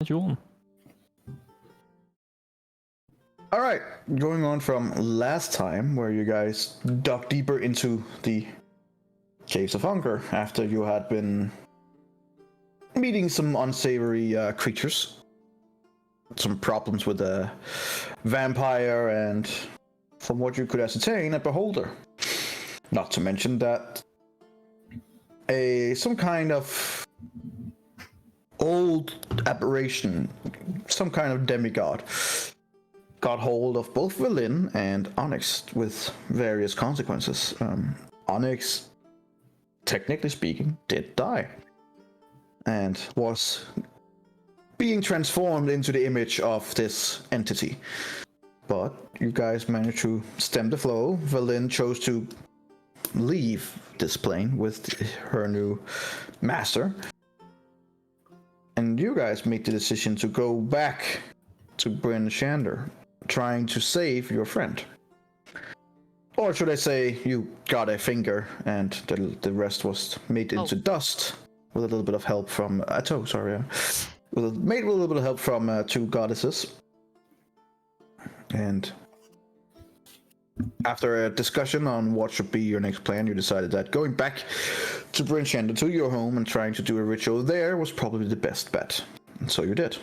you on. All right, going on from last time, where you guys dug deeper into the Caves of Hunger after you had been meeting some unsavory creatures, some problems with a vampire, and from what you could ascertain, a beholder. Not to mention that some kind of old aberration, some kind of demigod, got hold of both Velin and Onyx with various consequences. Onyx, technically speaking, did die and was being transformed into the image of this entity. But you guys managed to stem the flow. Velin chose to leave this plane with her new master. And you guys made the decision to go back to Bryn Shander, trying to save your friend. Or should I say, you got a finger and the rest was made into dust with a little bit of help from a toe, sorry. Made with a little bit of help from two goddesses. And after a discussion on what should be your next plan, you decided that going back to Bryn Shander, to your home, and trying to do a ritual there was probably the best bet. And so you did.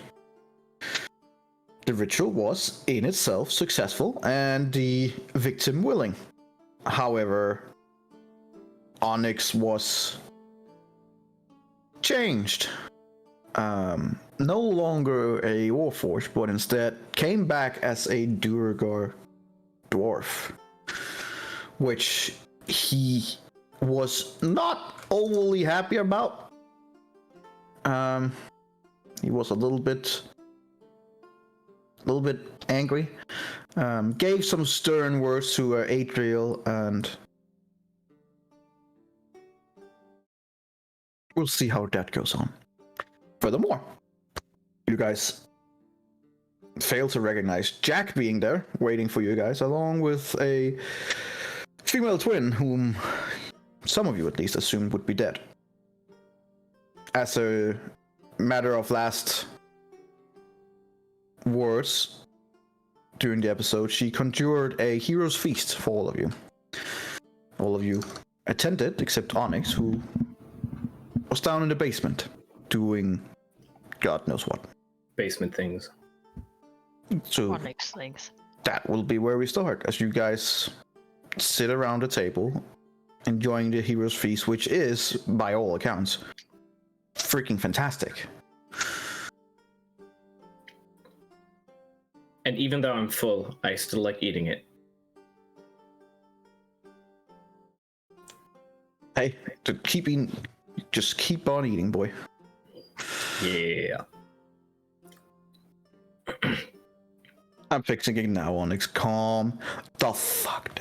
The ritual was, in itself, successful, and the victim willing. However, Onyx was changed. No longer a warforged, but instead came back as a Duergar dwarf, which he was not overly happy about. He was a little bit angry. Gave some stern words to Adriel, and we'll see how that goes on. Furthermore, you guys fail to recognize Jack being there, waiting for you guys, along with a female twin whom some of you at least assumed would be dead. As a matter of last words during the episode, she conjured a hero's feast for all of you. All of you attended, except Onyx, who was down in the basement doing God knows what. Basement things. So Onyx things. That will be where we start, as you guys sit around the table, enjoying the hero's feast, which is, by all accounts, freaking fantastic. And even though I'm full, I still like eating it. Hey, just keep on eating, boy. Yeah. I'm fixing it now, Onyx. Calm the fuck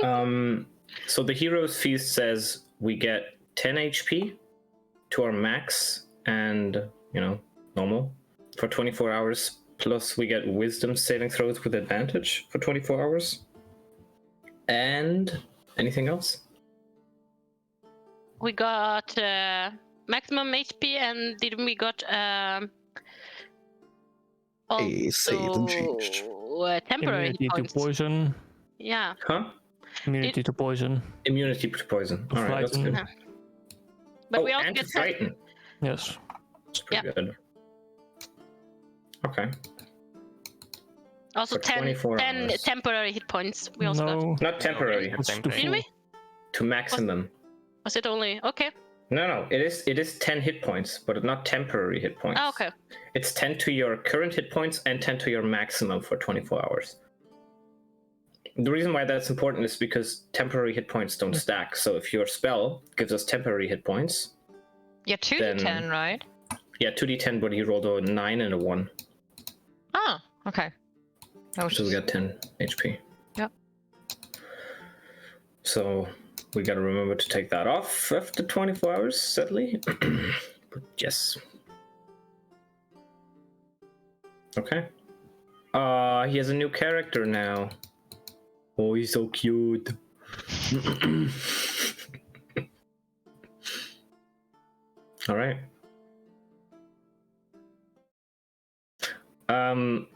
down. So the hero's feast says we get 10 HP to our max and, normal for 24 hours. Plus we get wisdom saving throws with advantage for 24 hours. And anything else? We got maximum HP, and didn't we got saved and changed. Temporary immunity to points. poison. Yeah. Huh? Immunity to poison. Immunity to poison. All right, that's good. Yeah. But we also and to get frighten. Yes. That's pretty good. Okay. Also For 10 24 hours. temporary hit points. We also got. Not temporary. Didn't we? To maximum. Was it only okay? No. It is 10 hit points, but not temporary hit points. Oh, okay. It's 10 to your current hit points and 10 to your maximum for 24 hours. The reason why that's important is because temporary hit points don't stack. So if your spell gives us temporary hit points, yeah, 2d10, right? Yeah, 2d10, but he rolled a 9 and a 1. Oh, okay. So we got 10 HP. Yep. So we got to remember to take that off after 24 hours, sadly. But yes. Okay. He has a new character now. Oh, he's so cute. All right.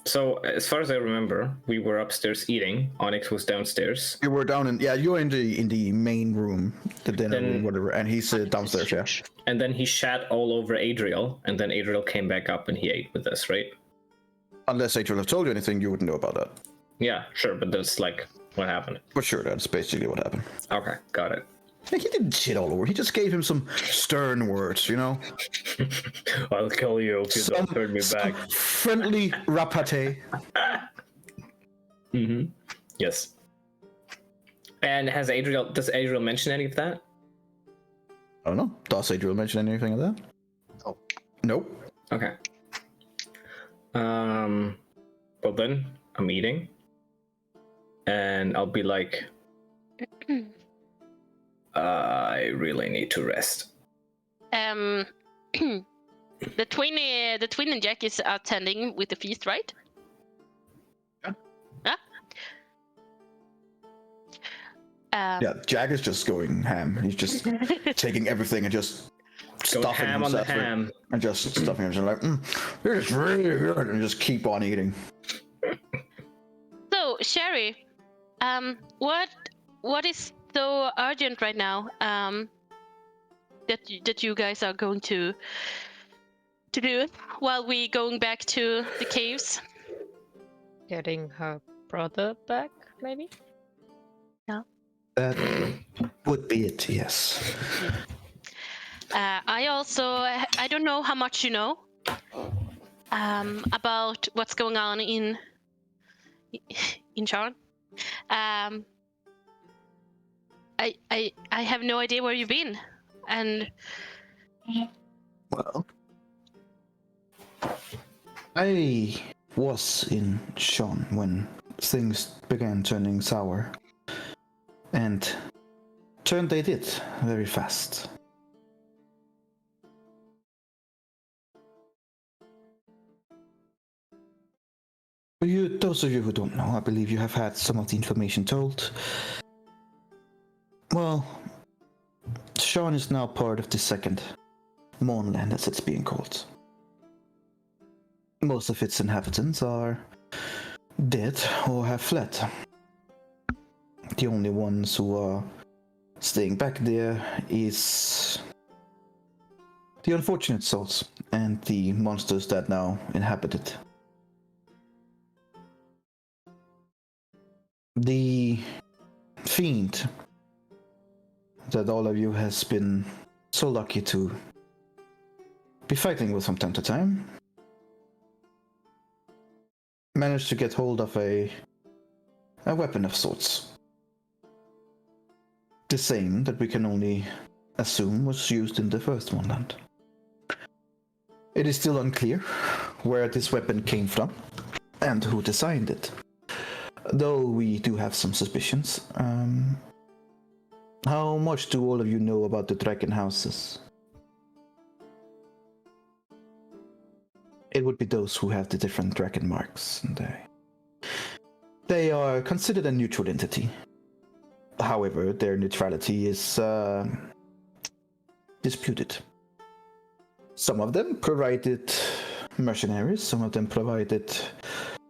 So as far as I remember, we were upstairs eating. Onyx was downstairs. You were down in you're in the main room, the dinner room, whatever, and he's downstairs. Yeah. And then he shat all over Adriel, and then Adriel came back up and he ate with us, right? Unless Adriel have told you anything, you wouldn't know about that. Yeah, sure, but that's like what happened. But sure, that's basically what happened. Okay, got it. He didn't shit all over. He just gave him some stern words, you know. I'll kill you if you don't turn me back. Friendly rapate. Mm-hmm. Yes. And does Adriel mention any of that? I don't know. Does Adriel mention anything of that? Oh. Nope. Okay. Well then, I'm eating. And I'll be like, I really need to rest. The twin and Jack is attending with the feast, right? Yeah. Yeah, Jack is just going ham. He's just taking everything and just stuffing ham on the himself ham. and just stuffing himself like, this is really good, and just keep on eating. So, Sherry, what is so urgent right now that you guys are going to do while we going back to the caves? Getting her brother back, maybe? That would be it, yes. I don't know how much you know about what's going on in Charn. I have no idea where you've been, and Well, I was in Sean when things began turning sour. And turn they did very fast. For you, those of you who don't know, I believe you have had some of the information told. Well, Sean is now part of the second Mournland, as it's being called. Most of its inhabitants are dead or have fled. The only ones who are staying back there is the unfortunate souls and the monsters that now inhabit it. The fiend that all of you has been so lucky to be fighting with from time to time managed to get hold of a weapon of sorts. The same that we can only assume was used in the first Mournland. It is still unclear where this weapon came from and who designed it, though we do have some suspicions. How much do all of you know about the dragon houses? It would be those who have the different dragon marks, and they are considered a neutral entity. However, their neutrality is disputed. Some of them provided mercenaries, some of them provided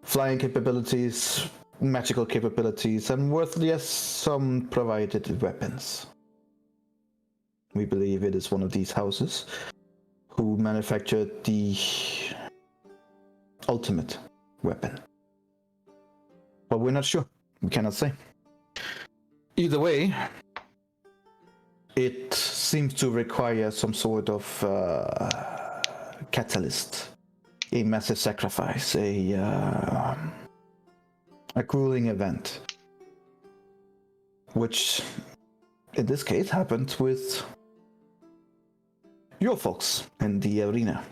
flying capabilities, magical capabilities, and worthless, some provided weapons. We believe it is one of these houses who manufactured the ultimate weapon. But we're not sure. We cannot say. Either way, it seems to require some sort of catalyst, a massive sacrifice, a grueling event, which in this case happened with your folks in the arena.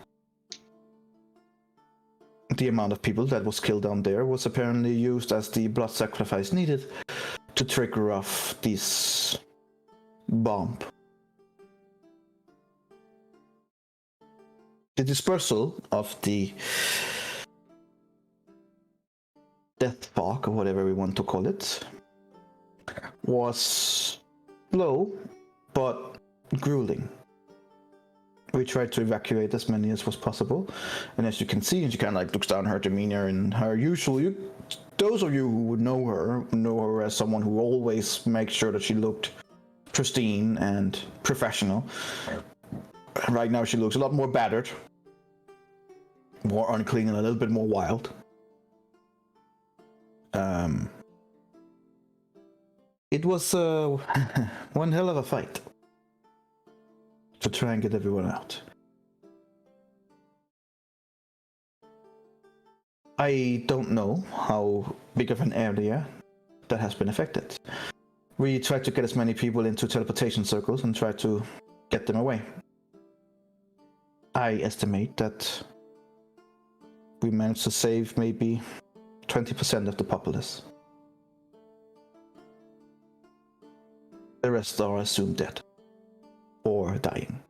The amount of people that was killed down there was apparently used as the blood sacrifice needed to trigger off this bomb. The dispersal of the death fog, or whatever we want to call it, was slow but grueling. We tried to evacuate as many as was possible, and as you can see, she kind of like looks down her demeanor and her usual. Those of you who would know her as someone who always makes sure that she looked pristine and professional. Right now, she looks a lot more battered, more unclean, and a little bit more wild. It was one hell of a fight to try and get everyone out. I don't know how big of an area that has been affected. We tried to get as many people into teleportation circles and try to get them away. I estimate that we managed to save maybe 20% of the populace. The rest are assumed dead or dying.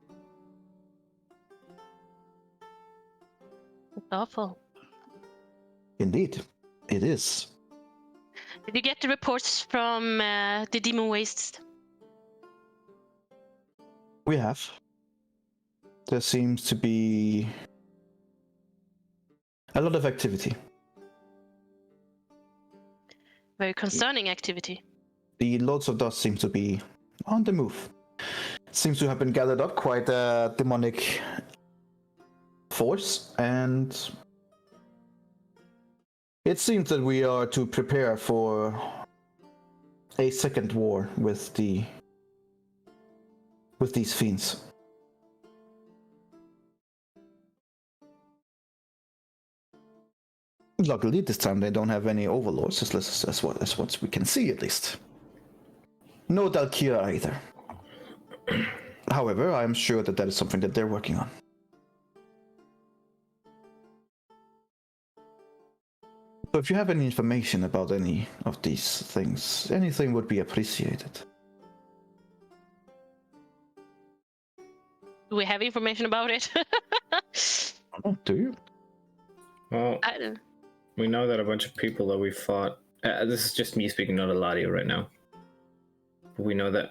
It's awful. Indeed, it is. Did you get the reports from the demon wastes? We have. There seems to be a lot of activity. Very concerning activity. The Lords of Dust seem to be on the move. Seems to have been gathered up quite a demonic force, and it seems that we are to prepare for a second war with these fiends. Luckily, this time they don't have any overlords, as what we can see at least. No Dalkira either. However, I'm sure that is something that they're working on. So if you have any information about any of these things, anything would be appreciated. Do we have information about it? Oh, do you? Well, I don't. we know that a bunch of people that we fought. This is just me speaking, not Eladio right now. We know that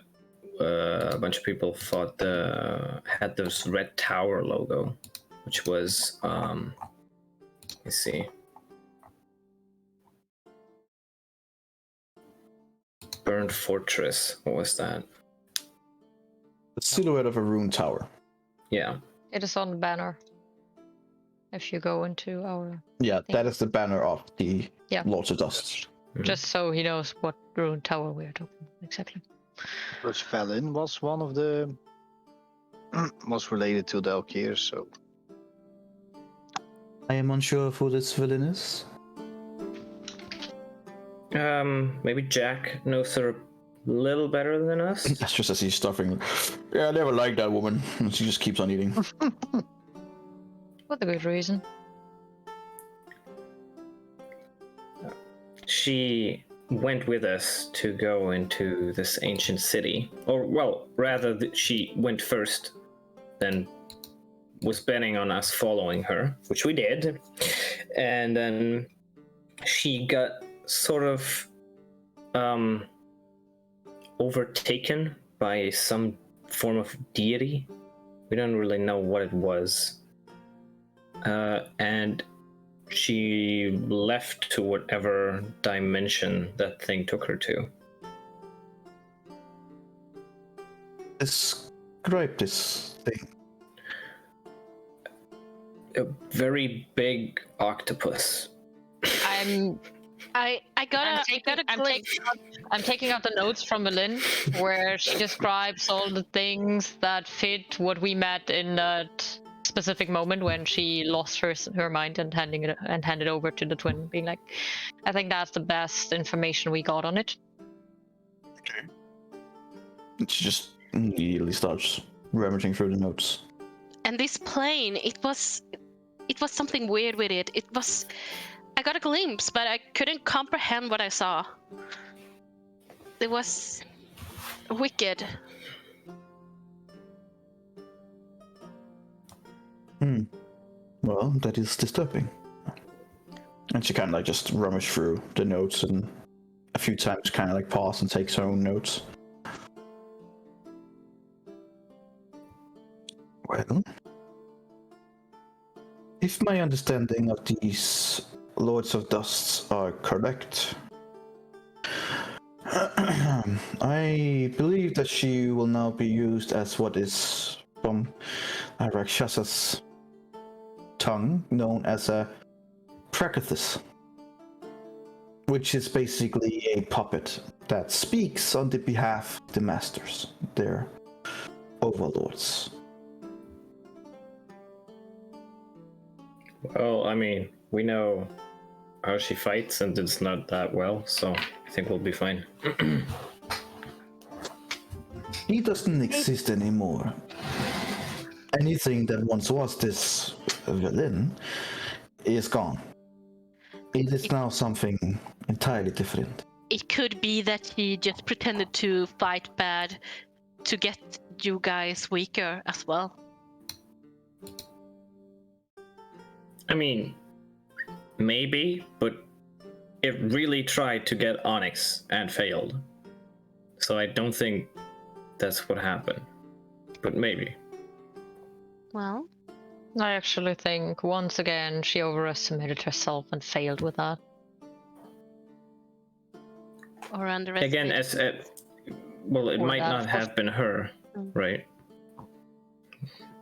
a bunch of people fought had this red tower logo, which was let's see, burned fortress. What was that? The silhouette of a ruined tower. Yeah. It is on the banner. If you go into our... Yeah, thing. that is the banner of the Yeah. Lords of Dust. Just so he knows what ruined tower we're talking about. Exactly. Which Felin was one of the... was related to the Alkir, so... I am unsure of who this villain is. Maybe Jack knows her a little better than us. That's just as he's stuffing. Yeah, I never liked that woman. And she just keeps on eating. What a good reason. She went with us to go into this ancient city. Or, well, rather, she went first, then was betting on us following her, which we did. And then she got sort of overtaken by some form of deity. We don't really know what it was. And she left to whatever dimension that thing took her to. Describe this thing. A very big octopus. I gotta I'm taking out the notes from Berlin where she describes all the things that fit what we met in that specific moment when she lost her mind and handed over to the twin, being like, I think that's the best information we got on it. Okay. She just immediately starts rummaging through the notes. And this plane, it was something weird with it. I got a glimpse, but I couldn't comprehend what I saw. It was wicked. Well, that is disturbing. And she kind of like just rummaged through the notes and a few times kind of like pause and takes her own notes. Well, If my understanding of these Lords of Dusts are correct, I believe that she will now be used as what is from Rakshasa's tongue known as a Prakrithis, which is basically a puppet that speaks on the behalf of the masters, their overlords. Well, I mean, we know how she fights, and it's not that well, so I think we'll be fine. He doesn't exist anymore. Anything that once was this villain is gone. It is now something entirely different. It could be that he just pretended to fight bad to get you guys weaker as well. I mean, maybe, but it really tried to get Onyx and failed. So I don't think that's what happened. But maybe. Well, I actually think once again she overestimated herself and failed with that. or underestimated. Again, well, it Or might that, not of course. have been her, right?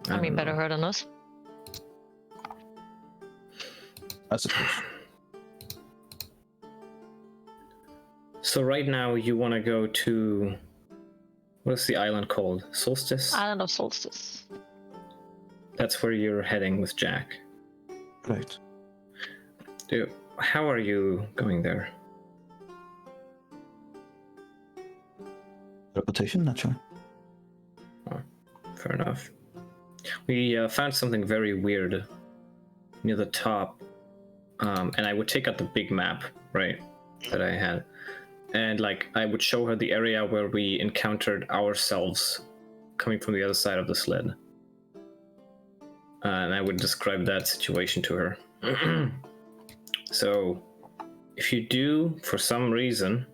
I mean, don't better know. her than us. I suppose. So right now you want to go to... What's the island called? Solstice? Island of Solstice. That's where you're heading with Jack. Right. Dude, how are you going there? Reputation, not sure. Fair enough. We found something very weird near the top, and I would take out the big map, right, that I had, and like I would show her the area where we encountered ourselves coming from the other side of the sled, and I would describe that situation to her. So, if you do, for some reason,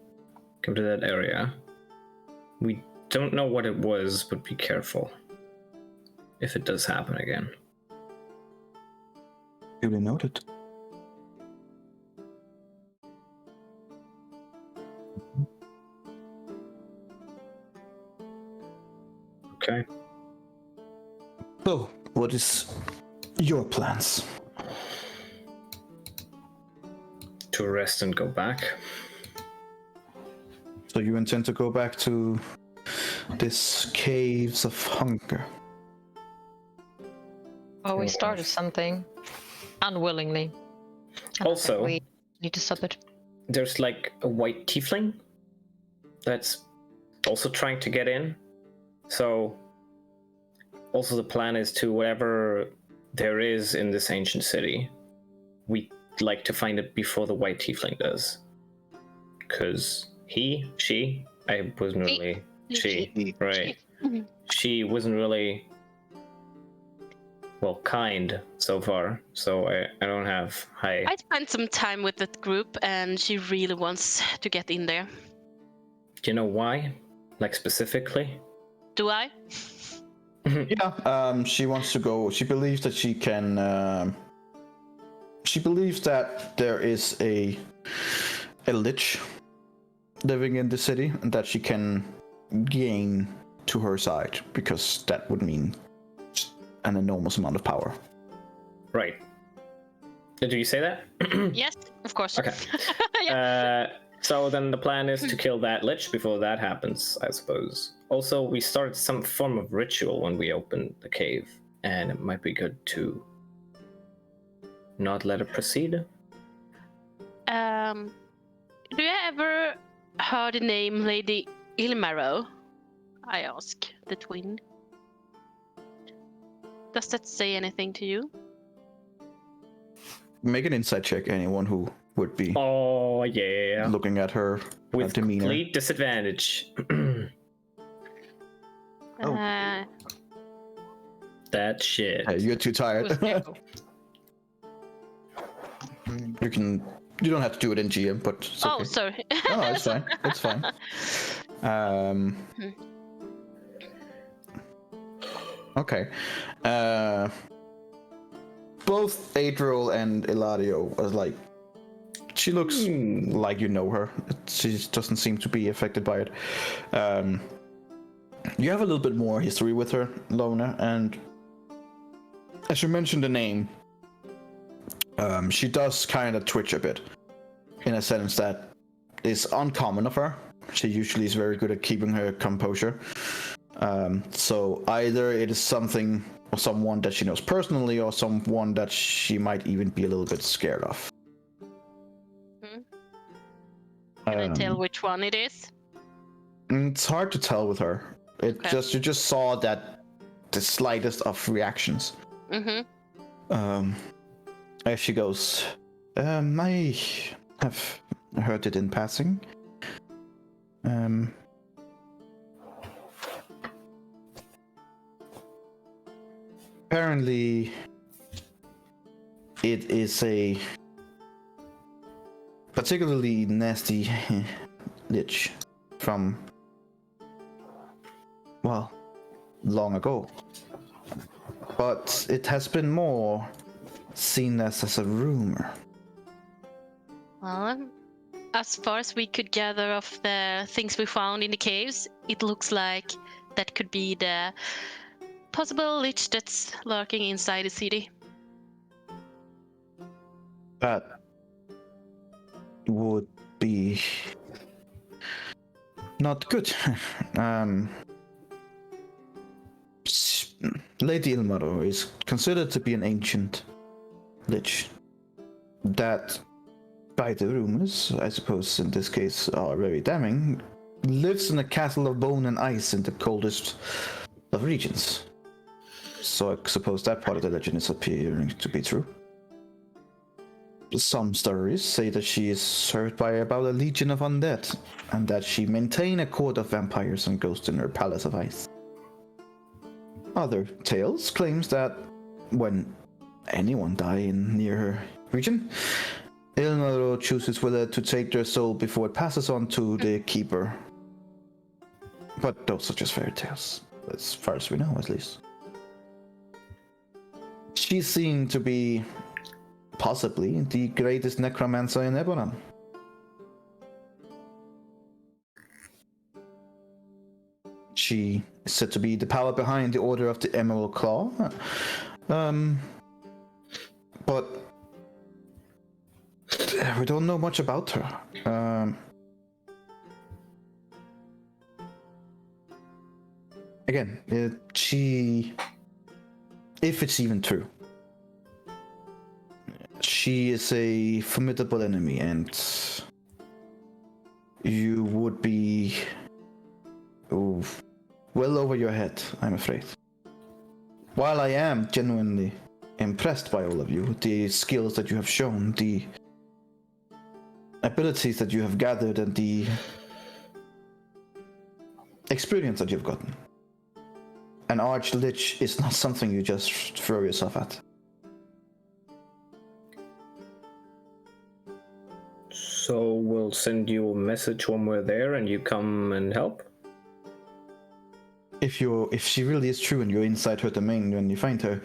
come to that area, we don't know what it was, but be careful if it does happen again. Duly noted. Okay. So, what is your plans? To rest and go back. So you intend to go back to this caves of hunger? Well, we Yes. started something unwillingly. And I Also- think we need to stop it. There's like a white tiefling that's also trying to get in. So also the plan is to whatever there is in this ancient city, we'd like to find it before the white tiefling does. Because I wasn't really she, right? She wasn't really kind so far, so I don't have high. I spent some time with that group, and she really wants to get in there. Do you know why? Like specifically? Do I? Yeah, she wants to go. She believes that she can. She believes that there is a lich living in the city, and that she can gain to her side, because that would mean an enormous amount of power. Right. Did you say that? Yes, of course. Okay. Yeah. So then the plan is to kill that lich before that happens, I suppose. Also, we started some form of ritual when we opened the cave, and it might be good to not let it proceed. Do you ever heard the name Lady Ilmarrow? I ask the twin. Does that say anything to you? Make an insight check, anyone who would be Oh yeah. looking at her With demeanor. complete disadvantage. Oh. That shit. Hey, you're too tired. Who's Nico? You don't have to do it in GM, but it's okay. Oh, sorry. No, it's fine. It's fine. Okay. both Adriel and Eladio was like, she looks like you know her. She doesn't seem to be affected by it. You have a little bit more history with her, Lona, and as you mentioned the name, she does kind of twitch a bit, in a sense that is uncommon of her. She usually is very good at keeping her composure. So either it is something or someone that she knows personally, or someone that she might even be a little bit scared of. Can I tell which one it is? It's hard to tell with her. You just saw that the slightest of reactions. As she goes, I have heard it in passing. Apparently, it is a particularly nasty lich from, well, long ago. But it has been more seen as a rumor. Well, as far as we could gather of the things we found in the caves, it looks like that could be the possible lich that's lurking inside the city. That would be not good. Lady Ilmaro is considered to be an ancient lich that, by the rumors, I suppose in this case are very damning, lives in a castle of bone and ice in the coldest of regions. So I suppose that part of the legend is appearing to be true. Some stories say that she is served by about a legion of undead, and that she maintains a court of vampires and ghosts in her palace of ice. Other tales claims that when anyone die near her region, Ilmaro chooses whether to take their soul before it passes on to the keeper. But those are just fairy tales, as far as we know, at least. She seemed to be possibly the greatest necromancer in Eberron. She is said to be the power behind the Order of the Emerald Claw. But we don't know much about her. Again, if it's even true, she is a formidable enemy, and you would be well over your head, I'm afraid. While I am genuinely impressed by all of you, the skills that you have shown, the abilities that you have gathered, and the experience that you've gotten, an arch-lich is not something you just throw yourself at. So we'll send you a message when we're there and you come and help? If she really is true and you're inside her domain when you find her,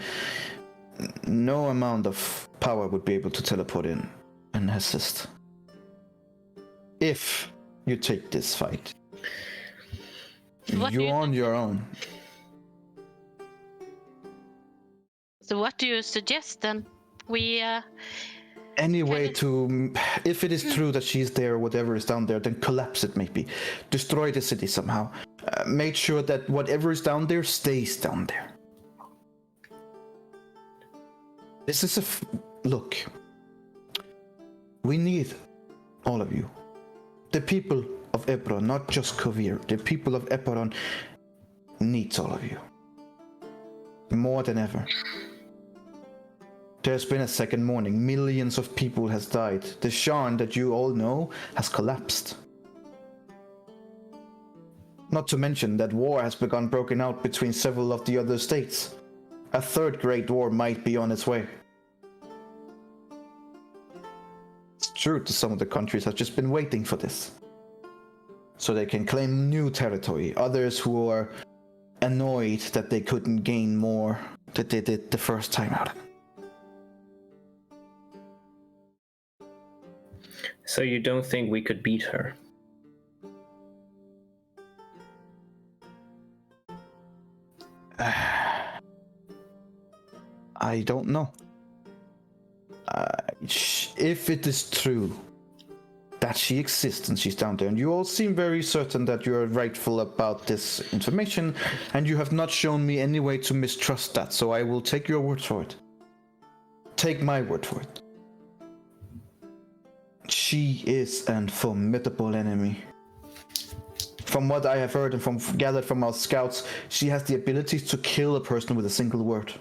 no amount of power would be able to teleport in and assist. If you take this fight, you're on your own. So what do you suggest then? We Any way to, if it is true that she's there, whatever is down there, then collapse it maybe. Destroy the city somehow. Make sure that whatever is down there stays down there. This is look. We need all of you. The people of Eberron, not just Kovir. The people of Eberron needs all of you. More than ever. There's been a second morning. Millions of people has died. The Sharn that you all know has collapsed. Not to mention that war has broken out between several of the other states. A third great war might be on its way. It's true that some of the countries have just been waiting for this, so they can claim new territory. Others who are annoyed that they couldn't gain more that they did the first time out. So you don't think we could beat her? I don't know. If it is true that she exists and she's down there, and you all seem very certain that you are rightful about this information, and you have not shown me any way to mistrust that, so I will take your word for it. Take my word for it. She is an formidable enemy. From what I have heard and from gathered from our scouts, she has the ability to kill a person with a single word.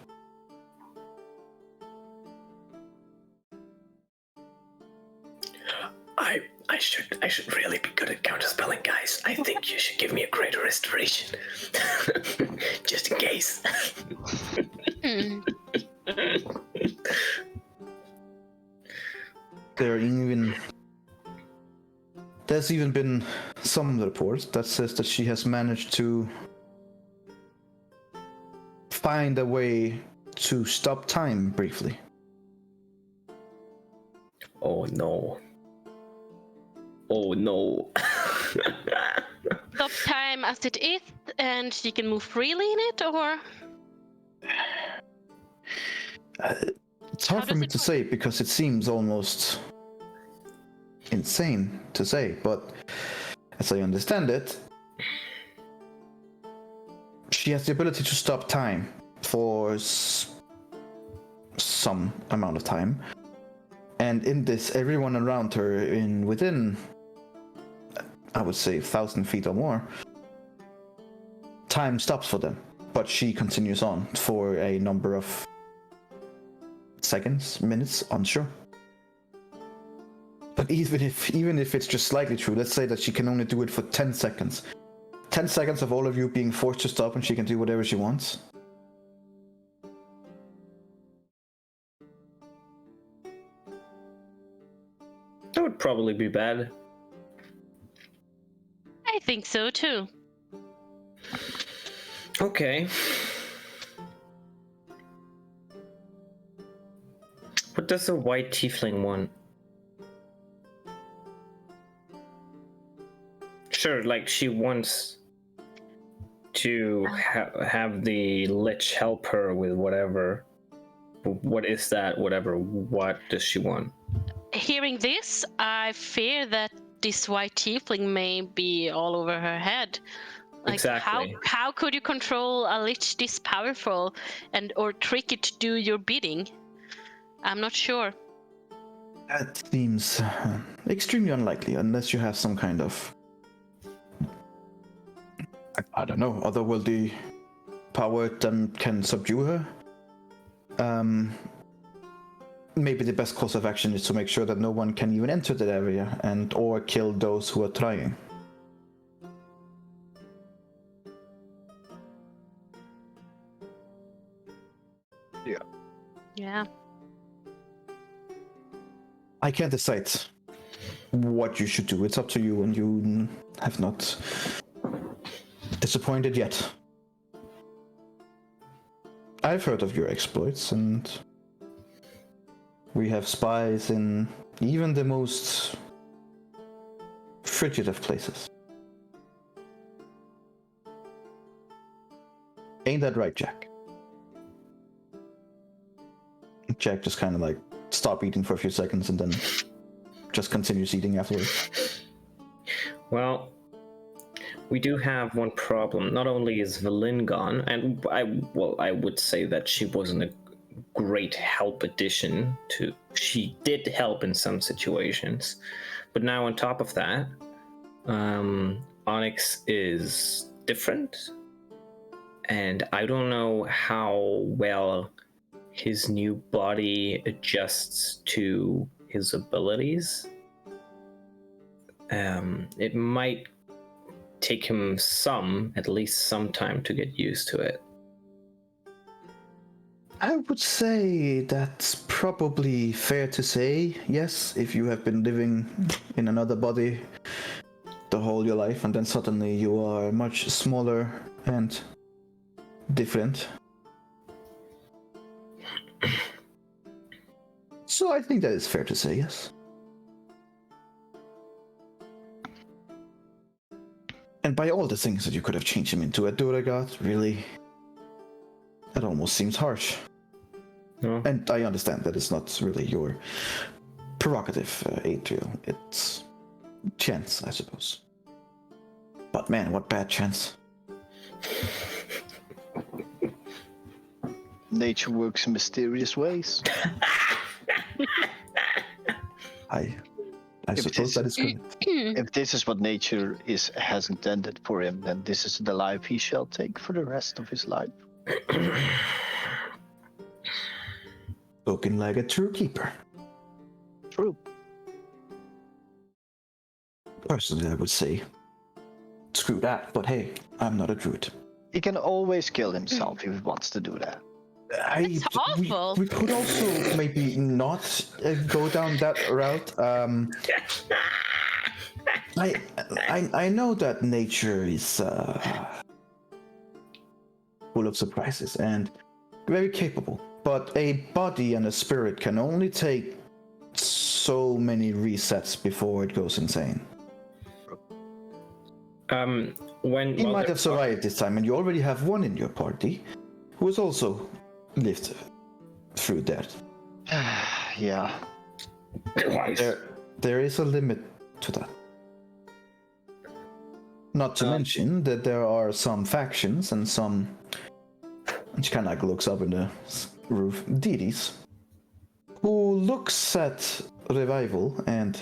I should really be good at counterspelling, guys. I think you should give me a greater restoration. Just in case. There's even been some reports that says that she has managed to find a way to stop time briefly. Oh no. Oh no. Stop time as it is, and she can move freely in it, or? It's hard for me to say because it seems almost insane to say, but as I understand it, she has the ability to stop time for some amount of time, and in this, everyone around her within, I would say, 1,000 feet or more, time stops for them, but she continues on for a number of seconds, minutes, unsure. But even if it's just slightly true, let's say that she can only do it for 10 seconds. 10 seconds of all of you being forced to stop, and she can do whatever she wants. That would probably be bad. I think so too. Okay. What does a white tiefling want? Sure, like she wants to have the lich help her with whatever. What is that? Whatever. What does she want? Hearing this, I fear that this white tiefling may be all over her head. Like, Exactly. how could you control a lich this powerful or trick it to do your bidding? I'm not sure. That seems extremely unlikely unless you have some kind of, I don't know, otherworldly power that can subdue her. Maybe the best course of action is to make sure that no one can even enter that area or kill those who are trying. Yeah. I can't decide what you should do. It's up to you, and you have not disappointed yet. I've heard of your exploits, and we have spies in even the most frigid of places. Ain't that right, Jack? Jack just kind of like stop eating for a few seconds and then just continues eating afterwards. Well, we do have one problem. Not only is Velin gone, and I would say that she wasn't a great help addition to. She did help in some situations, but now on top of that, Onyx is different, and I don't know how well his new body adjusts to his abilities. It might take him at least some time to get used to it. I would say that's probably fair to say, yes, if you have been living in another body the whole your life and then suddenly you are much smaller and different. So I think that is fair to say, yes. by all the things that you could have changed him into, a Duragard, really? That almost seems harsh. No. And I understand that it's not really your prerogative, Adriel. It's chance, I suppose. But man, what bad chance. Nature works in mysterious ways. I If suppose this- that is good. If this is what nature has intended for him, then this is the life he shall take for the rest of his life. Spoken like a true keeper. True. Personally, I would say, screw that, but hey, I'm not a druid. He can always kill himself if he wants to do that. That's awful. We could also maybe not go down that route. I know that nature is full of surprises and very capable, but a body and a spirit can only take so many resets before it goes insane. When He well, might there- have survived this time, and you already have one in your party who has also lived through death. Yeah. Twice. There is a limit to that. Not to mention that there are some factions and some, and she kind of like looks up in the roof, deities, who looks at revival and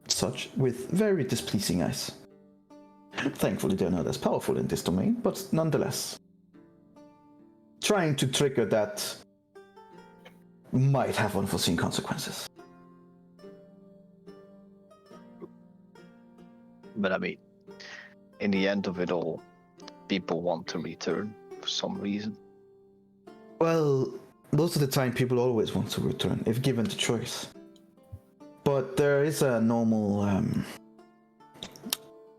such with very displeasing eyes. Thankfully, they're not as powerful in this domain, but nonetheless, trying to trigger that might have unforeseen consequences. But I mean, in the end of it all, people want to return for some reason. Well, most of the time people always want to return, if given the choice. But there is a normal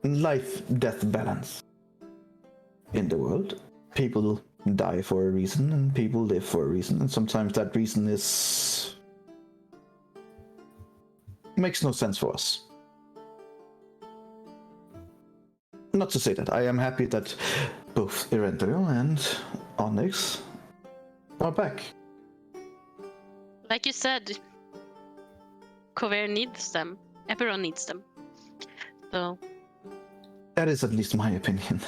life-death balance in the world. People die for a reason, and people live for a reason, and sometimes that reason makes no sense for us. Not to say that I am happy that both Erendril and Onyx are back. Like you said, Cover needs them. Eberron needs them. So That is at least my opinion.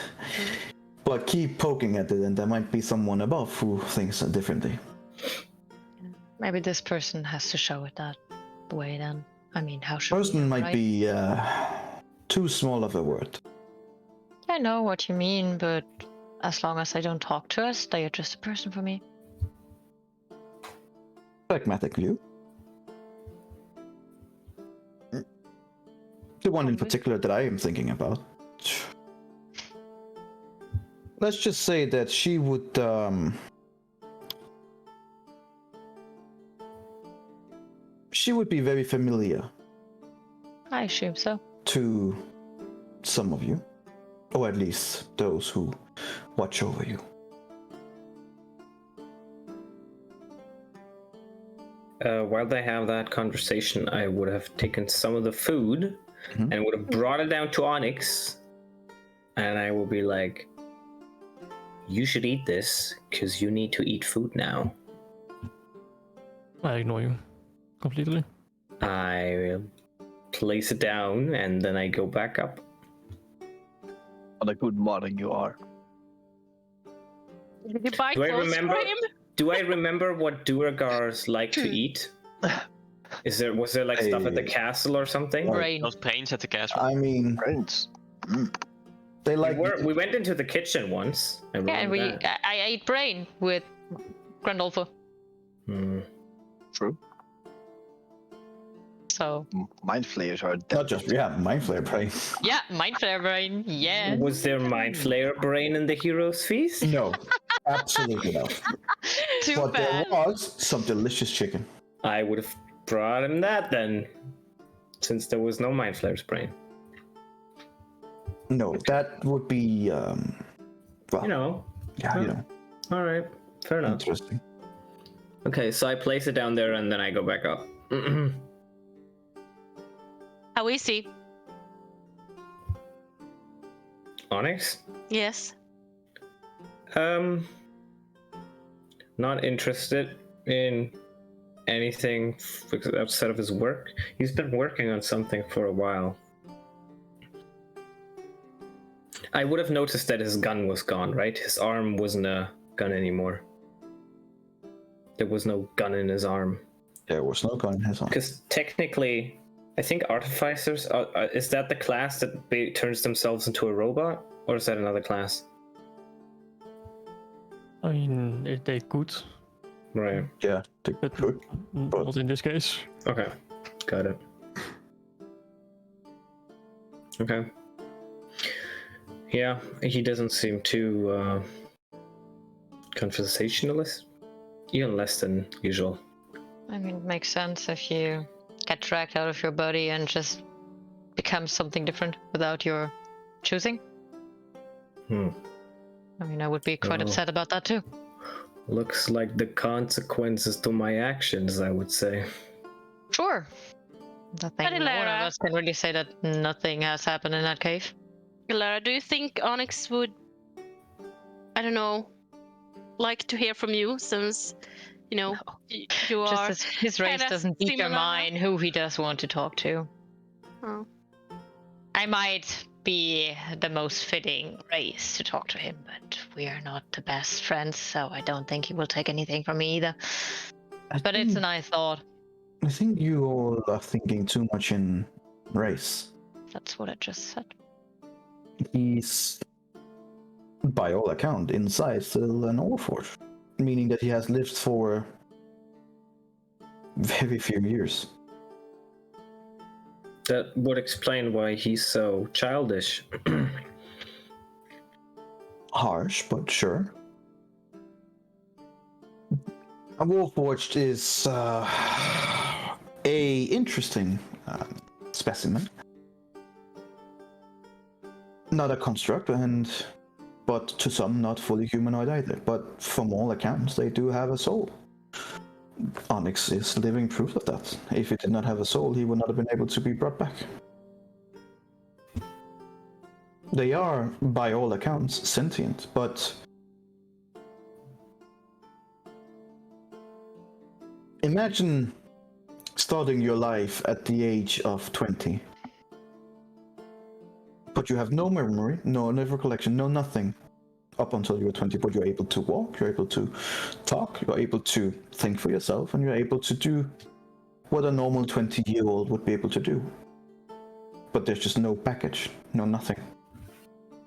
But keep poking at it, and there might be someone above who thinks differently. Maybe this person has to show it that way then. I mean, how should we Person know, might right? be too small of a word. I know what you mean, but as long as they don't talk to us, they are just a person for me. Pragmatic view. The one in particular that I am thinking about. Let's just say that she would be very familiar I assume so. to some of you, or at least those who watch over you. While they have that conversation, I would have taken some of the food Mhm. and would have brought it down to Onyx, and I will be like, "You should eat this because you need to eat food now." I ignore you completely. I place it down and then I go back up. What a good mother you are. did you buy Do I clothes remember? for him? Do I remember what Duragars like to eat? Was there like stuff at the castle or something? Brain. Those pains at the castle. I mean, Friends. they like. We went into the kitchen once. I Yeah, and remember that. I ate brain with Grandolfo. Hmm. True. So Mind flayers are Not just mind flare brain. yeah, mind flare brain. Yeah. Was there mind flayer brain in the hero's feast? No, absolutely not. Too But there bad. was some delicious chicken. I would have brought him that then, since there was no mind flayer's brain. No, that would be well, You know. yeah, you know, All right. Fair enough. interesting. Okay, so I place it down there and then I go back up. How is he? Onyx? Yes. Not interested in anything outside of his work. He's been working on something for a while. I would have noticed that his gun was gone, right? His arm wasn't a gun anymore. There was no gun in his arm. There was no gun in his arm. Because technically, I think artificers, is that the class that turns themselves into a robot? Or is that another class? I mean, they could, Right. Yeah, they but could. not in this case. Okay. Got it. Okay. Yeah, he doesn't seem too conversationalist. Even less than usual. I mean, it makes sense if you get dragged out of your body and just become something different without your choosing. I mean, I would be quite upset about that too. Looks like the consequences to my actions, I would say. Sure. I think no one of Lara. us can really say that nothing has happened in that cave. Lara, do you think Onyx would, I don't know, like to hear from you since, you know, you are Just as his race kinda doesn't similar. determine who he does want to talk to. Oh. I might be the most fitting race to talk to him, but we are not the best friends, so I don't think he will take anything from me either. But it's a nice thought. I think you all are thinking too much in race. That's what I just said. He's, by all account, inside still an Warforged, meaning that he has lived for very few years. That would explain why he's so childish. Harsh, but sure. A Warforged is a interesting specimen. Not a construct, but to some not fully humanoid either. But from all accounts, they do have a soul. Onyx is living proof of that. If he did not have a soul, he would not have been able to be brought back. They are, by all accounts, sentient, but imagine starting your life at the age of 20. But you have no memory, no recollection, no nothing up until you're 20, but you're able to walk, you're able to talk, you're able to think for yourself, and you're able to do what a normal 20-year-old would be able to do. But there's just no package, no nothing.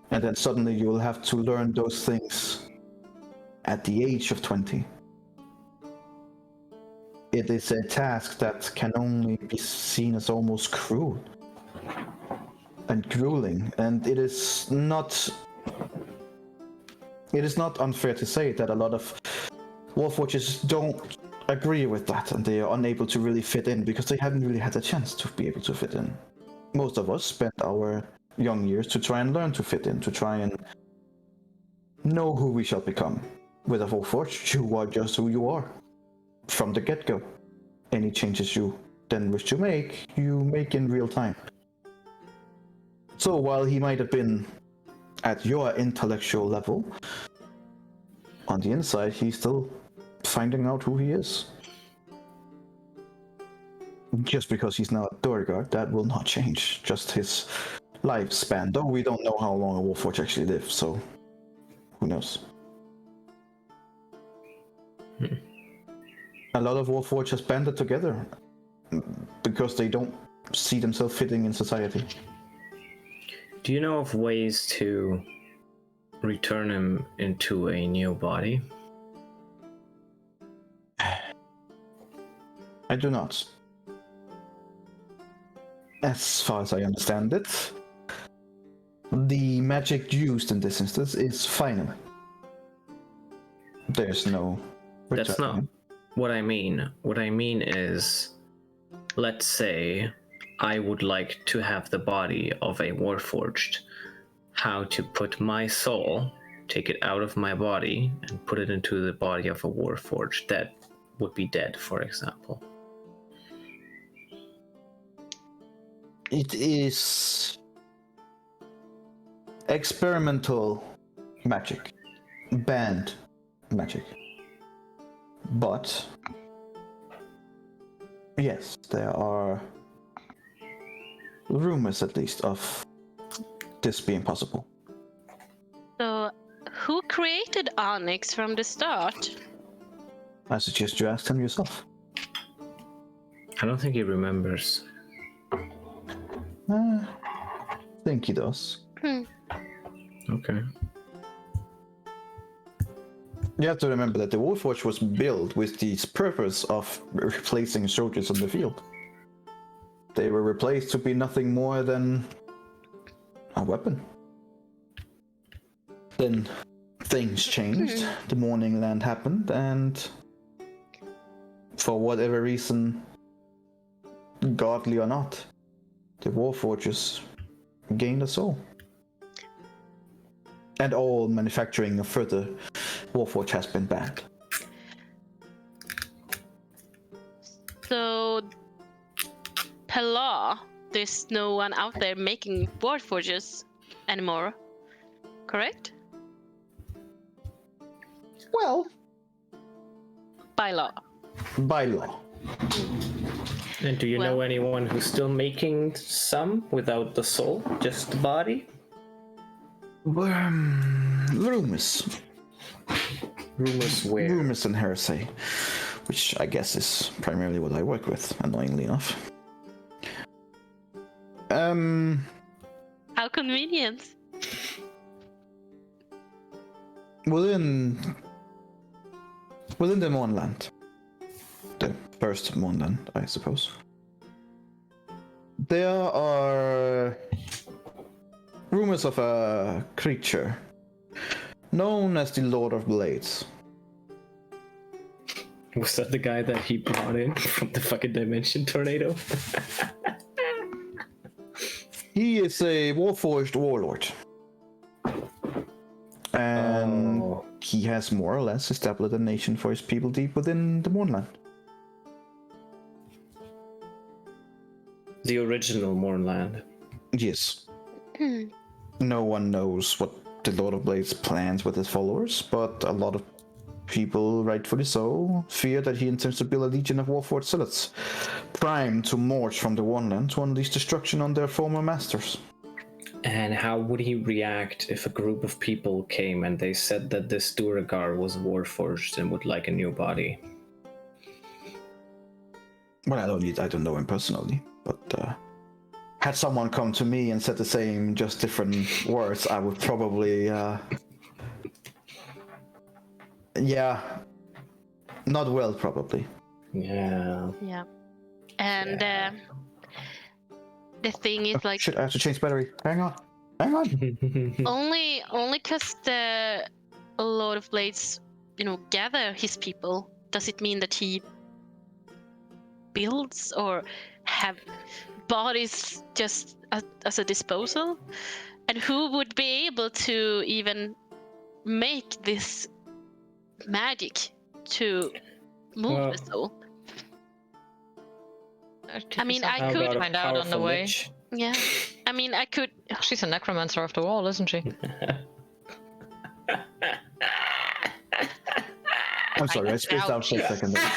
And then suddenly you will have to learn those things at the age of 20. It is a task that can only be seen as almost cruel and grueling, and it is not unfair to say that a lot of Warforges don't agree with that, and they are unable to really fit in because they haven't really had a chance to be able to fit in. Most of us spent our young years to try and learn to fit in, to try and know who we shall become. With a Warforged, you are just who you are from the get-go. Any changes you then wish to make, you make in real time. So while he might have been at your intellectual level, on the inside, he's still finding out who he is. Just because he's now a Duergar, that will not change. Just his lifespan, though we don't know how long a Warforged actually lives, so who knows. A lot of Warforged has banded together because they don't see themselves fitting in society. Do you know of ways to return him into a new body? I do not. As far as I understand it, the magic used in this instance is final. There's no return. That's not what I mean. What I mean is, let's say I would like to have the body of a Warforged. How to put my soul, take it out of my body, and put it into the body of a Warforged that would be dead, for example. It is experimental magic, banned magic. But yes, there are rumors, at least, of this being possible. So, who created Onyx from the start? I suggest you ask him yourself. I don't think he remembers. I think he does. Okay. You have to remember that the Warforged was built with the purpose of replacing soldiers on the field. They were replaced to be nothing more than a weapon. Then things changed. The Morning Land happened, and for whatever reason, godly or not, the Warforgers gained a soul. And all manufacturing of further Warforged has been banned. So, per law, there's no one out there making Warforges anymore, correct? Well, By law. by law. And do you know Well- anyone who's still making some without the soul, just the body? Rumors. Rumors where? Rumors and heresy, which I guess is primarily what I work with, annoyingly enough. How convenient. Within the Moonland, the first Moonland, I suppose, there are rumors of a creature known as the Lord of Blades. Was that the guy that he brought in from the fucking dimension tornado? He is a Warforged warlord. And Oh. he has more or less established a nation for his people deep within the Moonland. The original Mornland. Yes. No one knows what the Lord of Blades plans with his followers, but a lot of people, rightfully so, fear that he intends to build a legion of Warforged zealots, primed to march from the Moonland to unleash destruction on their former masters. And how would he react if a group of people came and they said that this Duragar was Warforged and would like a new body? Well, I don't know him personally, but had someone come to me and said the same, just different words, I would probably, yeah, not well, probably. Yeah. Yeah. And the thing is, like, Shit, I have to change battery. Hang on. only because the Lord of Blades, gather his people, does it mean that he builds or have bodies just as a disposal? And who would be able to even make this magic to move Well- the soul? I mean, I How could about a find out on the powerful way. lich? Yeah. I mean, I could. She's a necromancer after all, isn't she? I'm sorry, I spaced out for a second there.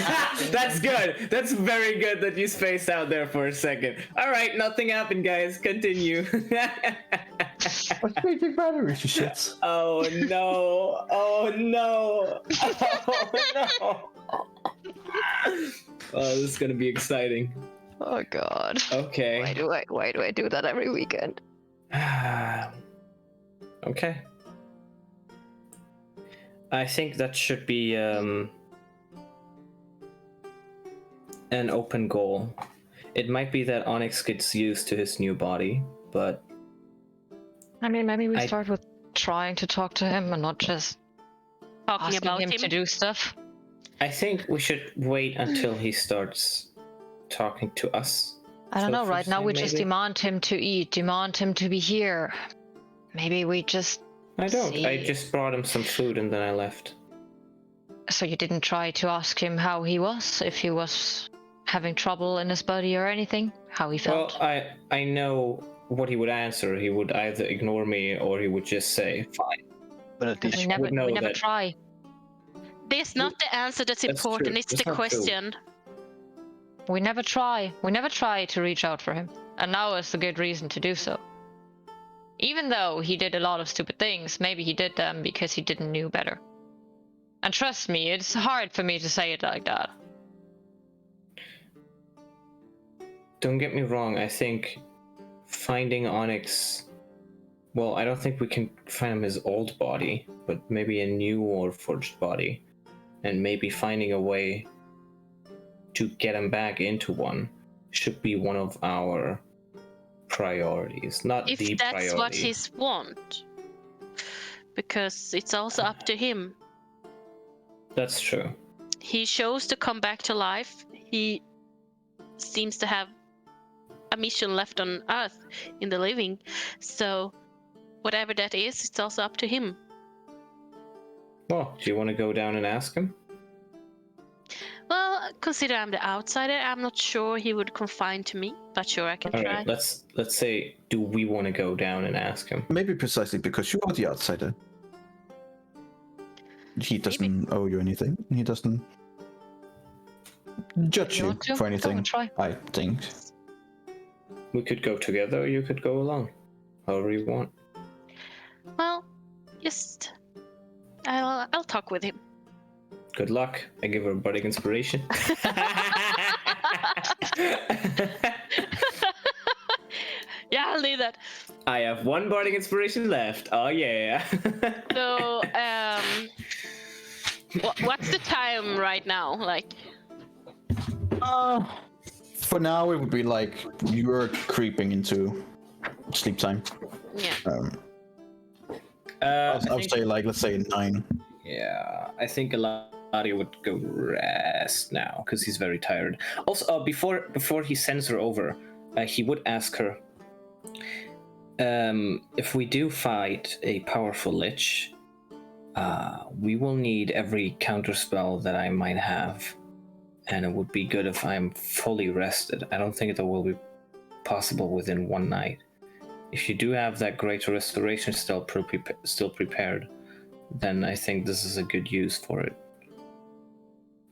That's good. That's very good that you spaced out there for a second. All right, nothing happened, guys. Continue. I'm changing battery, she shits. Oh no! Oh no! Oh no! Oh, this is gonna be exciting. Oh god. Okay. Why do I do that every weekend? Okay. I think that should be an open goal. It might be that Onyx gets used to his new body, but I mean, maybe we I- start with trying to talk to him and not just Talking asking about him to do stuff. I think we should wait until he starts talking to us. I don't So know, right first now thing, we just maybe? demand him to eat, demand him to be here. Maybe we just... I don't. I See. just brought him some food and then I left. So you didn't try to ask him how he was, if he was having trouble in his body or anything? How he Well, felt? I know what he would answer. He would either ignore me or he would just say, fine. But at least would know we never that- try. There's not the answer that's That's important, true. it's That's the not true. question. We never try. We never try to reach out for him. And now is a good reason to do so. Even though he did a lot of stupid things, maybe he did them because he didn't know better. And trust me, it's hard for me to say it like that. Don't get me wrong, I think finding Onyx... Well, I don't think we can find him his old body, but maybe a new Warforged body. And maybe finding a way to get him back into one should be one of our priorities, not If the that's priority. what his want. Because it's also up to him. That's true. He chose to come back to life. He seems to have a mission left on Earth in the living. So whatever that is, it's also up to him. Well, do you want to go down and ask him? Well, consider I'm the outsider. I'm not sure he would confine to me, but sure, I can All try. right, let's say, do we want to go down and ask him? Maybe precisely because you are the outsider. He doesn't owe you anything. He doesn't judge You you want to? for Go anything, and try. I think. We could go together, or you could go alone. However you want. Well, just I'll talk with him. Good luck. I give her a budding inspiration. Yeah, I'll do that. I have one budding inspiration left. Oh yeah. So, what's the time right now? Like, For now, it would be like you're creeping into sleep time. yeah. I'll say like, let's say 9. Yeah, I think Eladia would go rest now because he's very tired. Also, before he sends her over, he would ask her, if we do fight a powerful lich, we will need every counterspell that I might have, and it would be good if I'm fully rested. I don't think that will be possible within one night. If you do have that greater restoration still prepared, then I think this is a good use for it.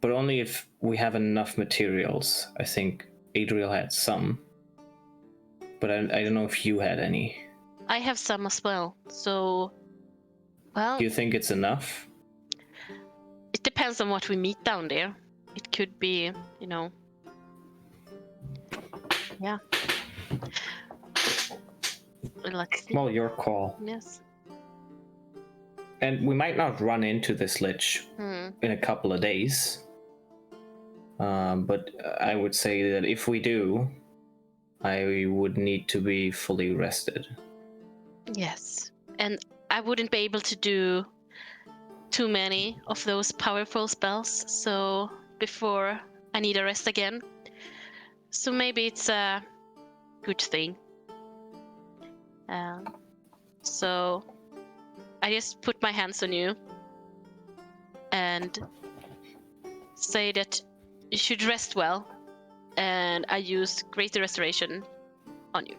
But only if we have enough materials. I think Adriel had some, but I don't know if you had any. I have some as well. So, well, Do you think it's enough? it depends on what we meet down there. It could be, yeah. Let's see. Well, your call. Yes. And we might not run into this lich in a couple of days. But I would say that if we do, I would need to be fully rested. Yes. And I wouldn't be able to do too many of those powerful spells, so before I need a rest again. So maybe it's a good thing. So I just put my hands on you and say that you should rest well, and I use Greater Restoration on you.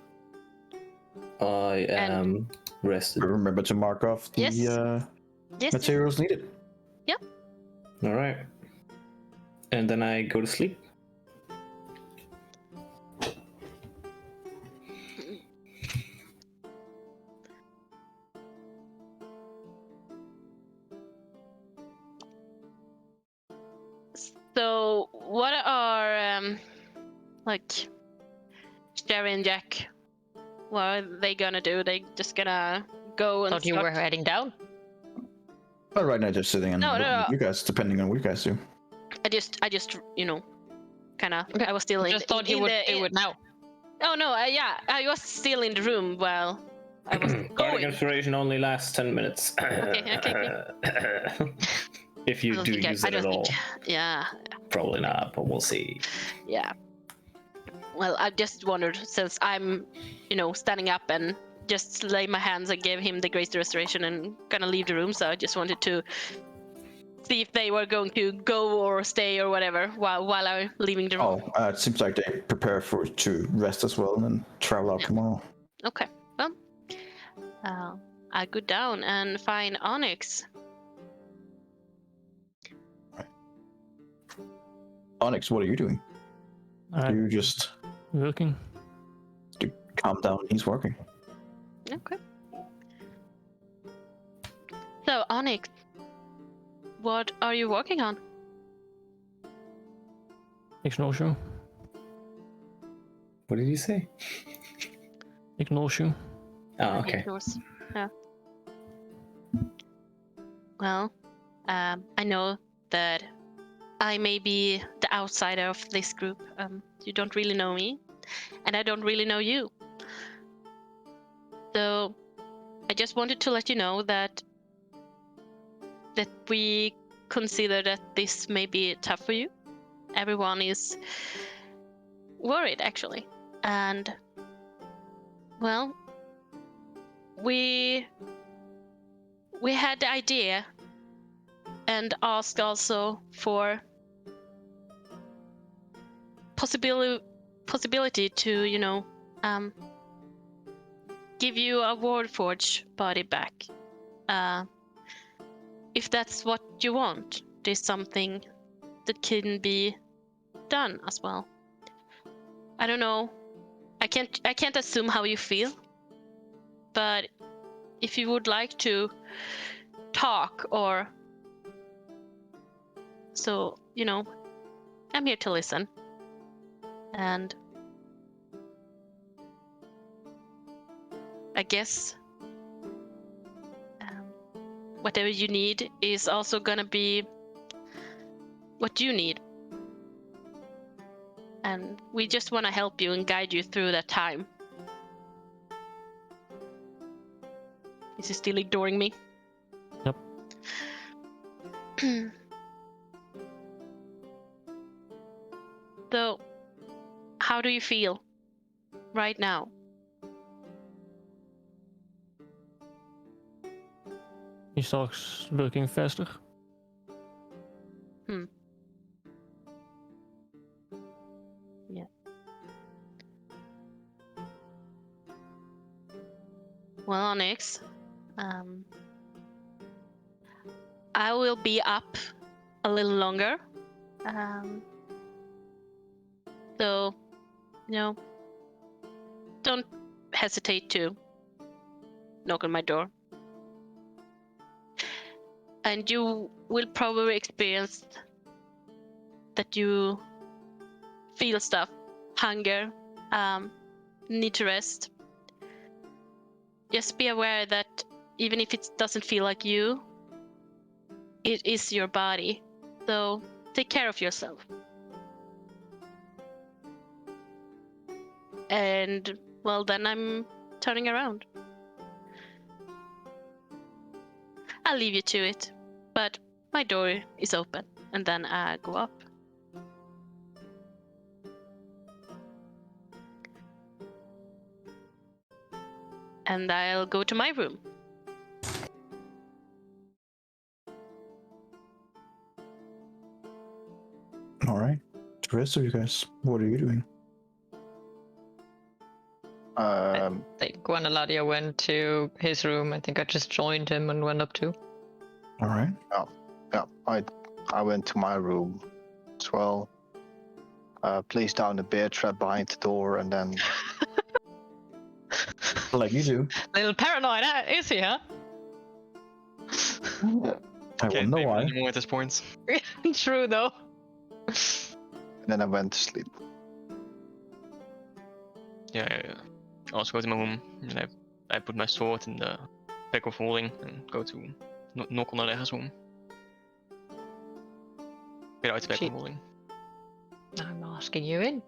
I am rested. Remember to mark off the Yes. materials needed. All right. And then I go to sleep. So, what are like Sherry and Jack? What are they gonna do? They just gonna go and Thought you were heading down. But right now, just sitting and No, looking no. at you guys, depending on what you guys do. I just, kind of. Okay. I was still Just thought you would do it now. Oh no, yeah, I was still in the room while I was Bardic going. inspiration only lasts 10 minutes. Okay. If you do use it at all. Yeah, Probably not, but we'll see. yeah. Well, I just wondered, since I'm, standing up and just lay my hands and give him the Greater Restoration and gonna leave the room, so I just wanted to see if they were going to go or stay or whatever while I'm leaving the room. Oh, it seems like they prepare to rest as well and then travel out tomorrow. Okay, well, I go down and find Onyx. Onyx, what are you doing? You just Working. to calm down. He's working. Okay. So, Onyx, what are you working on? Ignore you. What did you say? Ignore you. Oh, okay. Yours. Yeah. Well, I know that I may be the outsider of this group. You don't really know me, and I don't really know you. So, I just wanted to let you know that we consider that this may be tough for you. Everyone is worried, actually, and well, we had the idea and asked also for possibility to, give you a Warforged body back. If that's what you want, there's something that can be done as well. I don't know. I can't assume how you feel, but if you would like to talk or so, I'm here to listen. And I guess whatever you need is also gonna be what you need. And we just want to help you and guide you through that time. Is he still ignoring me? Yep. So, how do you feel right now? He starts working faster. Yeah. Well, Onyx, I will be up a little longer. So, don't hesitate to knock on my door. And you will probably experience that you feel stuff, hunger, need to rest. Just be aware that even if it doesn't feel like you, it is your body. So take care of yourself. And well, then I'm turning around. I'll leave you to it, but my door is open, and then I go up. And I'll go to my room. All right. The rest of you guys, what are you doing? I think when Eladia went to his room, I think I just joined him and went up too. All right. Yeah, I went to my room as well. Placed down the bear trap behind the door, and then Like you do. Little paranoid, is he, huh? I will know why. Anymore at this point. True though. and then I went to sleep. Yeah. I also go to my room and I put my sword in the bag of holding and go to knock on Alessa's room. Get out the bag of holding. I'm asking you in.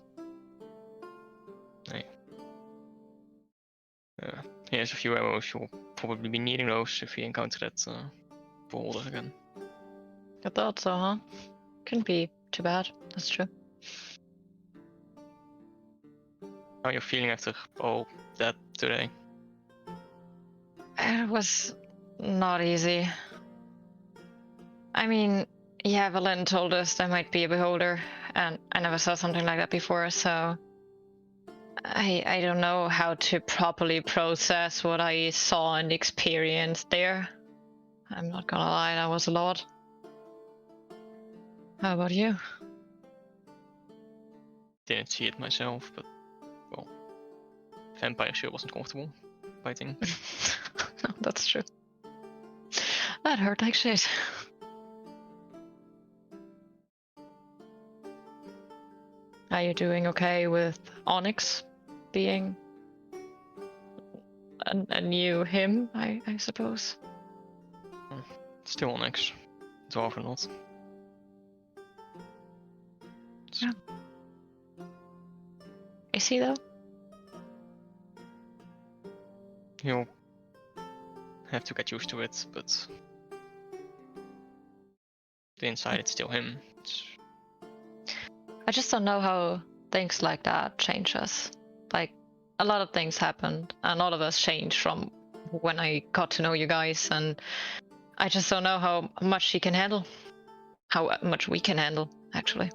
Here's a few arrows. You'll probably be needing those if you encounter that beholder again. I thought so, huh? Couldn't be too bad. That's true. How are you feeling after all that today? It was not easy. I mean, yeah, Valen told us there might be a beholder, and I never saw something like that before, so I don't know how to properly process what I saw and experienced there. I'm not gonna lie, that was a lot. How about you? Didn't see it myself, but well, vampire sure wasn't comfortable fighting. No, that's true. That hurt like shit. Are you doing okay with Onyx being a new him, I suppose? Still Onyx. Dwarf or not. Yeah. Is he though? He'll have to get used to it, but the inside it's still him. I just don't know how things like that change us. Like, a lot of things happened, and all of us changed from when I got to know you guys, and I just don't know how much he can handle. How much we can handle, actually.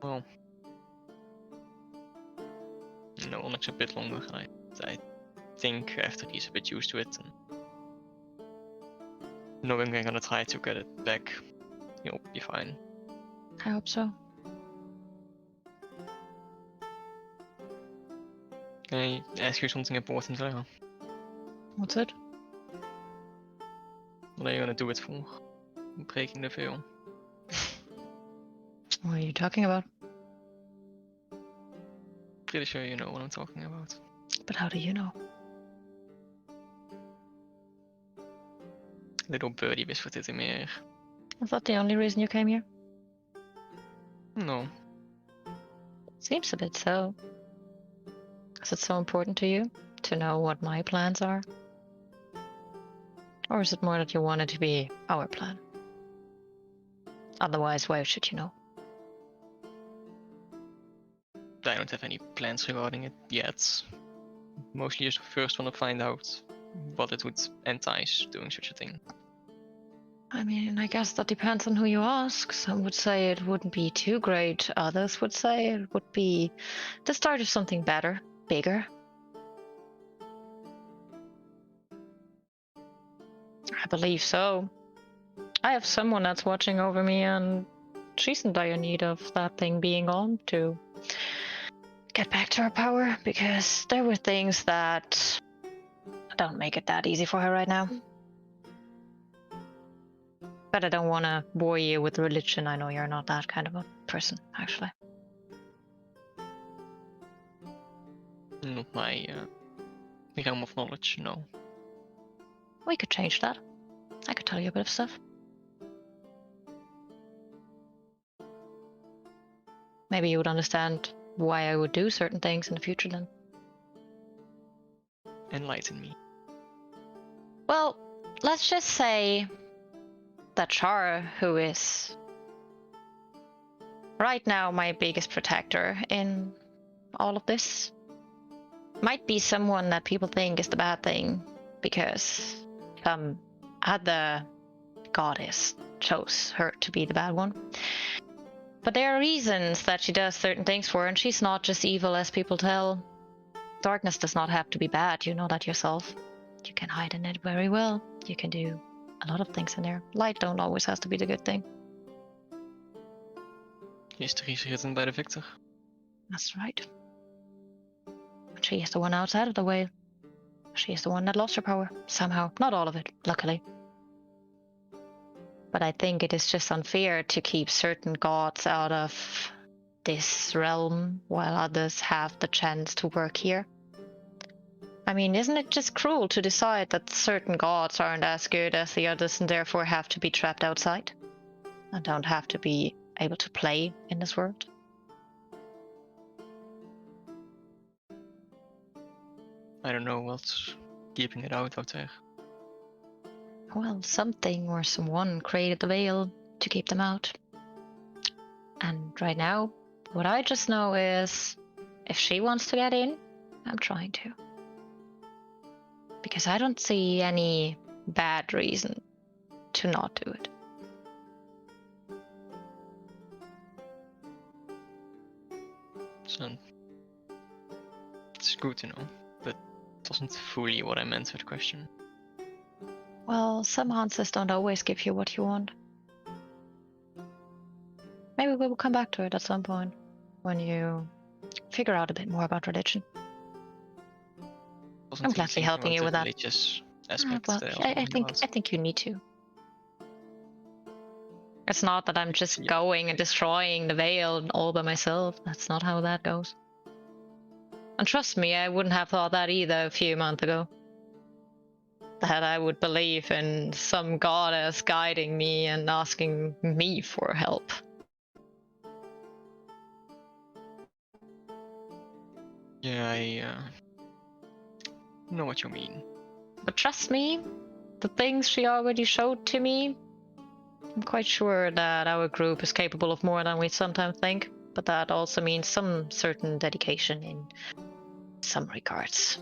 Well, no, Onyx a bit longer. I think after he's a bit used to it and knowing we're gonna try to get it back, he'll be fine. I hope so. Can I ask you something important, Lara? What's it? What are you gonna do it for? Breaking the veil. What are you talking about? Pretty sure you know what I'm talking about. But how do you know? Little birdie whispered it in my ear. Is that the only reason you came here? No, Seems a bit so. Is it so important to you to know what my plans are? Or is it more that you want it to be our plan? Otherwise, why should you know? I don't have any plans regarding it yet. Mostly just first want to find out what it would entice doing such a thing. I mean, I guess that depends on who you ask. Some would say it wouldn't be too great. Others would say it would be the start of something better, bigger. I believe so. I have someone that's watching over me, and she's in dire need of that thing being on to get back to her power, because there were things that don't make it that easy for her right now. But I don't want to bore you with religion. I know you're not that kind of a person, actually. Not my realm of knowledge, no. We could change that. I could tell you a bit of stuff. Maybe you would understand why I would do certain things in the future then. Enlighten me. Well, let's just say that Char, who is right now my biggest protector in all of this, might be someone that people think is the bad thing because some other goddess chose her to be the bad one. But there are reasons that she does certain things for, and she's not just evil as people tell. Darkness does not have to be bad, you know that yourself. You can hide in it very well. You can do a lot of things in there. Light don't always have to be the good thing. History is written by the victor. That's right. She is the one outside of the whale. She is the one that lost her power, somehow. Not all of it, luckily. But I think it is just unfair to keep certain gods out of this realm while others have the chance to work here. I mean, isn't it just cruel to decide that certain gods aren't as good as the others and therefore have to be trapped outside? And don't have to be able to play in this world? I don't know what's keeping it out there. Well, something or someone created the veil to keep them out. And right now, what I just know is if she wants to get in, I'm trying to. Because I don't see any bad reason to not do it. So it's good to know, but it wasn't fully what I meant with the question. Well, some answers don't always give you what you want. Maybe we will come back to it at some point when you figure out a bit more about religion. Wasn't I'm really gladly thinking helping about you the with that. religious aspect. Well, that was I more think about. you need to. It's not that I'm just Yeah. going and destroying the veil all by myself. That's not how that goes. And trust me, I wouldn't have thought that either a few months ago. That I would believe in some goddess guiding me and asking me for help. Yeah, I know what you mean. But trust me, the things she already showed to me, I'm quite sure that our group is capable of more than we sometimes think. But that also means some certain dedication in some regards.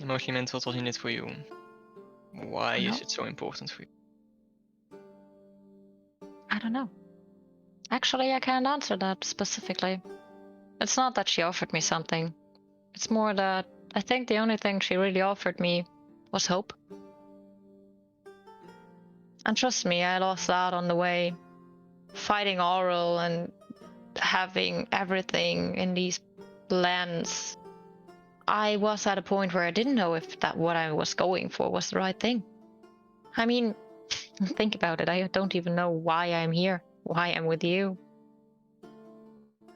I mostly meant what was in it for you. Why I is know. it so important for you? I don't know. Actually, I can't answer that specifically. It's not that she offered me something. It's more that I think the only thing she really offered me was hope. And trust me, I lost that on the way. Fighting Oral and having everything in these lands. I was at a point where I didn't know if that what I was going for was the right thing. I mean, think about it. I don't even know why I'm here, why I'm with you.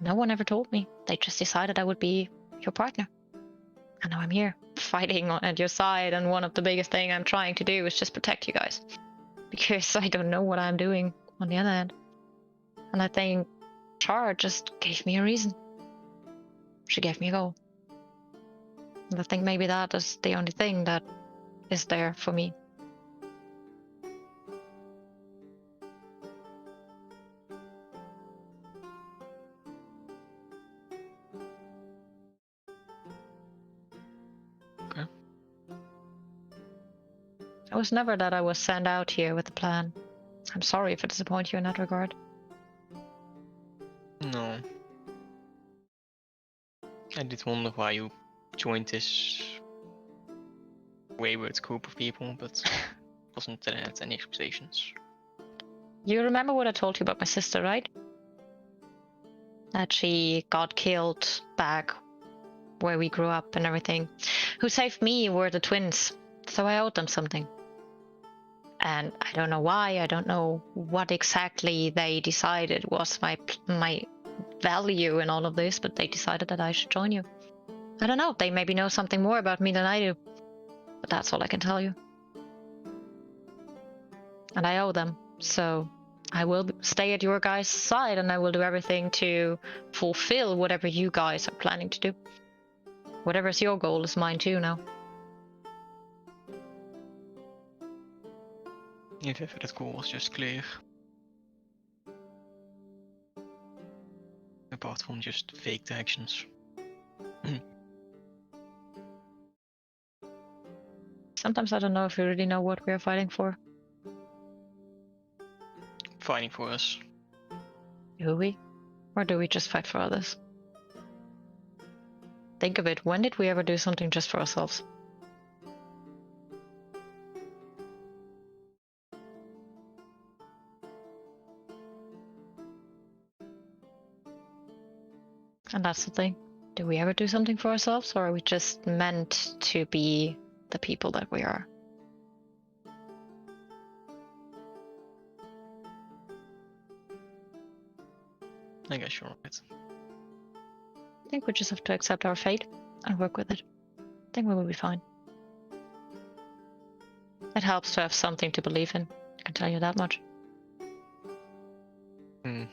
No one ever told me. They just decided I would be your partner. And now I'm here, fighting at your side, and one of the biggest thing I'm trying to do is just protect you guys. Because I don't know what I'm doing on the other end. And I think Char just gave me a reason. She gave me a goal. And I think maybe that is the only thing that is there for me. Okay. It was never that I was sent out here with a plan. I'm sorry if I disappoint you in that regard. No. I did wonder why you joined this wayward group of people, but wasn't that I had any expectations. You remember what I told you about my sister, right? That she got killed back where we grew up and everything. Who saved me were the twins, so I owed them something. And I don't know why, I don't know what exactly they decided was my value in all of this, but they decided that I should join you. I don't know, they maybe know something more about me than I do. But that's all I can tell you. And I owe them, so I will stay at your guys' side and I will do everything to fulfill whatever you guys are planning to do. Whatever's your goal is mine too now. If ever that goal was just clear. Apart from just faked actions. Sometimes I don't know if we really know what we are fighting for. Fighting for us. Do we? Or do we just fight for others? Think of it, when did we ever do something just for ourselves? And that's the thing. Do we ever do something for ourselves, or are we just meant to be the people that we are? I guess you're right. I think we just have to accept our fate and work with it. I think we will be fine. It helps to have something to believe in, I can tell you that much. Hmm.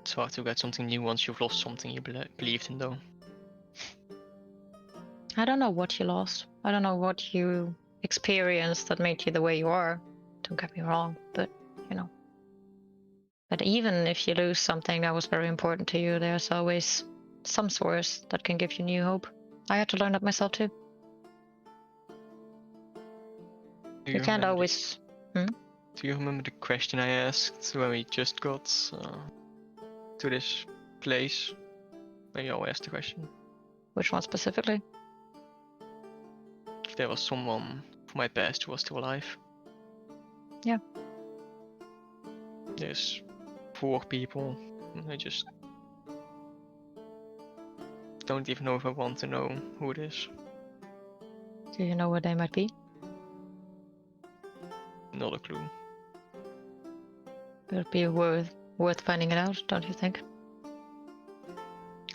It's hard to get something new once you've lost something you believed in, though. I don't know what you lost. I don't know what you experienced that made you the way you are, to don't get me wrong, but you know. But even if you lose something that was very important to you, there's always some source that can give you new hope. I had to learn that myself too. Do You can't remember always. Do you remember the question I asked when we just got to this place? Maybe I'll ask the question. Which one specifically? If there was someone from my past who was still alive. Yeah. There's 4 people, and I just don't even know if I want to know who it is. Do you know where they might be? Not a clue. It would be worth finding it out, don't you think?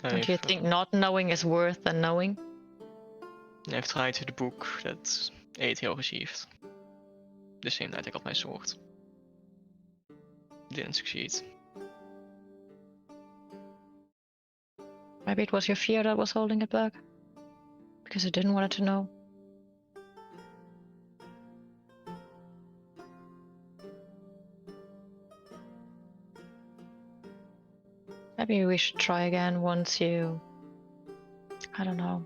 Don't you think not knowing is worth than knowing? I've tried to the book that Aether received. The same night I got my sword. Didn't succeed. Maybe it was your fear that was holding it back? Because you didn't want it to know? Maybe we should try again once you, I don't know,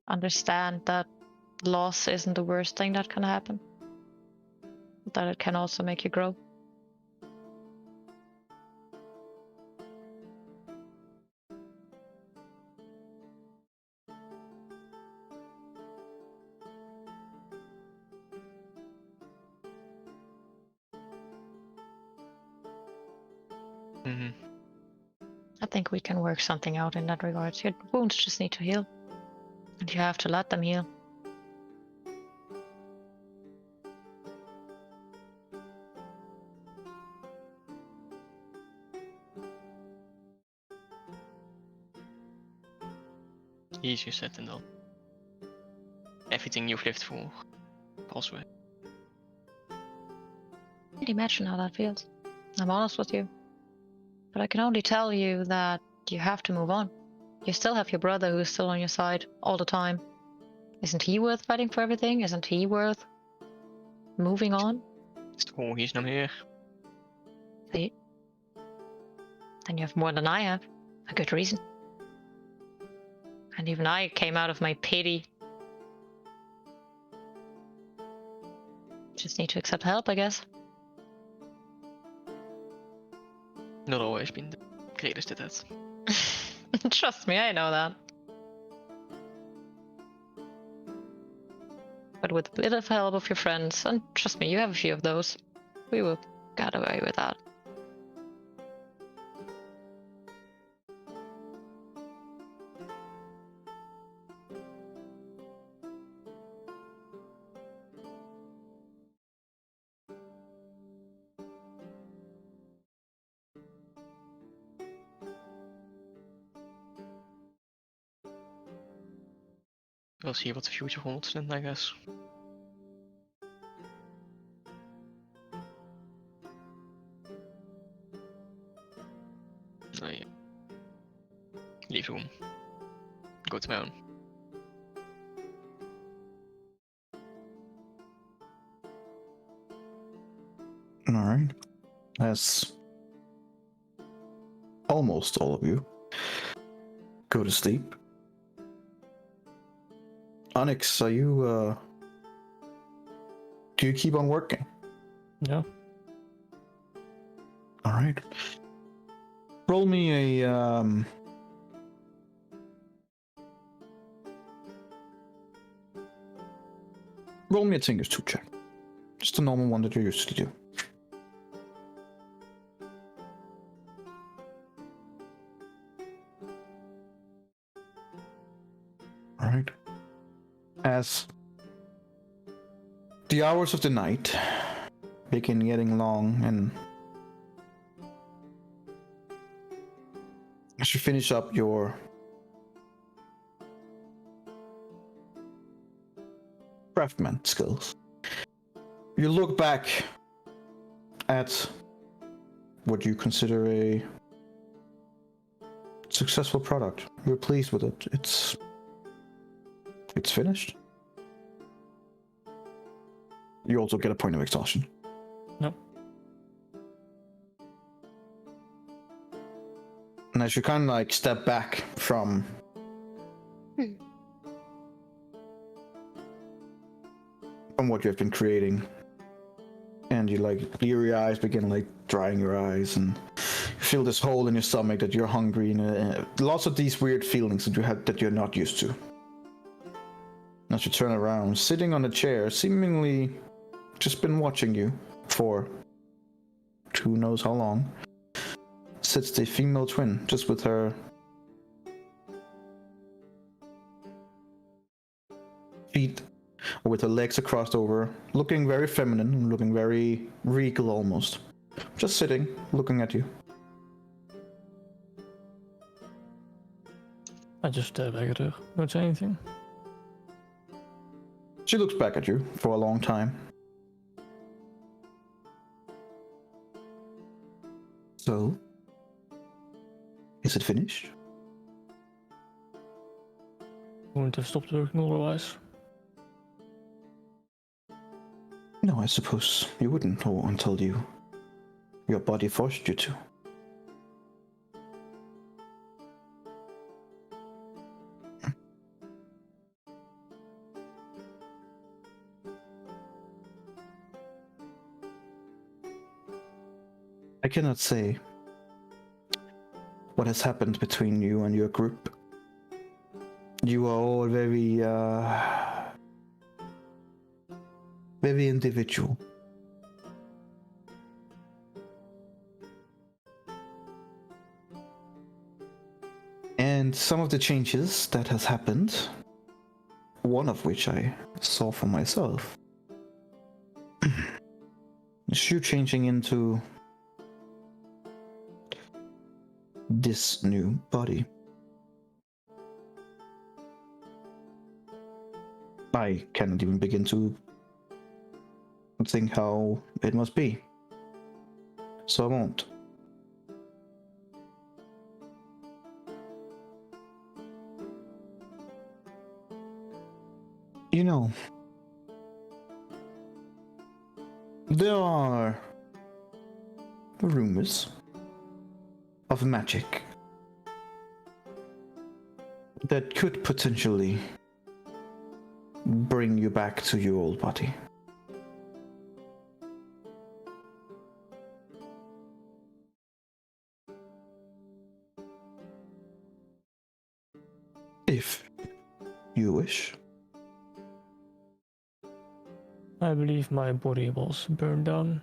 understand that loss isn't the worst thing that can happen. That it can also make you grow. Mm-hmm. I think we can work something out in that regard. Your wounds just need to heal. And you have to let them heal. Easier said than done. Everything you've lived for. Also. Can't imagine how that feels. I'm honest with you. But I can only tell you that you have to move on. You still have your brother who is still on your side all the time. Isn't he worth fighting for everything? Isn't he worth moving on? Oh, he's not here. See? Then you have more than I have. A good reason. And even I came out of my pity. Just need to accept help, I guess. Not always been the greatest at that. Trust me, I know that. But with a bit of help of your friends, and trust me, you have a few of those, we will get away with that. We'll see what the future holds then, I guess. I leave room. Go to my own. Alright. As almost all of you go to sleep. Onyx, are you do you keep on working? Yeah. Alright. Roll me a Tinker's 2 check. Just a normal one that you usually do. Alright. As the hours of the night begin getting long, and as you finish up your craftsman skills, you look back at what you consider a successful product. You're pleased with it. It's finished. You also get a point of exhaustion. No. And as you kind of like step back from what you've been creating, and you like your eyes begin like drying your eyes, and you feel this hole in your stomach that you're hungry, and lots of these weird feelings that you have that you're not used to. As you turn around, sitting on a chair, seemingly just been watching you for who knows how long, sits the female twin, just with her feet, or with her legs crossed over, looking very feminine, looking very regal almost. Just sitting, looking at you. I just stare back at her. Don't say anything. She looks back at you for a long time. So, is it finished? Wouldn't have stopped working otherwise. No, I suppose you wouldn't until your body forced you to. I cannot say what has happened between you and your group. You are all very individual. And some of the changes that has happened, one of which I saw for myself, is you changing into this new body. I cannot even begin to think how it must be, so I won't. You know, there are rumors of magic that could potentially bring you back to your old body. If you wish. I believe my body was burned down.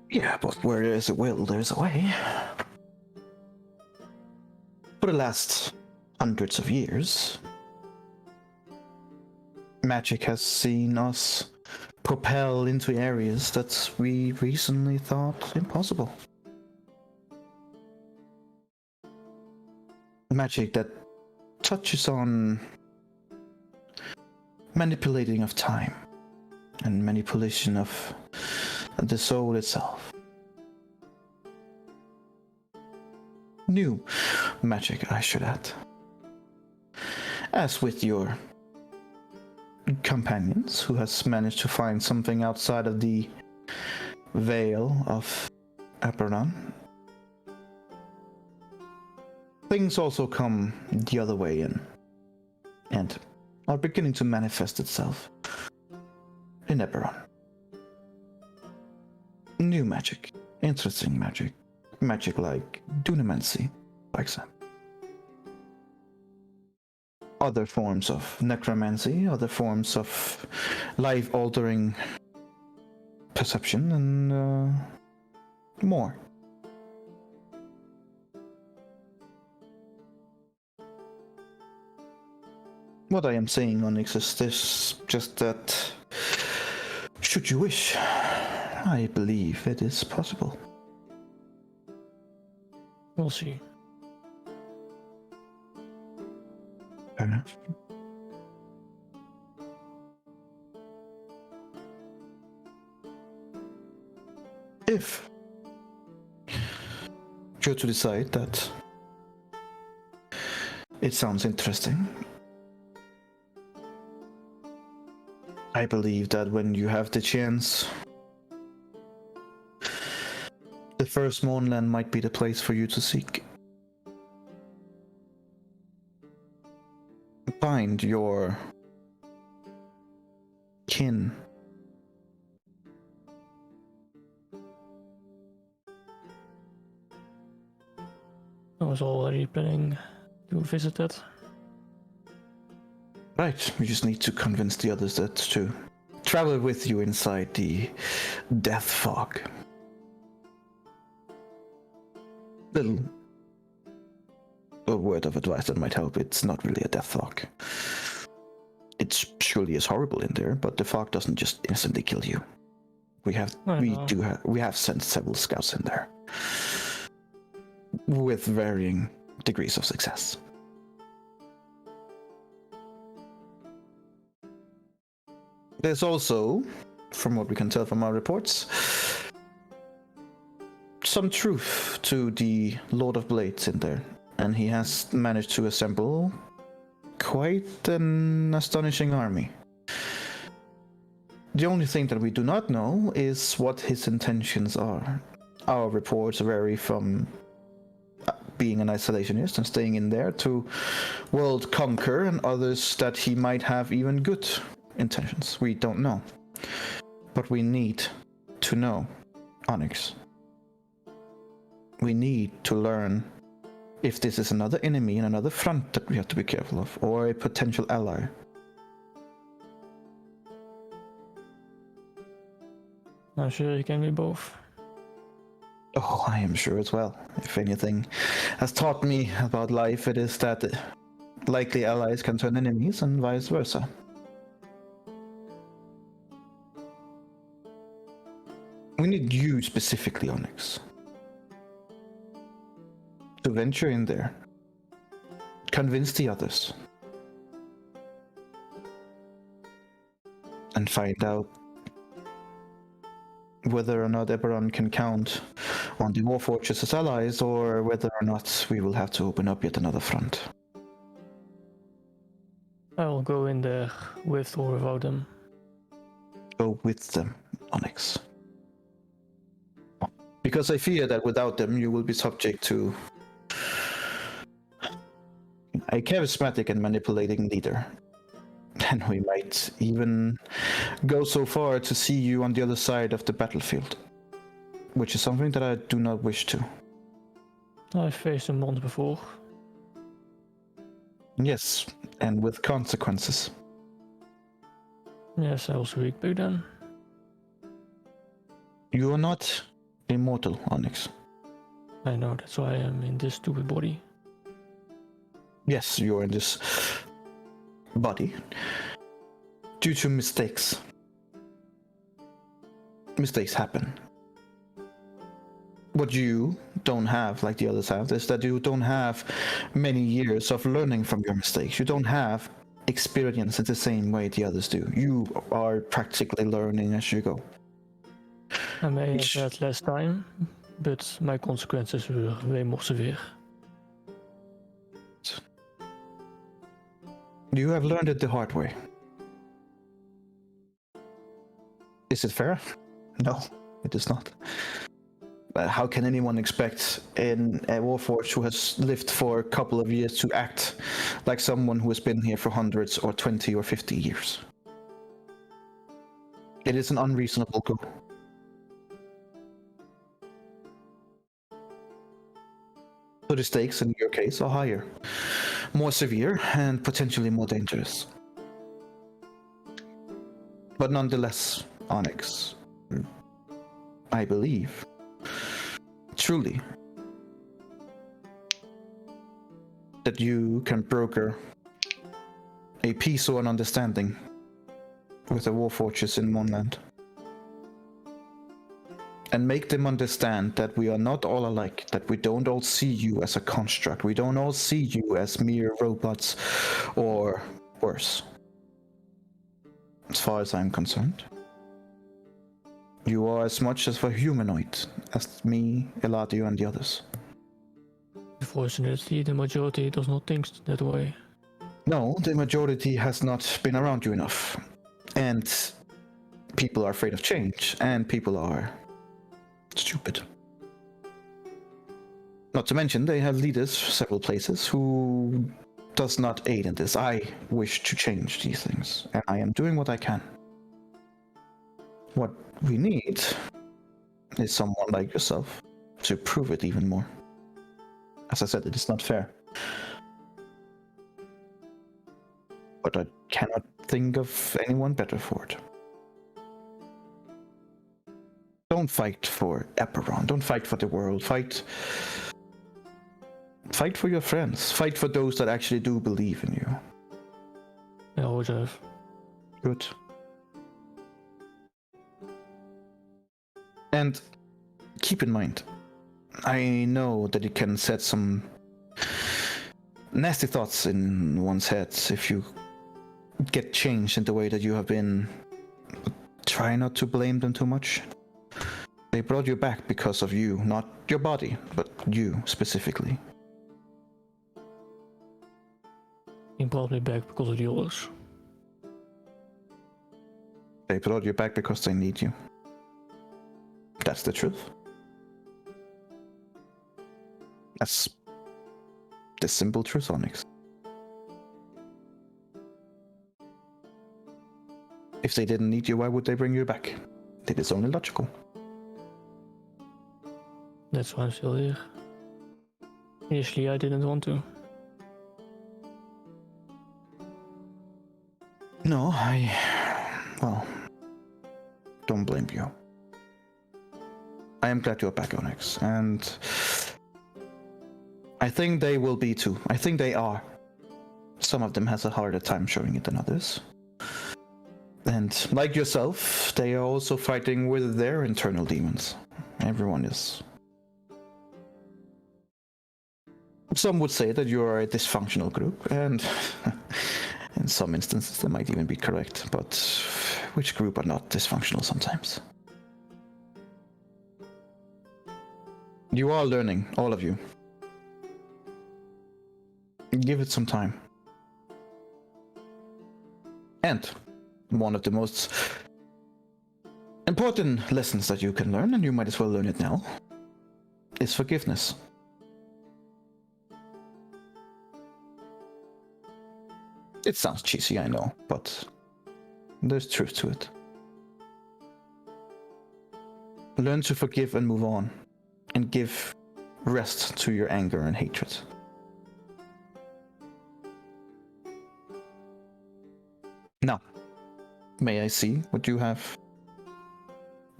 Yeah, but where there is a will, there's a way. For the last hundreds of years, magic has seen us propel into areas that we recently thought impossible. Magic that touches on manipulating of time and manipulation of the soul itself. New magic, I should add. As with your companions, who has managed to find something outside of the veil of Eberron, things also come the other way in, and are beginning to manifest itself in Eberron. New magic, interesting magic, magic like dunamancy, for example. Other forms of necromancy, other forms of life-altering perception, and more. What I am saying, Onyx, is this, just that, should you wish, I believe it is possible. We'll see. Fair enough. If you're to decide that it sounds interesting, I believe that when you have the chance, the first Moonland might be the place for you to seek. Find your kin. I was already planning to visit it. Right, you just need to convince the others that to travel with you inside the death fog. Little a word of advice that might help. It's not really a death fog. It surely is horrible in there, but the fog doesn't just instantly kill you. We have sent several scouts in there with varying degrees of success. There's also, from what we can tell from our reports, some truth to the Lord of Blades in there, and he has managed to assemble quite an astonishing army. The only thing that we do not know is what his intentions are. Our reports vary from being an isolationist and staying in there to world conquer, and others that he might have even good intentions. We don't know. But we need to know, Onyx. We need to learn if this is another enemy and another front that we have to be careful of, or a potential ally. I'm sure it can be both. Oh, I am sure as well. If anything has taught me about life, it is that likely allies can turn enemies and vice versa. We need you specifically, Onyx, to venture in there, convince the others, and find out whether or not Eberron can count on the Warforges as allies, or whether or not we will have to open up yet another front. I will go in there with or without them. Go with them, Onyx. Because I fear that without them you will be subject to a charismatic and manipulating leader. And we might even go so far to see you on the other side of the battlefield, which is something that I do not wish to. I've faced them once before. Yes, and with consequences. Yes, I was weak back then. You are not immortal, Onyx. I know, that's why I am in this stupid body. Yes, you are in this body due to mistakes. Mistakes happen. What you don't have, like the others have, is that you don't have many years of learning from your mistakes. You don't have experience in the same way the others do. You are practically learning as you go. I may have had less time, but my consequences were way more severe. You have learned it the hard way. Is it fair? No, it is not. How can anyone expect in a Warforged who has lived for a couple of years to act like someone who has been here for hundreds or 20 or 50 years? It is an unreasonable goal. So the stakes in your case are higher, more severe, and potentially more dangerous. But nonetheless, Onyx, I believe, truly, that you can broker a peace or an understanding with the Warforges in Moonland. And make them understand that we are not all alike, that we don't all see you as a construct, we don't all see you as mere robots or worse. As far as I'm concerned, you are as much as a humanoid as me, Eladio, and the others. Unfortunately, the majority does not think that way. No, the majority has not been around you enough. And people are afraid of change, and people are stupid. Not to mention, they have leaders several places who does not aid in this. I wish to change these things, and I am doing what I can. What we need is someone like yourself to prove it even more. As I said, it is not fair. But I cannot think of anyone better for it. Don't fight for Eberron. Don't fight for the world. Fight for your friends. Fight for those that actually do believe in you. I always have. Good. And keep in mind, I know that it can set some nasty thoughts in one's head if you get changed in the way that you have been. But try not to blame them too much. They brought you back because of you, not your body, but you specifically. He brought me back because of the others. They brought you back because they need you. That's the truth. That's the simple truth, Onyx. If they didn't need you, why would they bring you back? It is only logical. That's why I'm still here. Initially, I didn't want to. No, well, don't blame you. I am glad you're back, Onyx, and I think they will be too. I think they are. Some of them has a harder time showing it than others. And like yourself, they are also fighting with their internal demons. Everyone is. Some would say that you are a dysfunctional group, and in some instances they might even be correct, but which group are not dysfunctional sometimes? You are learning, all of you. Give it some time. And one of the most important lessons that you can learn, and you might as well learn it now, is forgiveness. It sounds cheesy, I know, but there's truth to it. Learn to forgive and move on, and give rest to your anger and hatred. Now, may I see what you have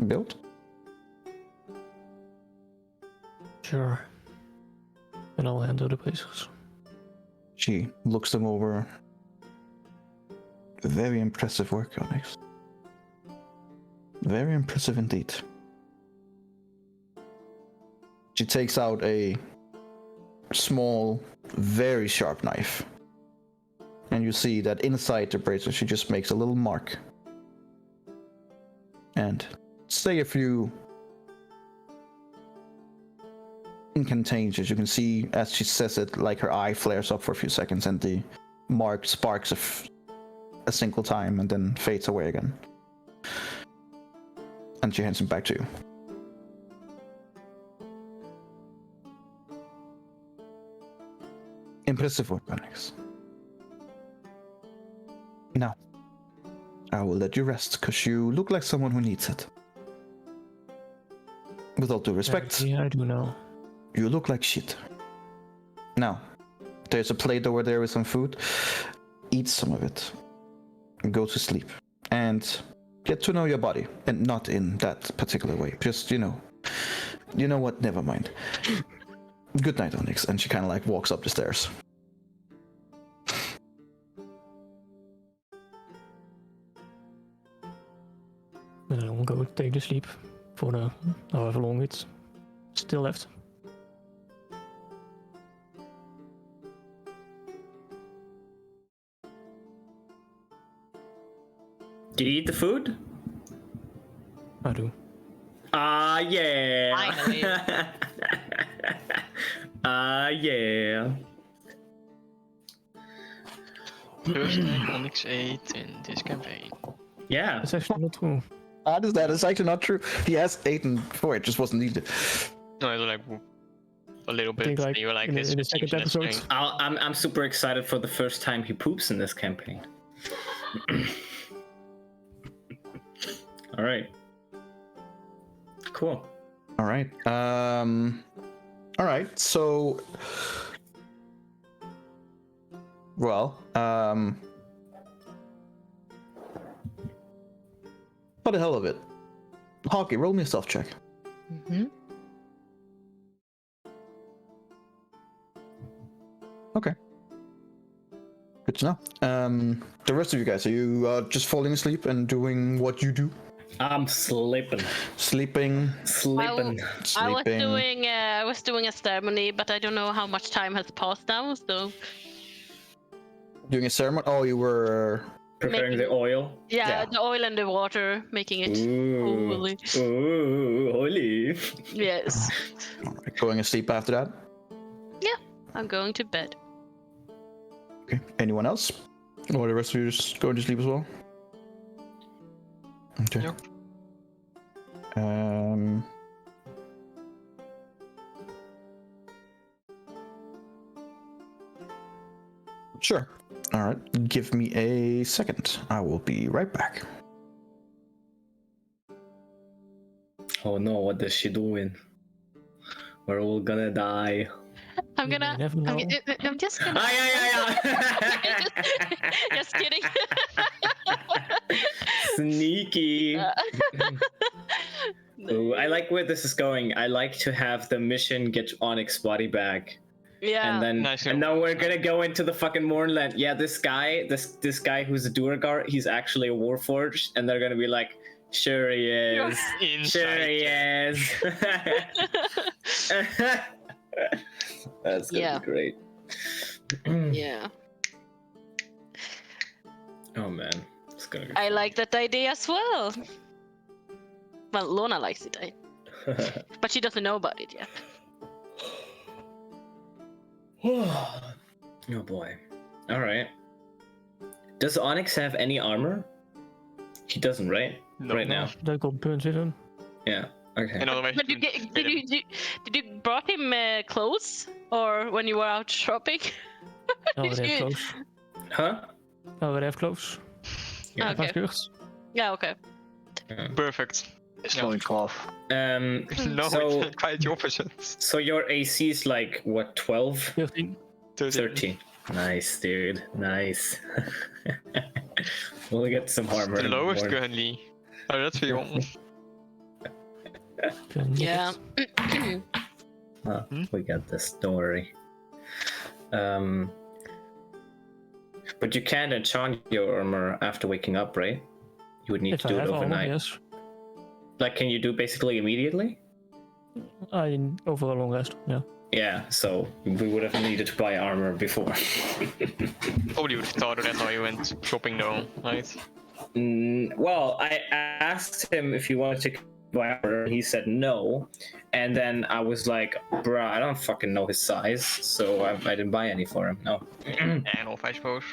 built? Sure. And I'll handle the pieces. She looks them over. Very impressive work, Onyx. Very impressive indeed. She takes out a small, very sharp knife. And you see that inside the bracelet she just makes a little mark. And say a few incantations. You can see as she says it, like her eye flares up for a few seconds and the mark sparks a single time and then fades away again. And she hands him back to you. Impressive work, Onyx. Now, I will let you rest, because you look like someone who needs it. With all due respect, Yeah, I do know. you look like shit. Now, there's a plate over there with some food. Eat some of it. Go to sleep. And get to know your body. And not in that particular way. Just, you know what? Never mind. Good night, Onyx. And she kind of like walks up the stairs. And I will go take the sleep for the however long it's still left. Did you eat the food? I do. Ah, yeah. Finally. Yeah. First time Onyx 8 in this campaign. Yeah. That's actually not true. How does that? It's actually not true. He has eaten before, it just wasn't needed. No, it's like a little I bit. think like You were like in, this. in the which second seems episode. necessary. I'm super excited for the first time he poops in this campaign. All right. Cool. All right. All right. So, well, for the hell of it, Hockey, roll me a stealth check. Mm-hmm. Okay. Good to know. The rest of you guys, are you just falling asleep and doing what you do? I'm sleeping. Sleeping. Sleeping. I was doing a ceremony, but I don't know how much time has passed now. So Doing a ceremony. Oh, you were. Preparing the oil. yeah, Yeah. the oil and the water, making it Ooh. holy. Ooh, holy. Yes, All right, going asleep after that. I'm going to bed. Okay. Anyone else? Or the rest of you just going to sleep as well? Okay. No. Sure. All right. Give me a second. I will be right back. Oh no, what is she doing? We're all gonna die. I'm You gonna. never know. I'm just gonna. Just kidding. Sneaky. Ooh, I like where this is going. I like to have the mission get Onyx body back. Yeah. And then Nice. and now we're gonna go into the fucking Mournland. Yeah, this guy who's a Duergar, he's actually a Warforged, and they're gonna be like, sure he is. Sure he is. That's gonna Yeah. be great. Yeah. Oh man. It's gonna be I fun. like that idea as well. Well, Lona likes it, but she doesn't know about it yet. Oh boy. Alright. Does Onyx have any armor? He doesn't, right? No. Right now. That got burnt with him. Yeah. Okay. In other ways, But did you brought him clothes, or when you were out shopping? Oh, they have You- clothes. Huh? Oh, they have clothes. Yeah. Okay. Shirt. Yeah. Okay. Perfect. His Yeah. loincloth. No, So- it's quite the opposite. So your AC is like what, 12? 13. 13. Nice, dude. Nice. We'll get some armor. The in the lowest morning. currently. Oh, that's for you. Yeah. We got this. Don't worry. But you can't enchant your armor after waking up, right? You would need If to I do it have armor, overnight. yes. Like, can you do basically immediately? Over a long rest, yeah. Yeah, so we would have needed to buy armor before. Probably would have thought of that how you went shopping though, right? Well, I asked him if he wanted to buy armor. He said no. And then I was like, bruh, I don't fucking know his size. So I didn't buy any for him. No. And off, I suppose.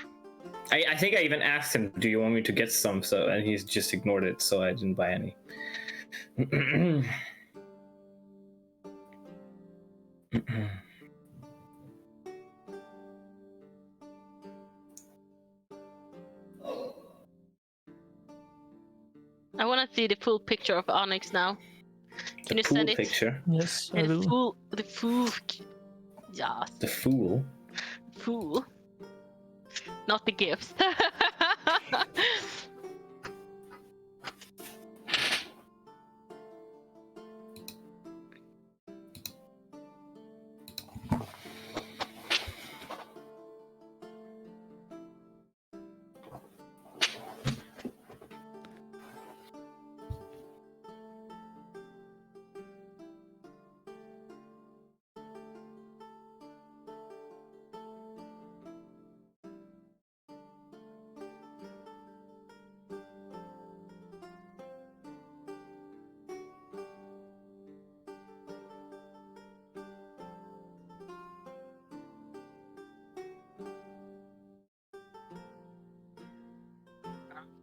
I think I even asked him, do you want me to get some? So, and he's just ignored it. So I didn't buy any. I want to see the full picture of Onyx now. Can you Pool send it? picture. Yes, I Yeah, will. the full. Yeah, The fool. full. Not the gifts.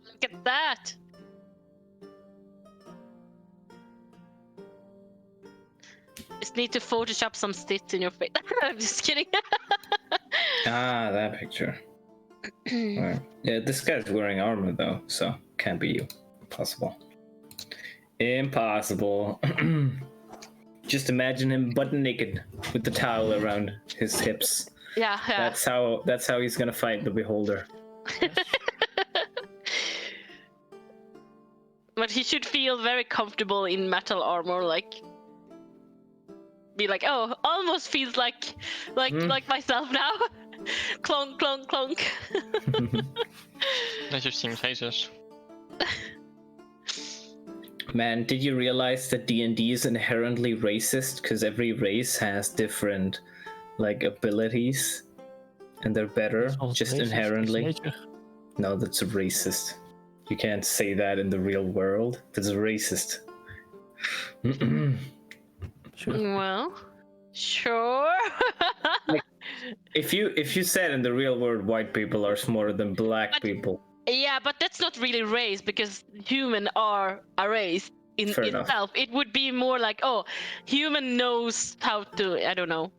Look at that! Just need to Photoshop some stitch in your face. I'm just kidding. Ah, that picture. Right. Yeah, this guy's wearing armor though, so can't be you. Impossible. Impossible. Just imagine him butt naked with the towel around his hips. Yeah. That's how he's gonna fight the beholder. But he should feel very comfortable in metal armor, like be like, oh, almost feels like myself now. Clonk, clonk, clonk. That just seems racist. Man, did you realize that D&D is inherently racist? Because every race has different, like, abilities, and they're better It's not just racist, it's inherently. nature. No, that's racist. You can't say that in the real world. That's racist. Sure. Well, sure. If you said in the real world white people are smarter than black people, Yeah, but that's not really race, because human are a race in Fair enough. itself. It would be more like, oh, human knows how to, I don't know,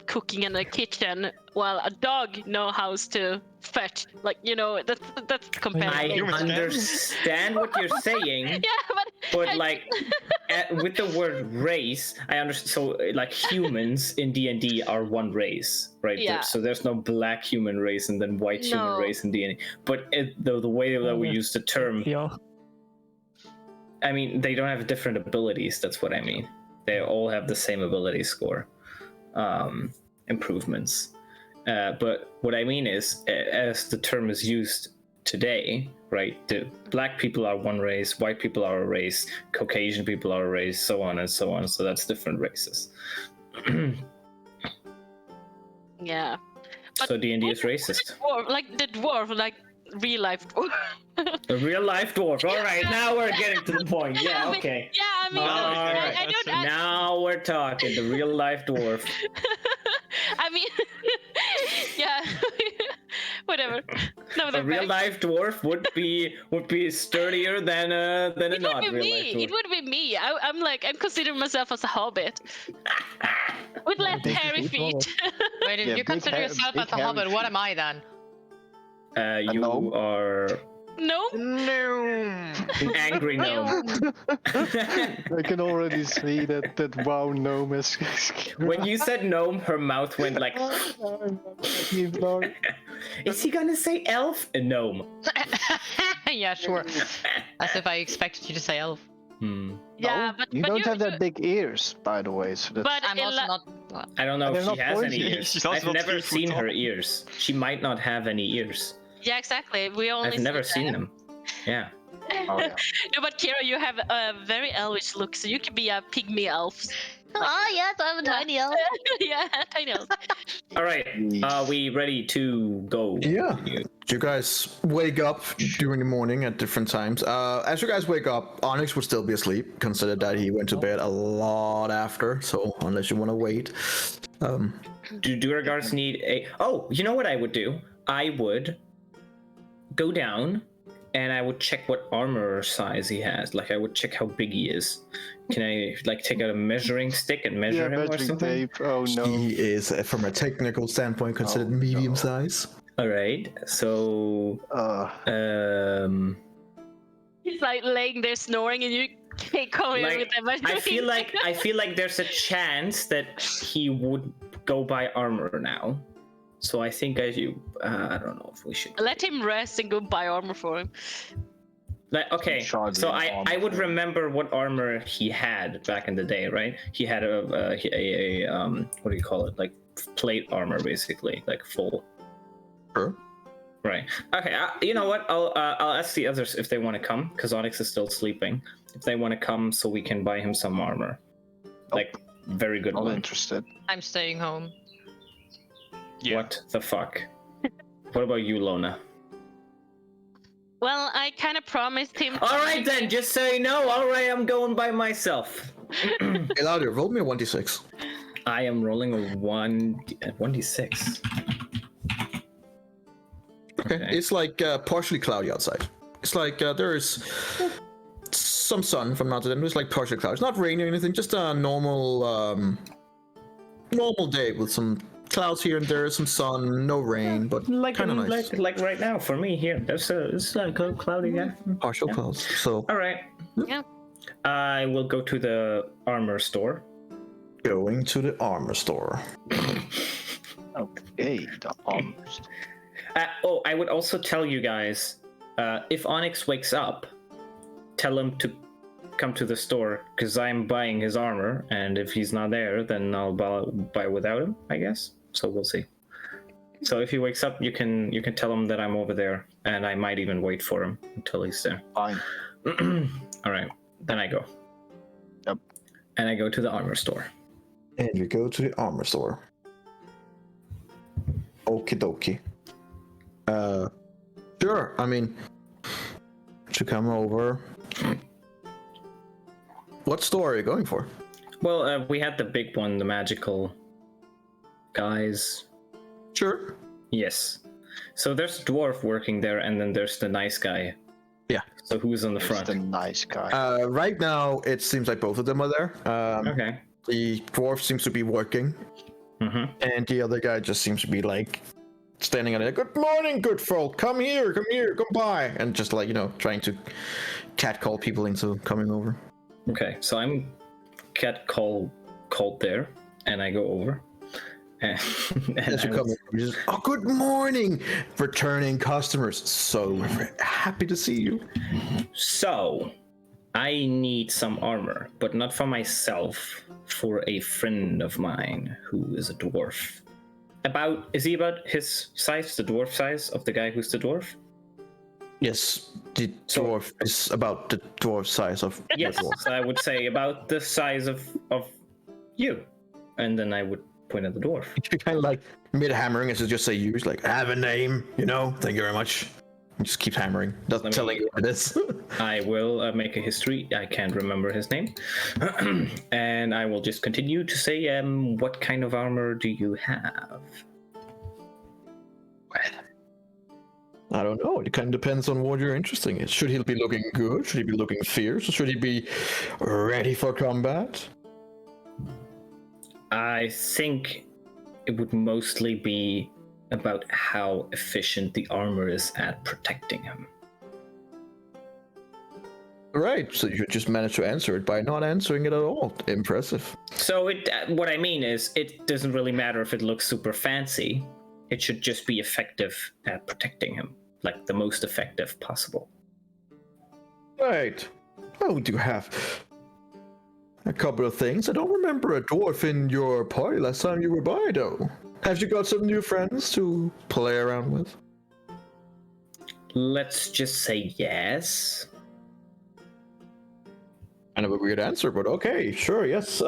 cooking in the kitchen, while a dog knows how to fetch. Like, you know, that's compared. I Humans can. understand what you're saying. Yeah, But like, with the word race, I understand. So like, humans in D&D are one race, right? Yeah. So there's no black human race and then white human No. race in D&D. But the way that we use the term, Yeah. I mean, they don't have different abilities. That's what I mean. They all have the same ability score, improvements. But what I mean is, as the term is used today, right? The black people are one race, white people are a race, Caucasian people are a race, so on and so on. So that's different races. yeah. But So D&D is racist. Dwarf, like the dwarf, like real life dwarf. A real life dwarf. All right, now we're getting to the point. Yeah, I mean- okay. Yeah, I mean, All right. I don't. Now we're talking. The real life dwarf. I mean, yeah, whatever. No, A they're real back. life dwarf would be sturdier than a It would not be real me. life dwarf. It would be me. I'm considering myself as a hobbit with less Big hairy feet, feet. Wait, if Yeah, you big consider hair- yourself big as a hairy hobbit, what feet. am I then? You gnome? are No. No. an angry gnome. I can already see that wow gnome is. When you said gnome, her mouth went like, is he gonna say elf? A gnome. Yeah, sure. As if I expected you to say elf. Yeah, No, but you but don't you, have that big ears, by the way. So that's, But I'm also Ella- not. Well, I don't know And if they're she not has any pointy. ears. She's also I've not never 3 foot seen her tall. ears. She might not have any ears. yeah, exactly. We only. I've never see seen them. Yeah. oh, yeah. No, but Kira, you have a very elvish look, so you could be a pygmy elf. oh yes, I'm a tiny elf. Yeah, tiny elf. All right. Are we ready to go? Yeah. You guys wake up during the morning at different times. As you guys wake up, Onyx would still be asleep. Consider that he went to bed a lot after. So unless you want to wait, Do Duragards need a? Oh, you know what I would do? I would go down and I would check what armor size he has. Like I would check how big he is. Can I like take out a measuring stick and measure Yeah, him or measuring something? tape. Oh no. he is, from a technical standpoint, considered Oh, medium no. size. All right. So He's like laying there snoring, and you can't come in Like, with them. I feel like there's a chance that he would go by armor now. So I think I don't know if we should. Let him rest and go buy armor for him. Like, okay, Charging so I armor. would remember what armor he had back in the day, right? He had a what do you call it? Like plate armor, basically, like full. Sure. Right. Okay. You know what? I'll ask the others if they want to come, because Onyx is still sleeping. If they want to come, so we can buy him some armor, like very good Not one. interested. I'm staying home. Yeah. What the fuck? What about you, Lona? Well, I kind of promised him. All right then, just say no. All right, I'm going by myself. Hey, Louder, roll me a 1d6. I am rolling a 1d6. Okay. It's like partially cloudy outside. It's like there's some sun from now to then. It was like partial clouds, not rain or anything, just a normal day with some clouds here and there, some sun, no rain, but Like kind of nice. like right now for me here. It's like a cloudy day. Partial clouds. So All right. Yeah. I will go to the armor store. going to the armor store. Okay, the arms. I would also tell you guys, if Onyx wakes up, tell him to come to the store because I'm buying his armor, and if he's not there, then I'll buy without him, I guess. So we'll see. So if he wakes up, you can tell him that I'm over there, and I might even wait for him until he's there. Fine. All right, then I go. Yep. And I go to the armor store. And you go to the armor store. Okie dokie. Sure. I mean, to come over. What store are you going for? Well, we had the big one, the magical guys. Sure. Yes. So there's a dwarf working there, and then there's the nice guy. Yeah. So who's on the It's front? the nice guy. Right now, it seems like both of them are there. Okay. The dwarf seems to be working, Mm-hmm. and the other guy just seems to be like standing on it. Good morning, good folk. Come here, come by, and just like trying to catcall people into coming over. Okay. So I'm called there, and I go over. And As you come over, you just, good morning, returning customers. So happy to see you. So, I need some armor, but not for myself, for a friend of mine who is a dwarf. Is he about his size, the dwarf size of the guy who's the dwarf? Yes, the dwarf is about the dwarf size of Yes, the dwarf. so I would say about the size of you. And then I would point at the dwarf. You're kind of like mid-hammering as to just say you. He's like, I have a name, thank you very much. He just keeps hammering, not telling you what it is. I will make a history. I can't remember his name. And I will just continue to say, what kind of armor do you have? I don't know. It kind of depends on what you're interested in. Should he be looking good? Should he be looking fierce? Or should he be ready for combat? I think it would mostly be about how efficient the armor is at protecting him. Right, so you just managed to answer it by not answering it at all. Impressive. So what I mean is, it doesn't really matter if it looks super fancy. It should just be effective at protecting him, like the most effective possible. Right. Oh, we do have a couple of things. I don't remember a dwarf in your party last time you were by, though. Have you got some new friends to play around with? Let's just say yes. Kind of a weird answer, but okay, sure, yes.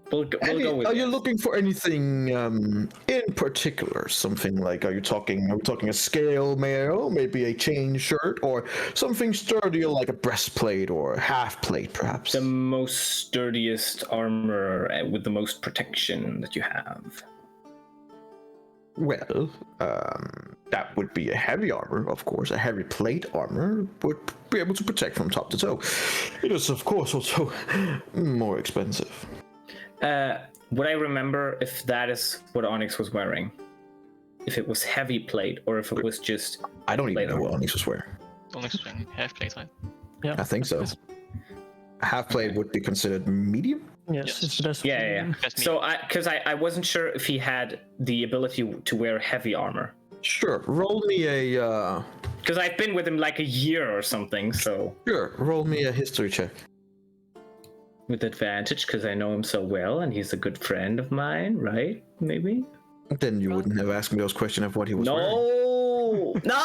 We'll go with Are yes. you looking for anything in particular? Something like, are we talking a scale mail, maybe a chain shirt, or something sturdier like a breastplate or a half plate, perhaps? The most sturdiest armor with the most protection that you have. Well, that would be a heavy armor, of course. A heavy plate armor would be able to protect from top to toe. It is, of course, also more expensive. Would I remember if that is what Onyx was wearing? If it was heavy plate, or if it was just... I don't even Plate know what armor. Onyx was wearing. Onyx half plate, right? Yeah. I think so. A half plate would be considered medium? Yes, it's best. Yeah. That's me. So I wasn't sure if he had the ability to wear heavy armor. Sure, roll me a, Because I've been with him like a year or something, so... roll me a history check. With advantage, because I know him so well, and he's a good friend of mine, right? Maybe? Then you wouldn't have asked me those questions of what he was wearing. No!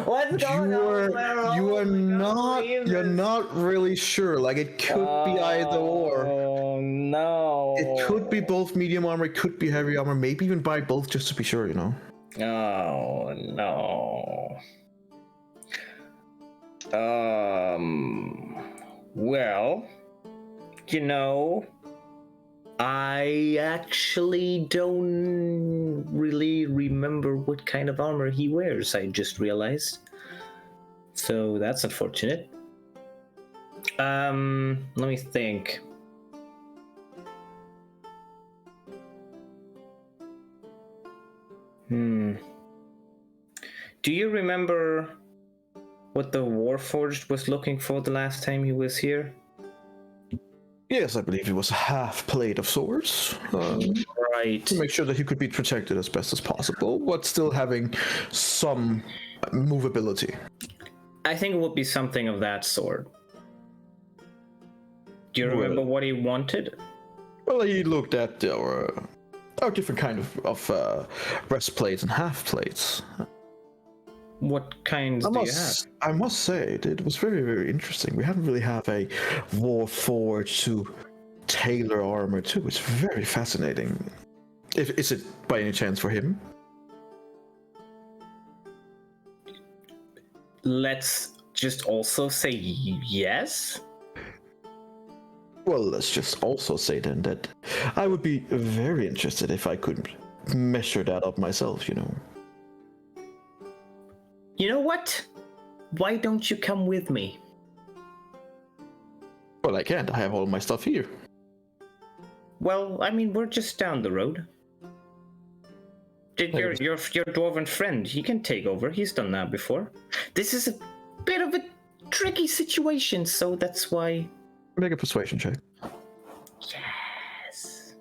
What's going on? You're not really sure. Like, it could be either or. Oh, no. It could be both medium armor, it could be heavy armor, maybe even buy both just to be sure, Oh, no. Well, I actually don't really remember what kind of armor he wears, I just realized. So that's unfortunate. Let me think. Do you remember what the Warforged was looking for the last time he was here? Yes, I believe it was a half plate of swords. Right. To make sure that he could be protected as best as possible, but still having some movability. I think it would be something of that sort. Do you remember what he wanted? Well, he looked at our different kind of breastplates and half plates. What kinds do you have? I must say, it was very, very interesting. We haven't really had a Warforged to tailor armor to. It's very fascinating. Is it by any chance for him? Let's just also say yes. Well, let's just also say then that I would be very interested if I could measure that up myself, you know. You know what? Why don't you come with me? Well, I can't. I have all my stuff here. Well, I mean, we're just down the road. Did your dwarven friend, he can take over. He's done that before. This is a bit of a tricky situation, so that's why... Make a persuasion check. Yes.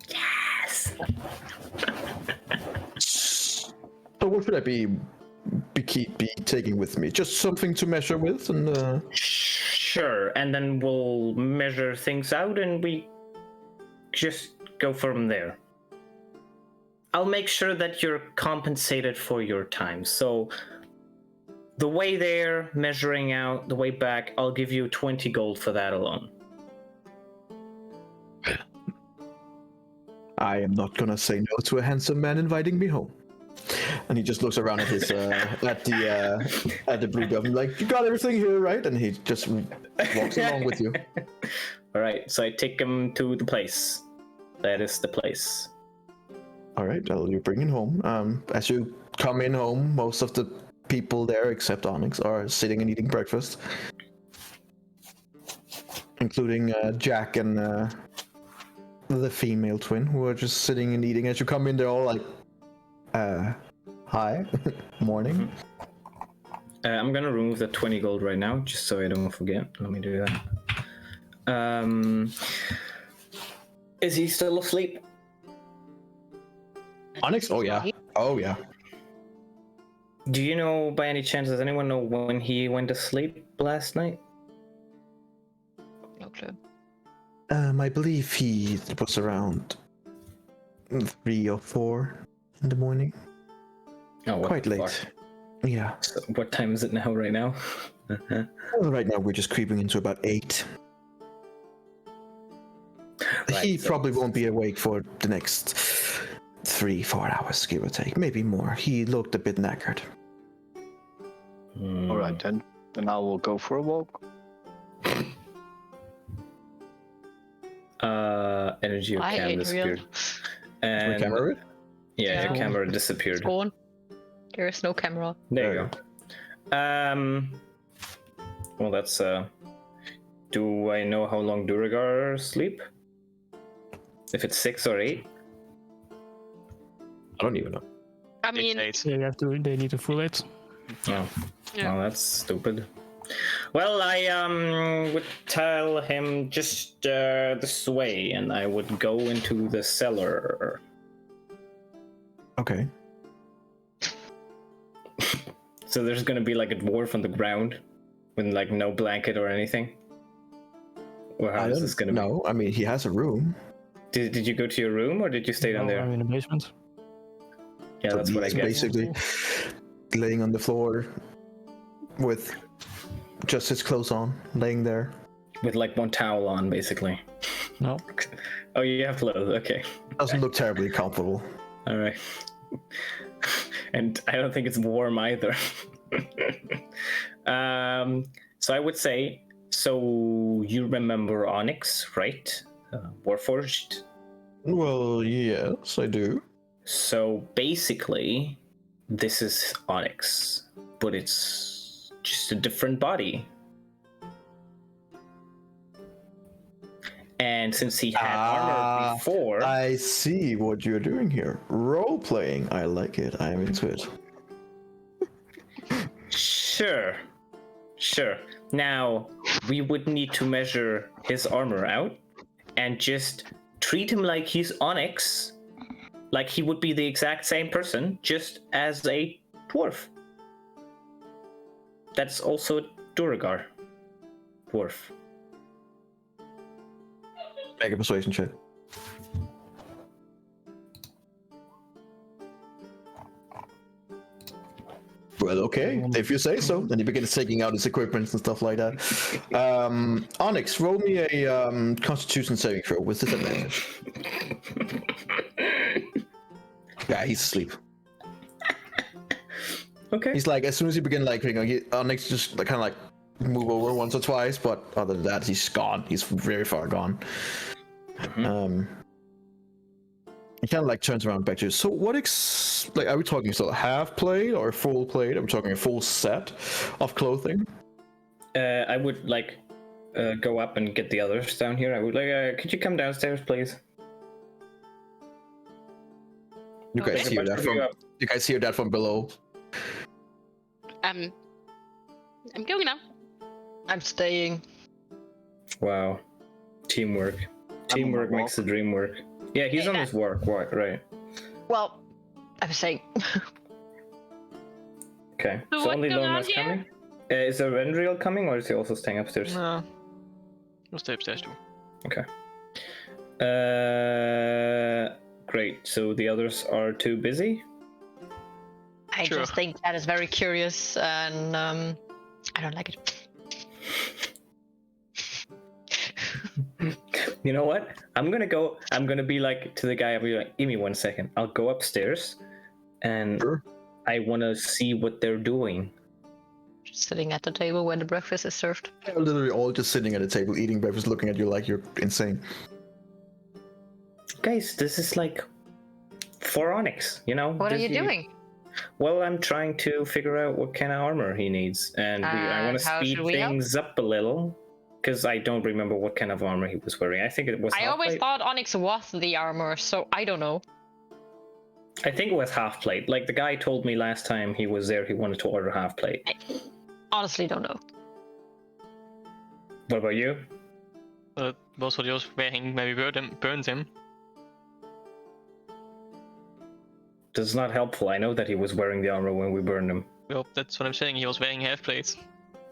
Yes. So what should I be taking with me? Just something to measure with, and Sure, and then we'll measure things out, and we just go from there. I'll make sure that you're compensated for your time. So the way there, measuring out, the way back, I'll give you 20 gold for that alone. I am not gonna say no to a handsome man inviting me home. And he just looks around at his at the blue goblin, like, you got everything here, right? And he just walks along with you. All right, so I take him to the place. That is the place. All right, well, you bring him home. As you come in home, most of the people there, except Onyx, are sitting and eating breakfast, including Jack and the female twin, who are just sitting and eating. As you come in, they're all like, hi, morning. I'm gonna remove the 20 gold right now, just so I don't forget. Let me do that. Is he still asleep? Onyx? Oh yeah. Oh yeah. Do you know, by any chance, does anyone know when he went to sleep last night? No clue. I believe it was around 3 or 4 in the morning. Oh, what Quite the late. fuck? Yeah. So what time is it now, right now? Well, right now we're just creeping into about 8. Right, He so probably won't be awake for the next 3-4 hours, give or take. Maybe more. He looked a bit knackered. All right, then I will go for a walk. Energy of Hi, cam Adriel. disappeared. My And camera? yeah, your Yeah. camera disappeared. It's gone. There is no camera. There you go. Well, that's do I know how long Duragar sleep? If it's 6 or 8? I don't even know. I mean, They need a full 8. Oh, Yeah. well, that's stupid. Well, I would tell him just this way, and I would go into the cellar. Okay. So there's gonna be like a dwarf on the ground with like no blanket or anything? Or how is this gonna be? No, I mean, he has a room. Did you go to your room, or did you stay down there? I'm in the basement. Yeah, So that's what I he's guess. basically laying on the floor with just his clothes on, laying there. With like one towel on, basically. No. Oh, you have clothes, okay. Doesn't look terribly comfortable. Alright. And I don't think it's warm either. So I would say, so you remember Onyx, right? Warforged? Well, yes, I do. So basically, this is Onyx, but it's just a different body. And since he had armor before, I see what you're doing here. Role playing. I like it. I'm into it. sure. Now we would need to measure his armor out and just treat him like he's Onyx, like he would be the exact same person, just as a dwarf. That's also a Duragar dwarf. Make a persuasion check. Well, okay, if you say so. Then he begins taking out his equipment and stuff like that. Onyx, roll me a Constitution saving throw with disadvantage. Yeah, he's asleep. Okay. He's like, as soon as you begin, like, Onyx just kind of like move over once or twice, but other than that, he's gone. He's very far gone. He kind of like turns around back to you. So what like, are we talking still half plate or full plate? Are we talking a full set of clothing? I would like go up and get the others down here. I would like, could you come downstairs, please? You guys hear that from? You guys hear that from below? I'm going now. I'm staying. Wow, teamwork. Teamwork makes the dream work. Yeah, he's on his work, right? Well, I was saying. Okay. So So what's only going on Lona's here? coming. Is Rendriel coming, or is he also staying upstairs? No. We'll stay upstairs too. Okay. Great. So the others are too busy. I Sure. just think that is very curious, and I don't like it. You know what? I'm gonna be like to the guy, I'll be like, give me 1 second. I'll go upstairs and Sure. I wanna see what they're doing. Just sitting at the table when the breakfast is served. They're literally all just sitting at a table, eating breakfast, looking at you like you're insane. Guys, this is like for Onyx, you know? What are you doing? Well, I'm trying to figure out what kind of armor he needs, and I want to how speed should we help? things up a little, because I don't remember what kind of armor he was wearing. I think it was I always half-plate. thought Onyx was the armor, so I don't know. I think it was half plate. Like the guy told me last time he was there, he wanted to order half plate. Honestly, don't know. What about you? Was what he was wearing maybe burned him. This is not helpful. I know that he was wearing the armor when we burned him. Well, that's what I'm saying. He was wearing half plates.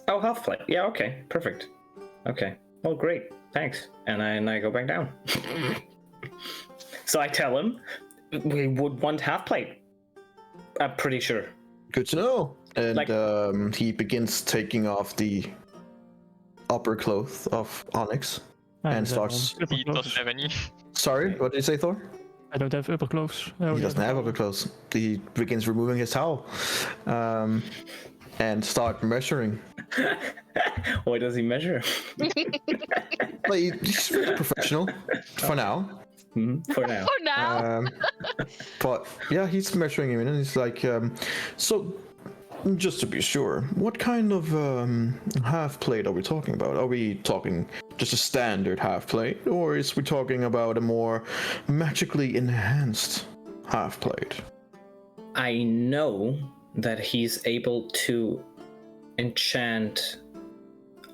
Oh, half plate. Yeah, okay. Perfect. Okay. Oh, great. Thanks. And I go back down. So I tell him we would want half plate. I'm pretty sure. Good to know. And Like- he begins taking off the upper cloth of Onyx and starts. upper He clothes. doesn't have any. Sorry, what did you say, Thor? I don't have upper clothes. Oh, He yeah. doesn't have upper clothes. He begins removing his towel and start measuring. What does he measure? Like, he's very professional for now. For now. For now. But yeah, he's measuring him, and he's like, so just to be sure, what kind of half plate are we talking about? Are we talking just a standard half plate, or is we talking about a more magically enhanced half plate? I know that he's able to enchant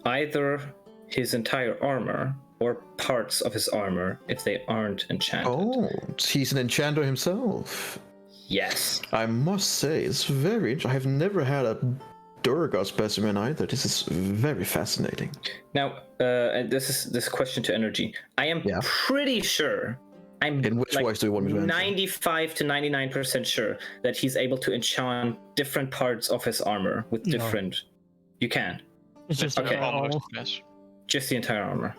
either his entire armor or parts of his armor if they aren't enchanted. Oh, he's an enchanter himself. Yes. I must say, it's very. I have never had a Durgar specimen either. This is very fascinating. Now, and this question to Energy. I am Yeah. pretty sure. I'm In which like voice do you want me to answer? 95 to 99% sure that he's able to enchant different parts of his armor with No. different. You can. It's just Okay. all. Yes. Just the entire armor.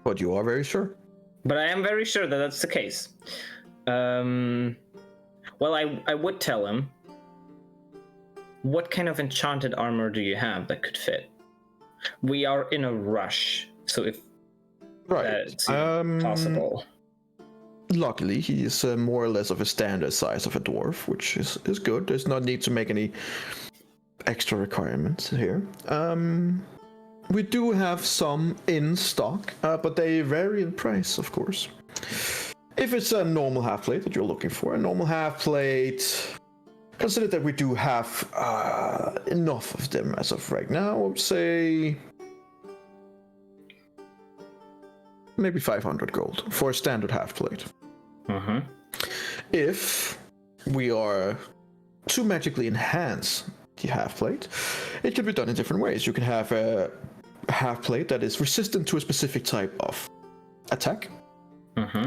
But you are very sure. But I am very sure that that's the case. Well, I would tell him. What kind of enchanted armor do you have that could fit? We are in a rush, so if Right. that's possible. Luckily, he is more or less of a standard size of a dwarf, which is good. There's no need to make any extra requirements here. we do have some in stock, but they vary in price, of course. If it's a normal half plate that you're looking for, a normal half plate, consider that we do have enough of them as of right now. I would say maybe 500 gold for a standard half plate. If we are to magically enhance the half plate, it can be done in different ways. You can have a half plate that is resistant to a specific type of attack,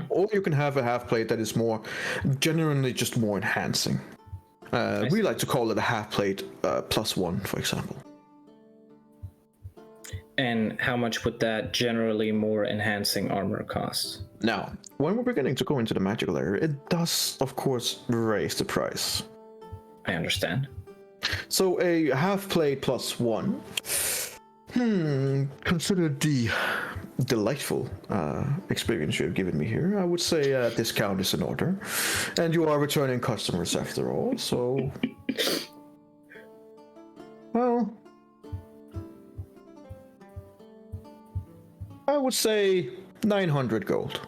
or you can have a half plate that is more generally just more enhancing. We like to call it a half plate +1, for example. And how much would that generally more enhancing armor cost? Now, when we're beginning to go into the magical area, it does, of course, raise the price. I understand. So a half plate +1. Consider the delightful experience you have given me here. I would say a discount is in order. And you are returning customers after all, so... Well... I would say 900 gold.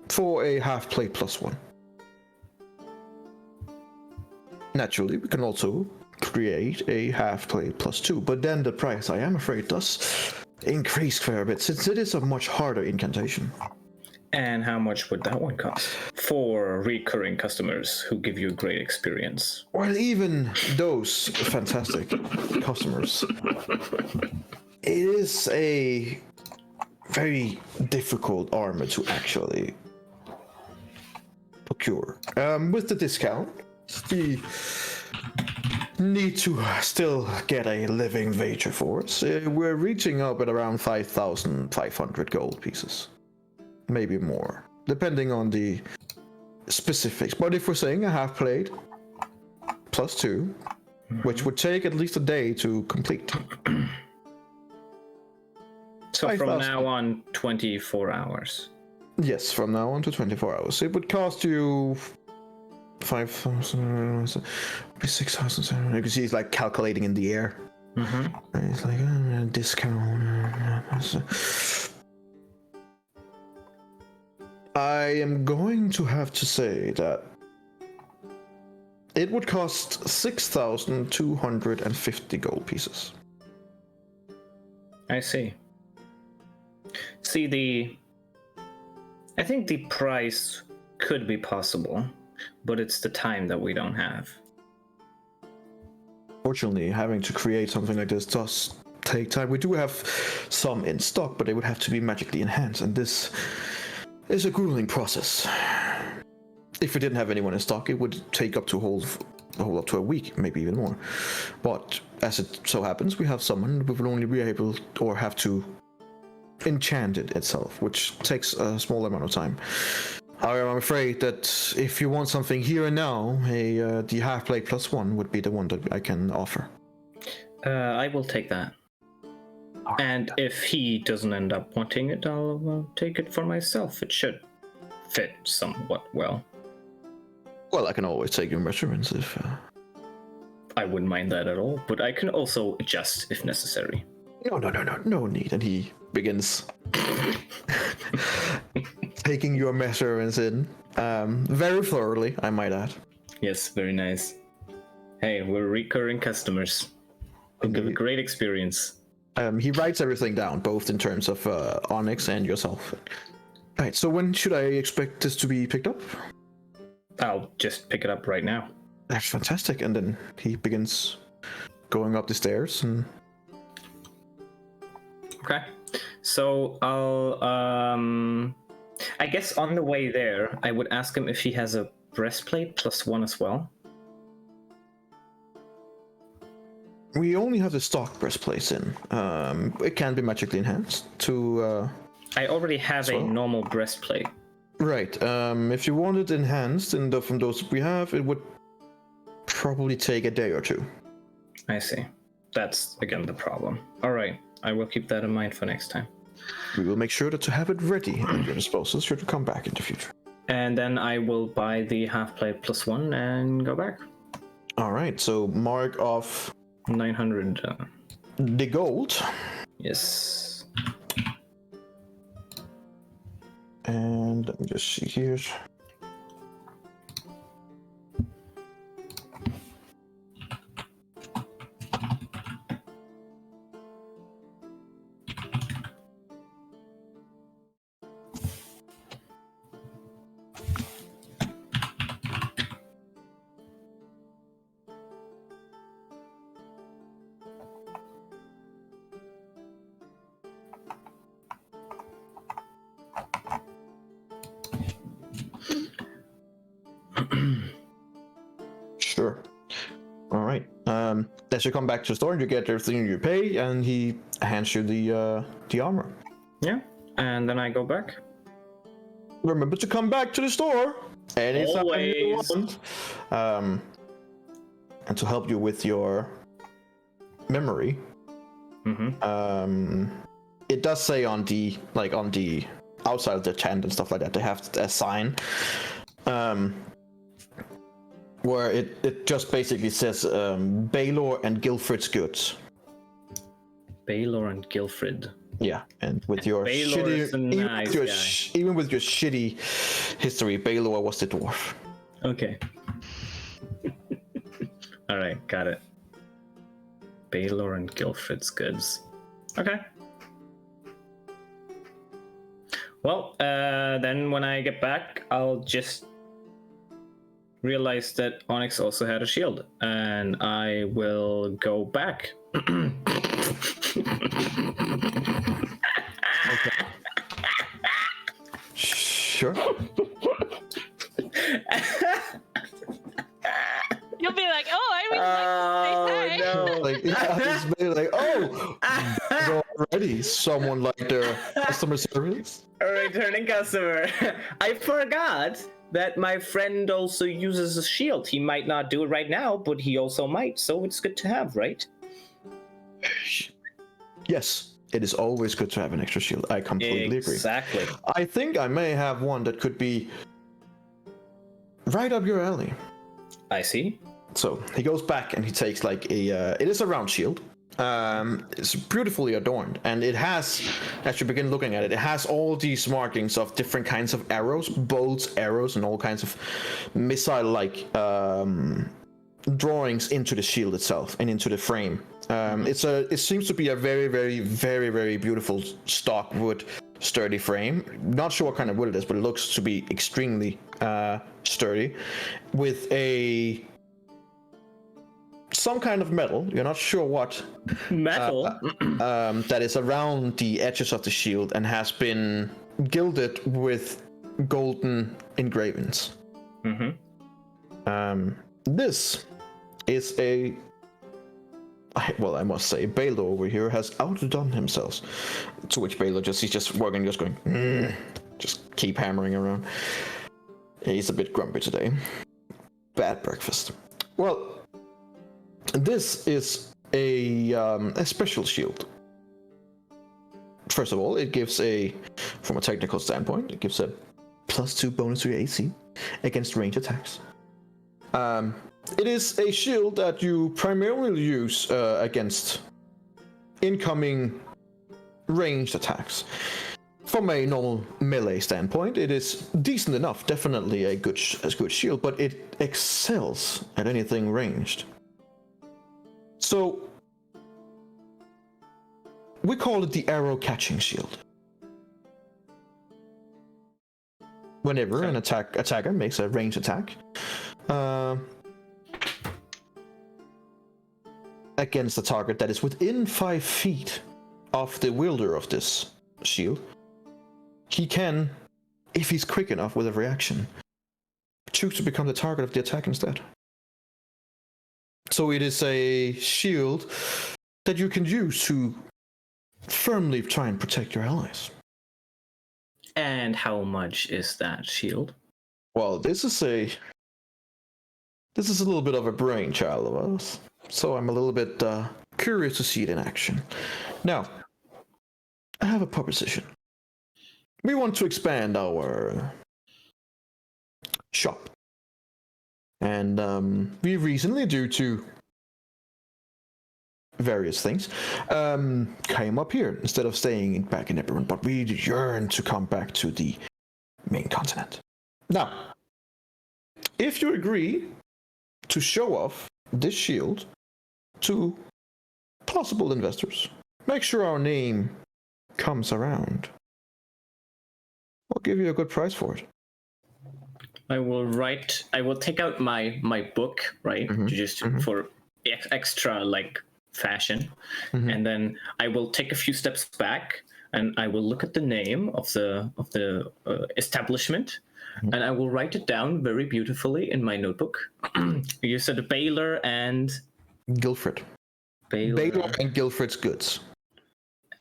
For a half plate +1. Naturally, we can also create a half plate +2, but then the price, I am afraid, does increase quite a bit, since it is a much harder incantation. And how much would that one cost for recurring customers who give you a great experience? Well, even those fantastic customers, it is a very difficult armor to actually procure. With the discount, the need to still get a living wager for us. We're reaching up at around 5,500 gold pieces. Maybe more, depending on the specifics. But if we're saying a half plate +2, which would take at least a day to complete. So 5,000. from now on, 24 hours. Yes, from now on to 24 hours. It would cost you 5,000, 6,000. You can see he's like calculating in the air. And it's like discount. I am going to have to say that it would cost 6,250 gold pieces. I see. I think the price could be possible, but it's the time that we don't have. Fortunately, having to create something like this does take time. We do have some in stock, but they would have to be magically enhanced, and this is a grueling process. If we didn't have anyone in stock, it would take up to up to a week, maybe even more. But as it so happens, we have someone who will only be able or have to enchant it itself, which takes a small amount of time. However, I'm afraid that if you want something here and now, the half plate +1 would be the one that I can offer. I will take that. And if he doesn't end up wanting it, I'll take it for myself. It should fit somewhat well. Well, I can always take your measurements if... I wouldn't mind that at all, but I can also adjust if necessary. No need. And he begins taking your measurements in, very thoroughly, I might add. Yes, very nice. Hey, we're recurring customers. We'll give a great experience. He writes everything down, both in terms of Onyx and yourself. Alright, so when should I expect this to be picked up? I'll just pick it up right now. That's fantastic. And then he begins going up the stairs and... Okay. So I'll I guess on the way there, I would ask him if he has a breastplate +1 as well. We only have the stock breastplates in. It can be magically enhanced to... I already have a normal breastplate. Right. If you want it enhanced from those we have, it would probably take a day or two. I see. That's, again, the problem. All right. I will keep that in mind for next time. We will make sure to have it ready at your disposal should it come back in the future. And then I will buy the half plate +1 and go back. All right. So mark off 900. the gold. Yes. And let me just see here. Sure. All right. As you come back to the store, you get everything you pay, and he hands you the armor. Yeah. And then I go back. Remember to come back to the store anytime you Always. want. And to help you with your memory, it does say on the outside of the tent and stuff like that, they have a sign. Where it just basically says Baylor and Guilfred's goods. Baylor and Guilfred. Yeah, and with your Baylor is a nice guy. even with your shitty history, Baylor was the dwarf. Okay. All right, got it. Baylor and Guilfred's goods. Okay. Well, then when I get back, I'll just realize that Onyx also had a shield, and I will go back. Okay. Sure. You'll be like, oh, I really like no. Like, it's really like, oh, there's already someone like their customer service. A returning customer. I forgot that my friend also uses a shield. He might not do it right now, but he also might, so it's good to have, right? Yes, it is always good to have an extra shield. I completely agree. Exactly. I think I may have one that could be right up your alley. I see. So he goes back and he takes like it is a round shield. It's beautifully adorned, and it has, as you begin looking at it, it has all these markings of different kinds of arrows, bolts, arrows, and all kinds of missile-like drawings into the shield itself and into the frame. It seems to be a very, very, very, very beautiful stock wood, sturdy frame. Not sure what kind of wood it is, but it looks to be extremely sturdy, with some kind of metal, you're not sure what, Metal? that is around the edges of the shield and has been gilded with golden engravings. This is I must say, Baylor over here has outdone himself. To which Baylor he's just working, just going, just keep hammering around. He's a bit grumpy today. Bad breakfast. Well, this is a special shield. First of all, it gives from a technical standpoint, it gives a +2 bonus to your AC against range attacks. It is a shield that you primarily use against incoming ranged attacks. From a normal melee standpoint, it is decent enough, definitely a good shield, but it excels at anything ranged. So, we call it the arrow catching shield. Whenever an attacker makes a ranged attack against a target that is within 5 feet of the wielder of this shield, he can, if he's quick enough with a reaction, choose to become the target of the attack instead. So it is a shield that you can use to firmly try and protect your allies. And how much is that shield? Well, this is a little bit of a brainchild of us, so I'm a little bit curious to see it in action. Now, I have a proposition. We want to expand our shop. And we recently, due to various things, came up here instead of staying back in Eberron. But we yearn to come back to the main continent. Now, if you agree to show off this shield to possible investors, make sure our name comes around, I'll give you a good price for it. I will take out my book, right? Just for extra like fashion. And then I will take a few steps back and I will look at the name of the establishment and I will write it down very beautifully in my notebook. You said Baylor and Guilford. Baylor and Guilford's Goods.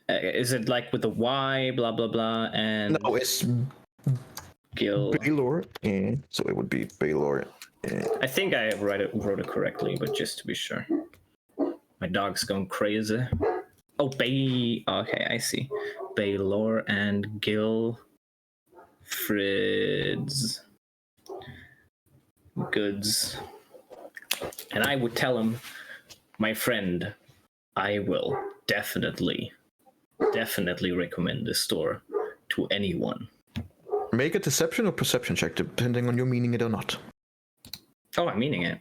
Is it like with a Y, blah blah blah, and No, it's Baylor, and so it would be Baylor. I think I wrote it correctly, but just to be sure. My dog's going crazy. Oh, okay, I see. Baylor and Guilford's Goods. And I would tell him, my friend, I will definitely recommend this store to anyone. Make a deception or perception check, depending on your meaning it or not. Oh, I'm meaning it.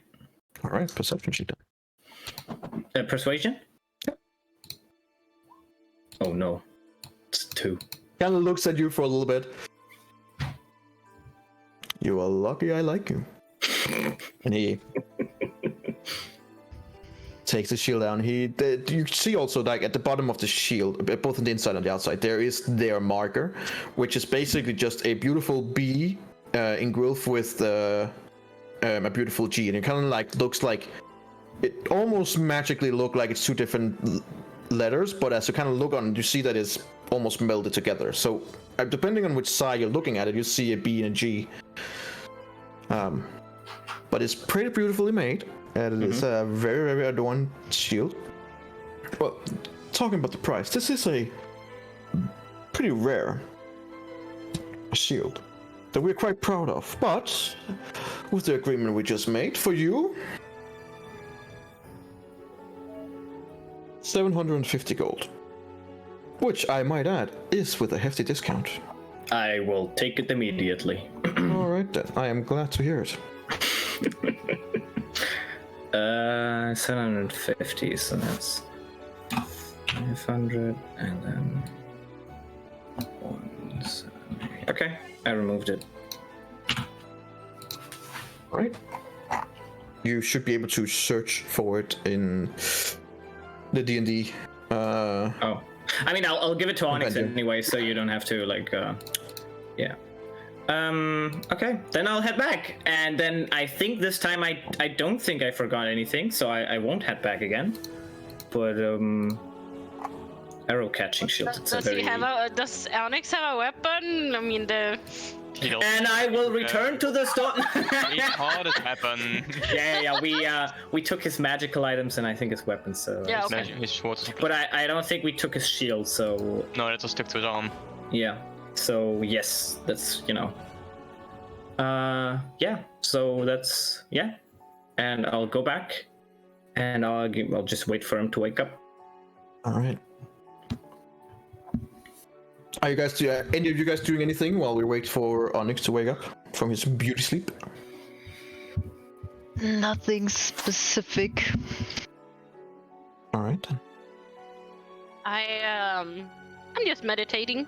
All right, perception check. Persuasion? Yep. Oh no, it's 2. Kind of looks at you for a little bit. You are lucky I like you. And he takes the shield down. You see also like at the bottom of the shield, both on the inside and the outside, there is their marker, which is basically just a beautiful B engulfed with a beautiful G, and it kind of like looks like it almost magically look like it's 2 different letters, but as you kind of look on, you see that it's almost melded together. So depending on which side you're looking at it, you see a B and a G. But it's pretty beautifully made, and it is a very, very adorned shield. Well, talking about the price, this is a pretty rare shield that we're quite proud of. But with the agreement we just made for you, 750 gold, which I might add is with a hefty discount. I will take it immediately. All right then, I am glad to hear it. 750, so that's 500 and then 178. Okay, I removed it. All right. You should be able to search for it in the D&D. Oh, I mean, I'll give it to Onyx Okay. anyway, so you don't have to like, yeah. Okay, then I'll head back, and then I think this time I don't think I forgot anything, so I won't head back again. But arrow catching shield. Does Onyx have a weapon? I mean And I will return to the store. How does happen? Yeah. We took his magical items and I think his weapons. So Yeah, okay. His swords. But I don't think we took his shield. So No, that will stick to his arm. yeah. So yes, that's yeah. So that's and I'll go back, and I'll just wait for him to wake up. All right. Are you guys any of you guys doing anything while we wait for Onyx to wake up from his beauty sleep? Nothing specific. All right then. I'm just meditating.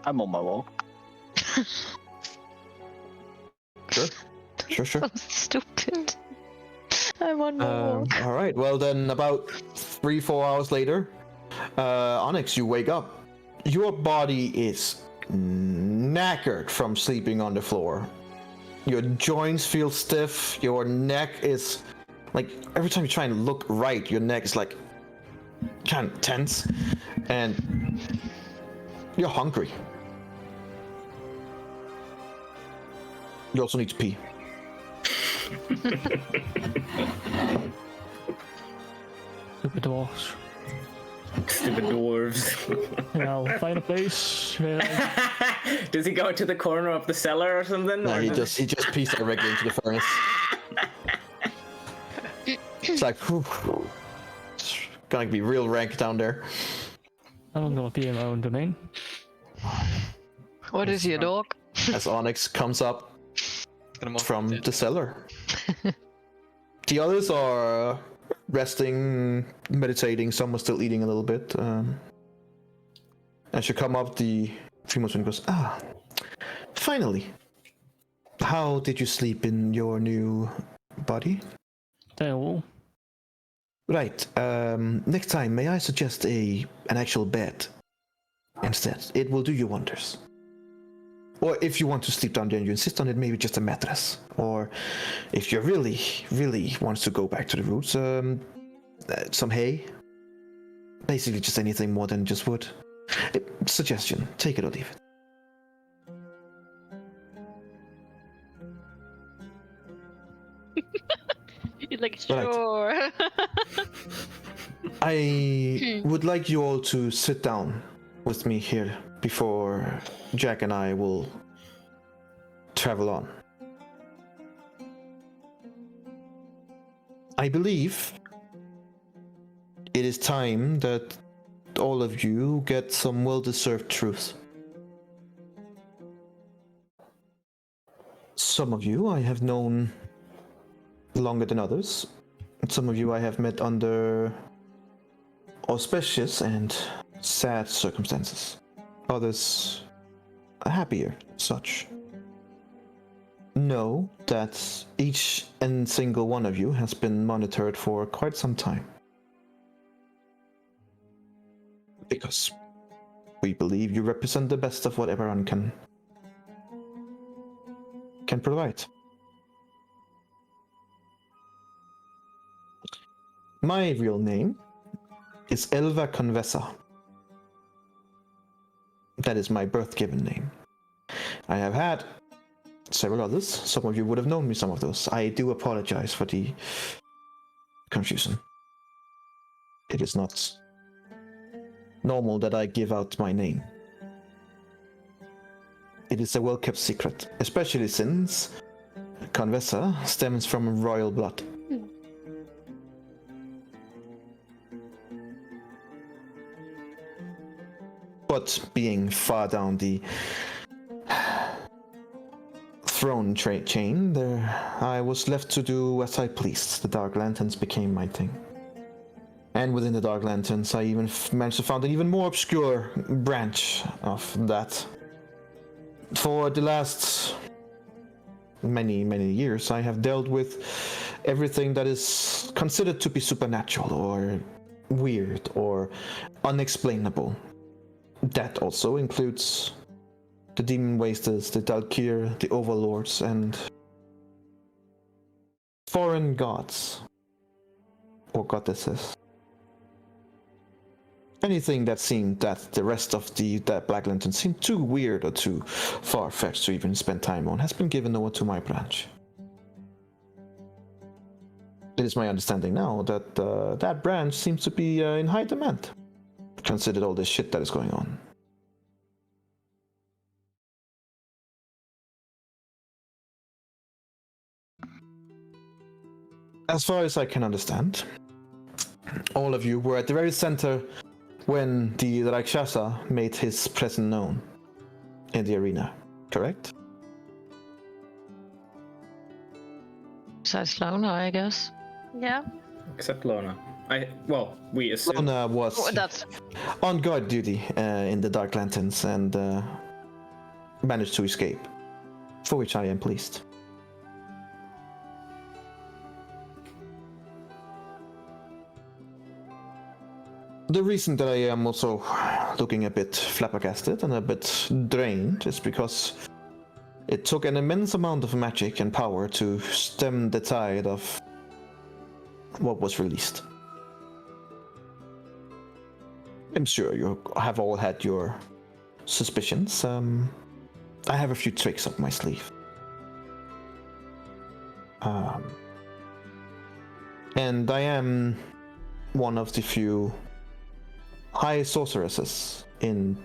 I'm on my walk. Sure. So stupid. I'm on my walk. All right. Well then, about 3-4 hours later, Onyx, you wake up. Your body is knackered from sleeping on the floor. Your joints feel stiff. Your neck is like every time you try and look right, your neck is like kind of tense, and you're hungry. You also need to pee. Stupid dwarves. Stupid dwarves. Yeah, I'll find a place. Does he go to the corner of the cellar or something? No, Or he just pees directly into the furnace. It's like, whew, it's gonna be real rank down there. I'm gonna be in my own domain. What is your dog? As Onyx comes up from the cellar. The others are resting, meditating. Some are still eating a little bit. As you come up, the female twin goes, finally. How did you sleep in your new body? Well, Right. Next time, may I suggest an actual bed instead? It will do you wonders. Or if you want to sleep down there and you insist on it, maybe just a mattress. Or if you really, really wants to go back to the roots, some hay. Basically just anything more than just wood. Suggestion, take it or leave it. You're like, sure. I would like you all to sit down with me here before Jack and I will travel on. I believe it is time that all of you get some well-deserved truth. Some of you I have known longer than others. Some of you I have met under auspicious and sad circumstances. Others happier, such. Know that each and single one of you has been monitored for quite some time. Because we believe you represent the best of what Eberron can provide. My real name is Elva Convessa. That is my birth-given name. I have had several others. Some of you would have known me some of those. I do apologize for the confusion. It is not normal that I give out my name. It is a well-kept secret, especially since Convessa stems from royal blood. But being far down the throne chain, I was left to do as I pleased. The Dark Lanterns became my thing. And within the Dark Lanterns, I even managed to found an even more obscure branch of that. For the last many, many years, I have dealt with everything that is considered to be supernatural or weird or unexplainable. That also includes the Demon Wasters, the Dalkir, the Overlords, and foreign gods or goddesses. Anything that seemed that the rest of that Black Lantern seemed too weird or too far-fetched to even spend time on has been given over to my branch. It is my understanding now that that branch seems to be in high demand, considered all this shit that is going on. As far as I can understand, all of you were at the very center when the Rakshasa made his presence known in the arena, correct? Besides Lona, I guess. Yeah. Except Lona. We assume. Lona was That's on guard duty in the Dark Lanterns and managed to escape, for which I am pleased. The reason that I am also looking a bit flabbergasted and a bit drained is because it took an immense amount of magic and power to stem the tide of what was released. I'm sure you have all had your suspicions. I have a few tricks up my sleeve. And I am one of the few high sorceresses in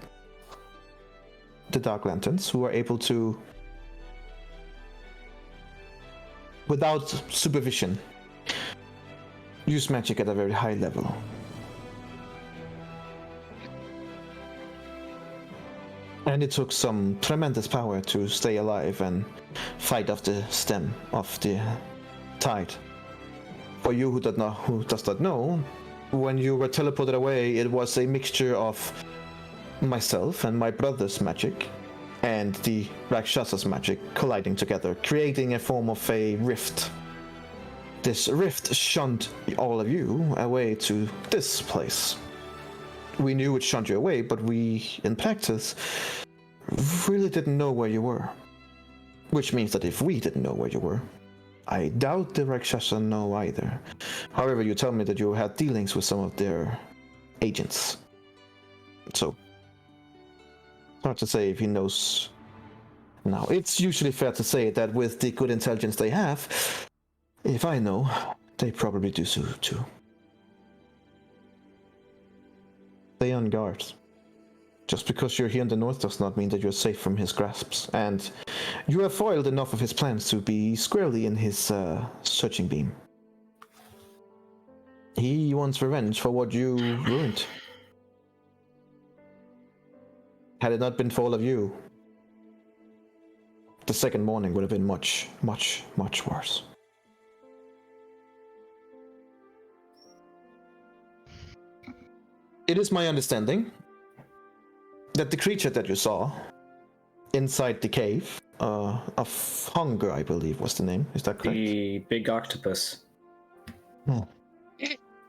the Dark Lanterns who are able to, without supervision, use magic at a very high level. And it took some tremendous power to stay alive and fight off the stem of the tide. For you who does not know, when you were teleported away, it was a mixture of myself and my brother's magic and the Rakshasa's magic colliding together, creating a form of a rift. This rift shunned all of you away to this place. We knew it shunned you away, but we, in practice, really didn't know where you were. Which means that if we didn't know where you were, I doubt the Rakshasa know either. However, you tell me that you had dealings with some of their agents. So, hard to say if he knows now. It's usually fair to say that with the good intelligence they have, if I know, they probably do so too. Stay on guard. Just because you're here in the north does not mean that you're safe from his grasps, and you have foiled enough of his plans to be squarely in his searching beam. He wants revenge for what you ruined. Had it not been for all of you, the second morning would have been much, much, much worse. It is my understanding that the creature that you saw inside the cave of Hunger, I believe was the name. Is that correct? The big octopus. Oh.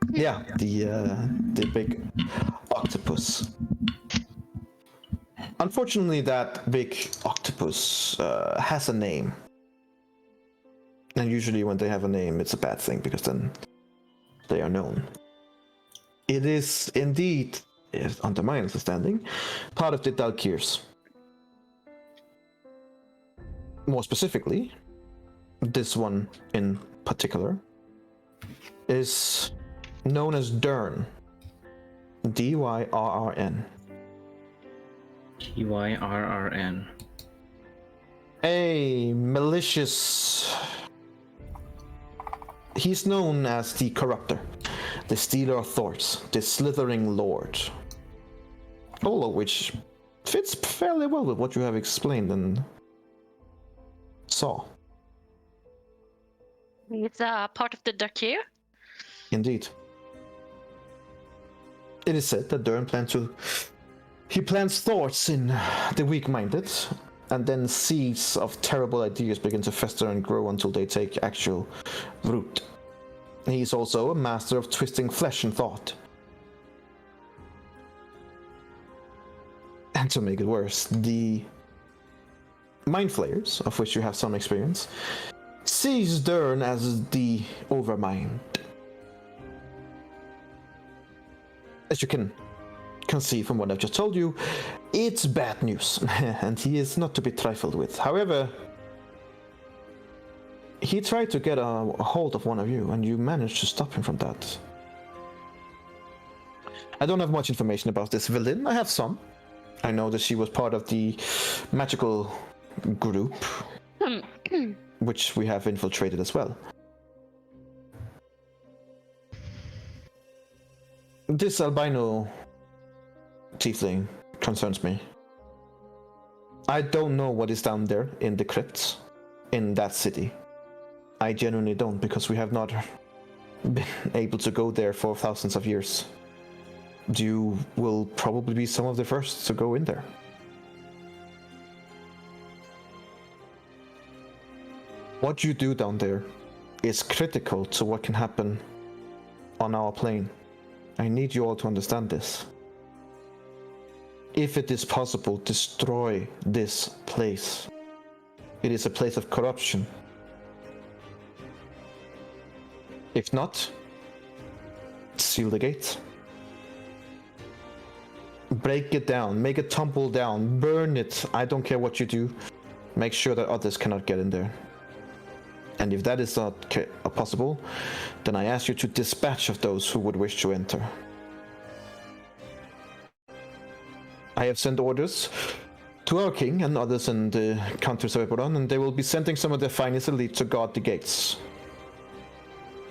Yeah, the big octopus. Unfortunately, that big octopus has a name. And usually when they have a name, it's a bad thing, because then they are known. It is indeed, under my understanding, part of the Dalkirs. More specifically, this one in particular is known as Dyrn. Dyrrn. Dyrrn. A malicious... He's known as the Corruptor, the Stealer of Thoughts, the Slithering Lord. All of which fits fairly well with what you have explained and saw. It's part of the Dakir. Indeed. It is said that Dyrn plants thoughts in the weak-minded, and then seeds of terrible ideas begin to fester and grow until they take actual root. He's also a master of twisting flesh and thought. And to make it worse, the Mind Flayers, of which you have some experience, sees Dyrn as the Overmind. As you can see from what I've just told you, it's bad news, and he is not to be trifled with. However, he tried to get a hold of one of you, and you managed to stop him from that. I don't have much information about this villain. I have some. I know that she was part of the magical group, which we have infiltrated as well. This albino tiefling concerns me. I don't know what is down there in the crypts in that city. I genuinely don't, because we have not been able to go there for thousands of years. You will probably be some of the first to go in there. What you do down there is critical to what can happen on our plane. I need you all to understand this. If it is possible, destroy this place. It is a place of corruption. If not, seal the gates. Break it down, make it tumble down, burn it. I don't care what you do. Make sure that others cannot get in there. And if that is not possible, then I ask you to dispatch of those who would wish to enter. I have sent orders to our king and others in the countries of Eberron, and they will be sending some of their finest elite to guard the gates.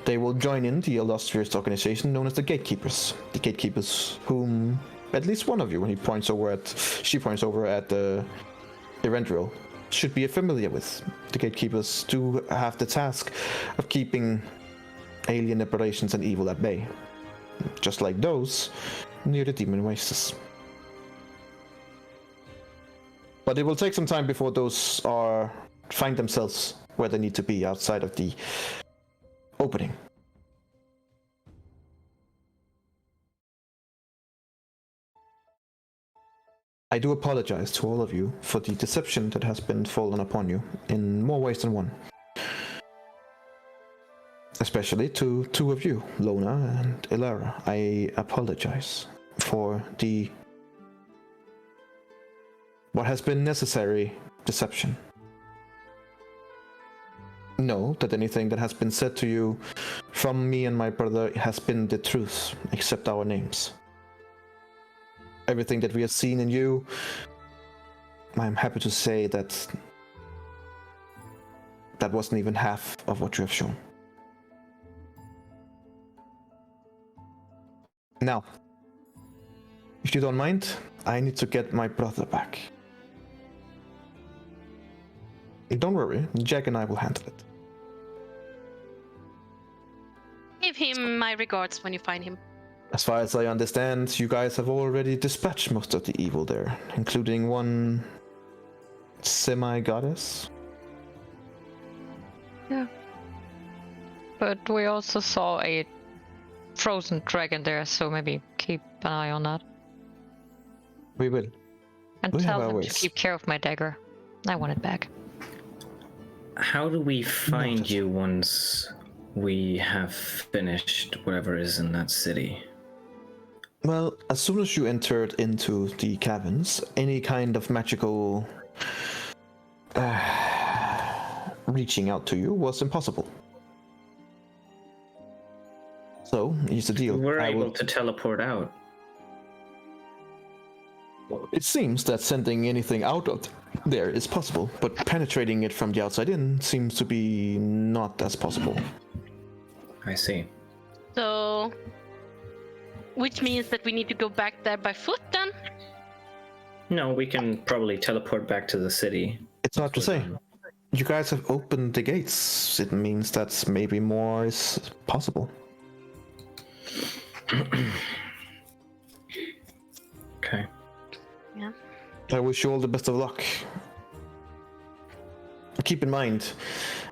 they will join in the illustrious organization known as the Gatekeepers. The Gatekeepers, whom at least one of you, when she points over at the Erendril, should be familiar with. The Gatekeepers do have the task of keeping alien aberrations and evil at bay, just like those near the demon wastes. But it will take some time before those find themselves where they need to be outside of the opening. I do apologize to all of you for the deception that has been fallen upon you in more ways than one. Especially to two of you, Lona and Ilara. I apologize for what has been necessary deception. Know that anything that has been said to you from me and my brother has been the truth, except our names. Everything that we have seen in you, I'm happy to say that wasn't even half of what you have shown. Now, if you don't mind, I need to get my brother back. Don't worry, Jack and I will handle it. Give him my regards when you find him. As far as I understand, you guys have already dispatched most of the evil there, including one semi-goddess. Yeah. But we also saw a frozen dragon there, so maybe keep an eye on that. We will. And We tell have our them to ways. keep care of my dagger. I want it back. How do we find you once we have finished whatever is in that city? Well, as soon as you entered into the caverns, any kind of magical reaching out to you was impossible. So, here's the deal. We're able to teleport out. It seems that sending anything out of there is possible, but penetrating it from the outside in seems to be not as possible. I see. So, which means that we need to go back there by foot then? No, we can probably teleport back to the city. It's hard to say. You guys have opened the gates. It means that maybe more is possible. Okay. Yeah. I wish you all the best of luck. Keep in mind,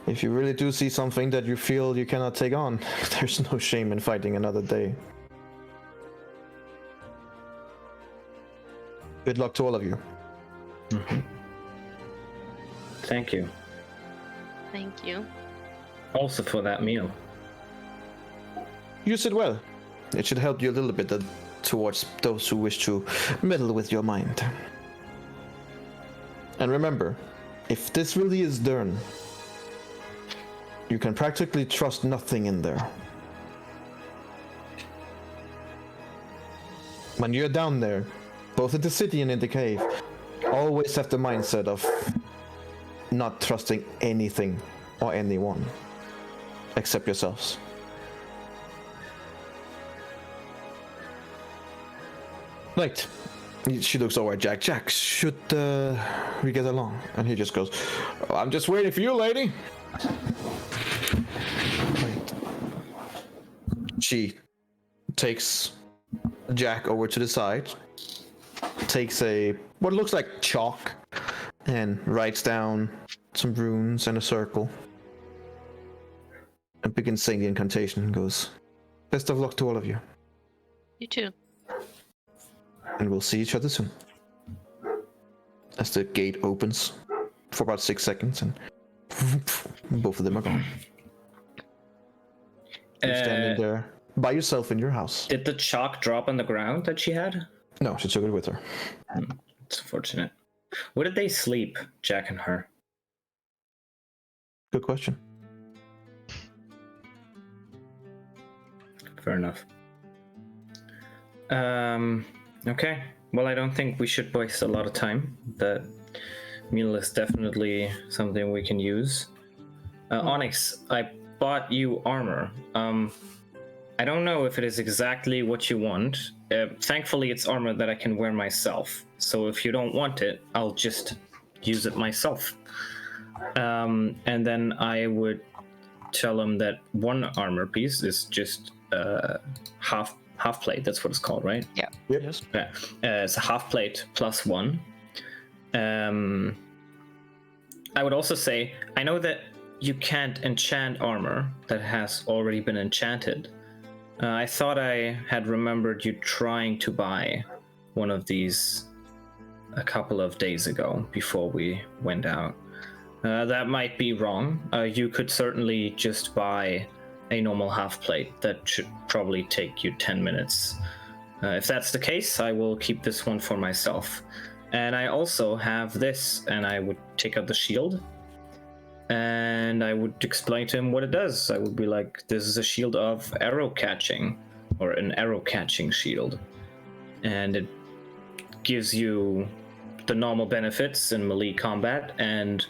if you really do see something that you feel you cannot take on, there's no shame in fighting another day. Good luck to all of you. Mm-hmm. Thank you. Thank you. Also for that meal. Use it well. It should help you a little bit towards those who wish to meddle with your mind. And remember, if this really is Dern, you can practically trust nothing in there. When you're down there, both in the city and in the cave, always have the mindset of not trusting anything or anyone except yourselves. Right. She looks over at Jack. Jack, should we get along? And he just goes, "Oh, I'm just waiting for you, lady." Right. She takes Jack over to the side, takes what looks like chalk, and writes down some runes and a circle, and begins saying the incantation and goes, "Best of luck to all of you. You too. And we'll see each other soon." As the gate opens for about 6 seconds, and both of them are gone. You're standing there by yourself in your house. Did the chalk drop on the ground that she had? No, she took it with her. It's unfortunate. Where did they sleep, Jack and her? Good question. Fair enough. Okay. Well, I don't think we should waste a lot of time. That meal is definitely something we can use. Onyx, I bought you armor. I don't know if it is exactly what you want. Thankfully, it's armor that I can wear myself. So if you don't want it, I'll just use it myself. And then I would tell him that one armor piece is just half plate. That's what it's called, right? Yeah. Yep. Yes. Yeah. It's a half plate plus one. I would also say, I know that you can't enchant armor that has already been enchanted. I thought I had remembered you trying to buy one of these a couple of days ago before we went out. That might be wrong. You could certainly just buy a normal half plate. That should probably take you 10 minutes. If that's the case, I will keep this one for myself. And I also have this, and I would take out the shield. And I would explain to him what it does. I would be like, this is a shield of arrow catching, or an arrow catching shield. And it gives you the normal benefits in melee combat and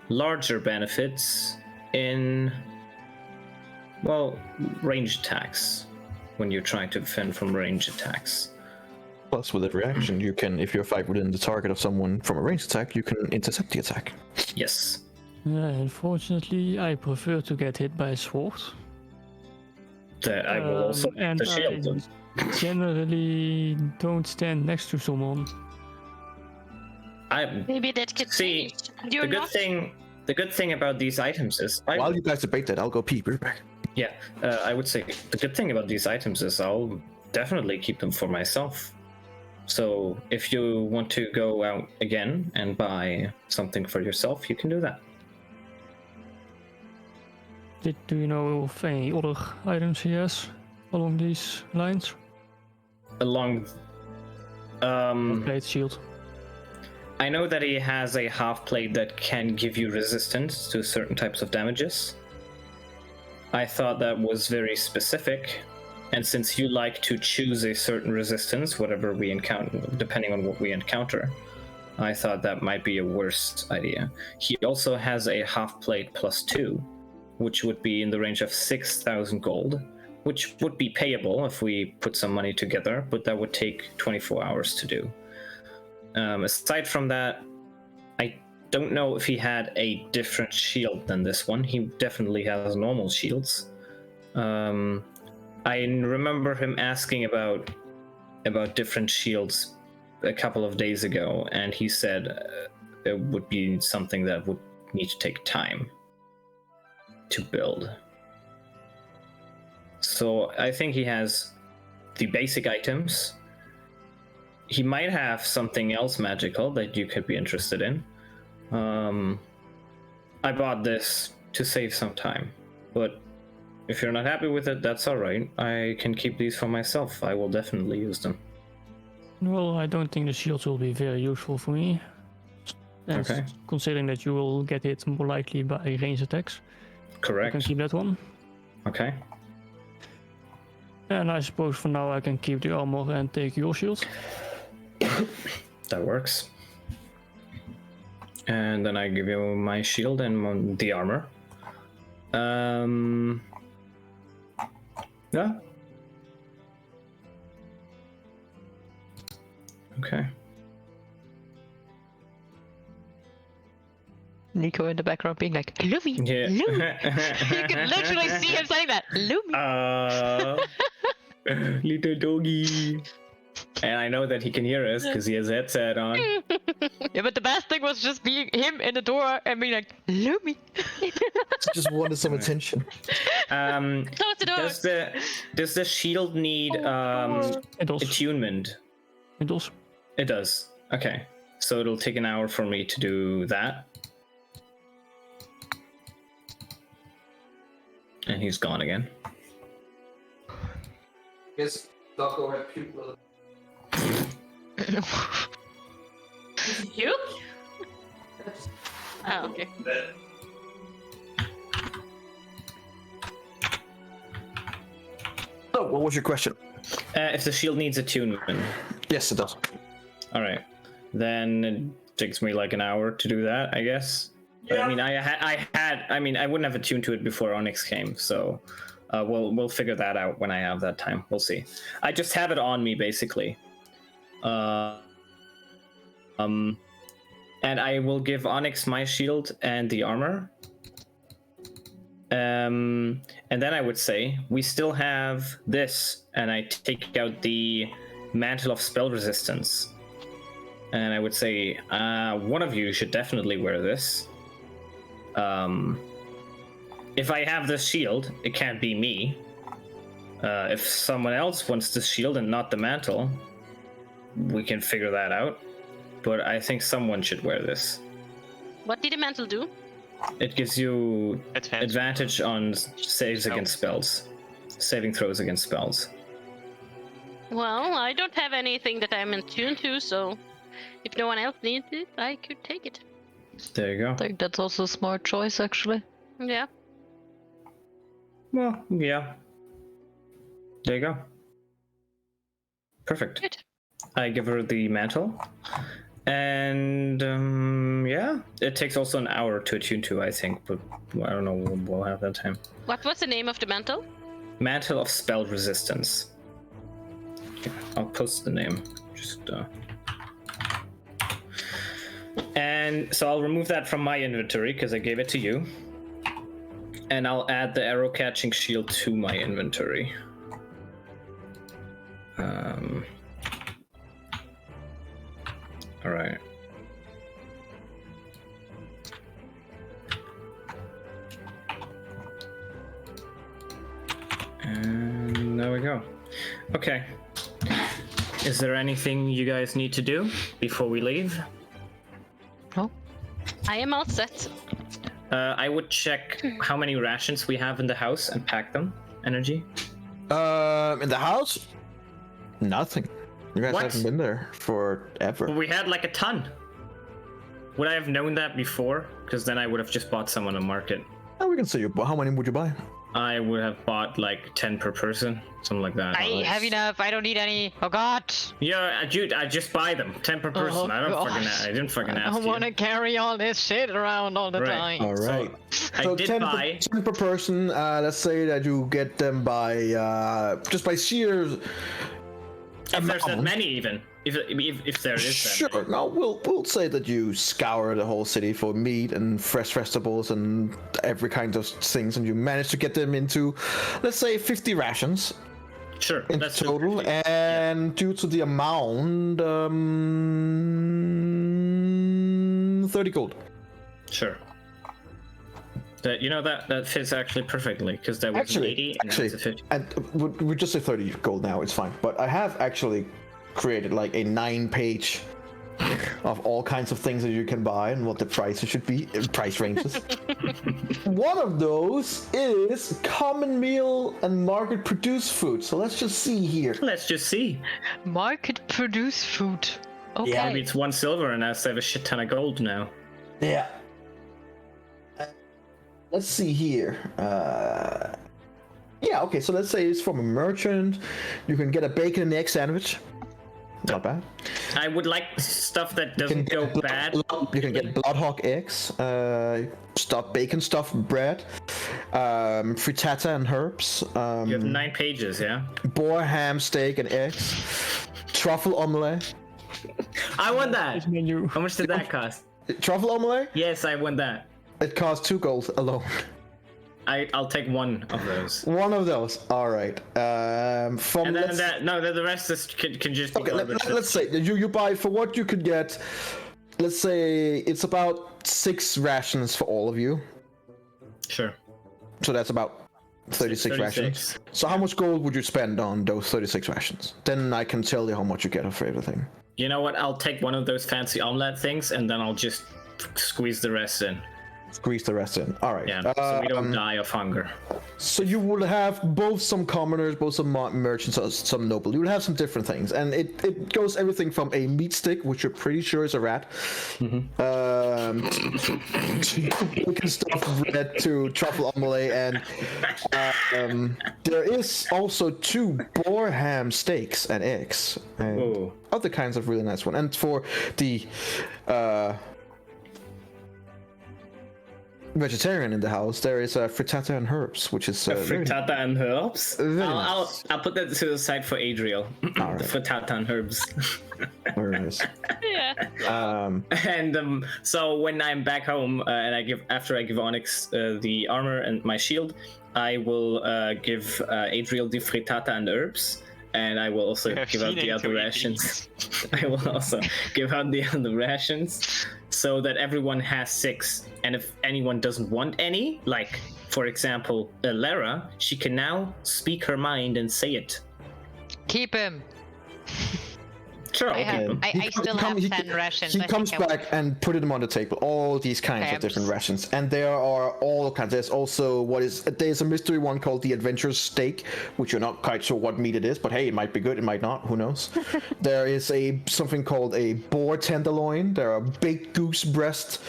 larger benefits in, well, ranged attacks when you're trying to defend from ranged attacks. Plus, with every action, you can, if you're fight within the target of someone from a ranged attack, you can intercept the attack. Yes. Unfortunately, I prefer to get hit by a sword. That I will also and the shield. I generally don't stand next to someone. Maybe that could See, change. You're the good thing about these items is While you guys debate that, I'll go pee. Be right back. Yeah, I would say the good thing about these items is I'll definitely keep them for myself. So if you want to go out again and buy something for yourself, you can do that. Do you know of any other items he has along these lines? Along, Plate shield. I know that he has a half plate that can give you resistance to certain types of damages. I thought that was very specific, and since you like to choose a certain resistance, whatever we encounter, depending on what we encounter, I thought that might be a worse idea. He also has a half plate plus 2, which would be in the range of 6,000 gold, which would be payable if we put some money together, but that would take 24 hours to do. Aside from that, I don't know if he had a different shield than this one. He definitely has normal shields. I remember him asking about different shields a couple of days ago, and he said it would be something that would need to take time to build. So I think he has the basic items. He might have something else magical that you could be interested in. I bought this to save some time, but if you're not happy with it, that's all right. I can keep these for myself. I will definitely use them. Well, I don't think the shields will be very useful for me. And Okay. Considering that you will get hit more likely by ranged attacks. I can Correct. keep that one. Okay. And I suppose for now I can keep the armor and take your shield. That works. And then I give you my shield and the armor. Yeah. Okay. Nico in the background being like, Lumi, Yeah. Lumi. You can literally see him saying that, Lumi. Little doggy. And I know that he can hear us because he has a headset on. Yeah, but the best thing was just being him in the door and being like, Lumi. Just wanted some attention. Close the door. Does the shield need It does. attunement? It does. It does. Okay. So it'll take an hour for me to do that. And he's gone again. Guess Doco had pupil. You? Oh, okay. So, what was your question? If the shield needs attunement. Yes, it does. All right. Then it takes me like an hour to do that, I guess. I mean, I wouldn't have attuned to it before Onyx came, so we'll figure that out when I have that time. We'll see. I just have it on me basically. And I will give Onyx my shield and the armor. And then I would say we still have this, and I take out the mantle of spell resistance. And I would say one of you should definitely wear this. If I have this shield, it can't be me. If someone else wants this shield and not the mantle, we can figure that out. But I think someone should wear this. What did the mantle do? It gives you advantage on saves against spells. Saving throws against spells. Well, I don't have anything that I'm attuned to, so if no one else needs it, I could take it. There you go. I think that's also a smart choice, actually. Yeah. Well, yeah. There you go. Perfect. Good. I give her the mantle. And yeah, it takes also an hour to attune to, I think, but I don't know, we'll have that time. What was the name of the mantle? Mantle of Spell Resistance. I'll post the name. Just and so I'll remove that from my inventory because I gave it to you. And I'll add the arrow catching shield to my inventory. All right. And there we go. Okay. Is there anything you guys need to do before we leave? No. I am all set. I would check how many rations we have in the house and pack them. Energy. In the house? Nothing. You guys What? haven't been there forever. But we had like a ton. Would I have known that before? Because then I would have just bought some on the market. Oh, we can see you. How many would you buy? I would have bought like 10 per person, something like that. I have enough. I don't need any. Oh god. Yeah, dude, I just buy them 10 per person. I didn't fucking ask I don't you. want to carry all this shit around all the time. All right. I So did 10 buy. 10 per person. Let's say that you get them by just by sheer. If there's that amount. many, even if there is that Sure. many. No, we'll say that you scour the whole city for meat and fresh vegetables and every kind of things, and you manage to get them into, let's say, 50 rations Sure, in that's total. super cheap. And due to the amount, 30 gold. Sure. That that fits actually perfectly because that was an 80 and now it's a 50. and we just say 30 gold now. It's fine. But I have actually created like a 9-page of all kinds of things that you can buy and what the prices should be, price ranges. One of those is common meal and market produced food. So let's just see here. Let's just see. Market produce food. Okay. Yeah, maybe it's 1 silver and I save a shit ton of gold now. Yeah. Let's see here. Yeah, okay, so let's say it's from a merchant. You can get a bacon and egg sandwich. Not bad. I would like stuff that You can doesn't go get bad. You can get bloodhawk eggs, bacon stuffed bread, frittata and herbs, You have 9 pages, yeah? boar ham steak and eggs, truffle omelette. I won that! Menu. How much did that cost? Truffle omelette? Yes, I won that. It costs 2 gold alone. I'll take one of those. One of those. All right. From And then let's- the rest is, can just be Okay, garbage. let's say that you buy for what you could get. Let's say it's about 6 rations for all of you. Sure. So that's about 36 rations. 36. So how much gold would you spend on those 36 rations? Then I can tell you how much you get for everything. You know what? I'll take one of those fancy omelet things and then I'll just squeeze the rest in. Squeeze the rest in. All right. Yeah, so we don't die of hunger. So you will have both some commoners, both some merchants, some noble. You will have some different things, and it goes everything from a meat stick, which you're pretty sure is a rat, to bacon stuffed bread, to truffle omelette, and there is also 2 boar ham steaks and eggs, and Ooh. other kinds of really nice one. And for the vegetarian in the house, there is a frittata and herbs, which is very- Frittata and herbs. Very I'll nice. put that to the side for Adriel. All The right. frittata and herbs. very nice. Yeah. And so when I'm back home and after I give Onyx the armor and my shield, I will give Adriel the frittata and herbs, and I will also have give out the feeding other to eat rations. I will also give out the other rations so that everyone has 6. And if anyone doesn't want any, like for example Lara, she can now speak her mind and say it. Keep him. Sure, I I'll keep have. them. I still have 10 rations. He I comes think I back and put them on the table. All these kinds of Tabs. different rations, and there are all kinds. There's also there's a mystery one called the Adventurer's Steak, which you're not quite sure what meat it is, but hey, it might be good, it might not. Who knows? There is something called a boar tenderloin. There are baked goose breast,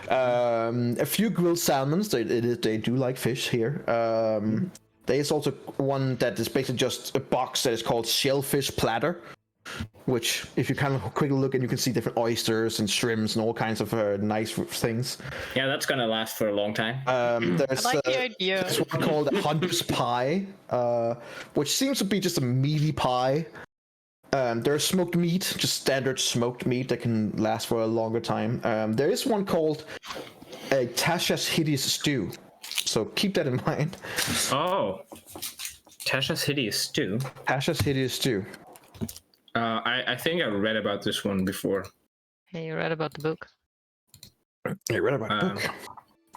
a few grilled salmons. They do like fish here. There is also one that is basically just a box that is called shellfish platter, which if you kind of quickly look and you can see different oysters and shrimps and all kinds of nice things. Yeah, that's gonna last for a long time. There's I like the idea. there's one called Hunter's Pie, which seems to be just a meaty pie. There's smoked meat, just standard smoked meat that can last for a longer time. There is one called a Tasha's Hideous Stew, so keep that in mind. Oh, Tasha's Hideous Stew. Tasha's Hideous Stew. I think I read about this one before. Hey, you read about the book? I read about the book,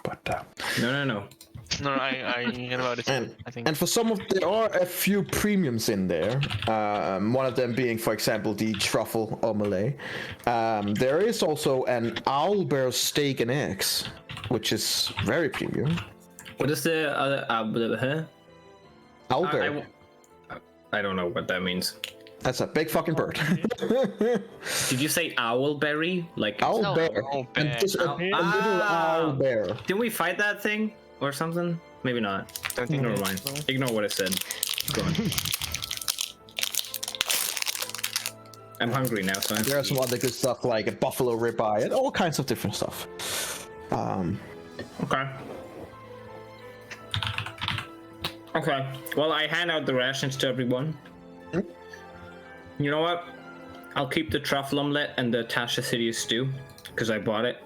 but No. No, I read about it. And- I think. And for some of there are a few premiums in there. One of them being, for example, the truffle omelette. There is also an owlbear steak and eggs, which is very premium. What is the other? Owlbear. I don't know what that means. That's a big fucking bird. Did you say owlberry? Like, Owlbear. Owlbear. And just a little owlbear. didn't we fight that thing or something? Maybe not. Don't think Never so. mind. Ignore what I said. Go on. I'm hungry now, so I have There are to some eat. other good stuff like a buffalo ribeye and all kinds of different stuff. Okay. Okay. Well, I hand out the rations to everyone. You know what? I'll keep the truffle omelette and the Tasha City stew because I bought it.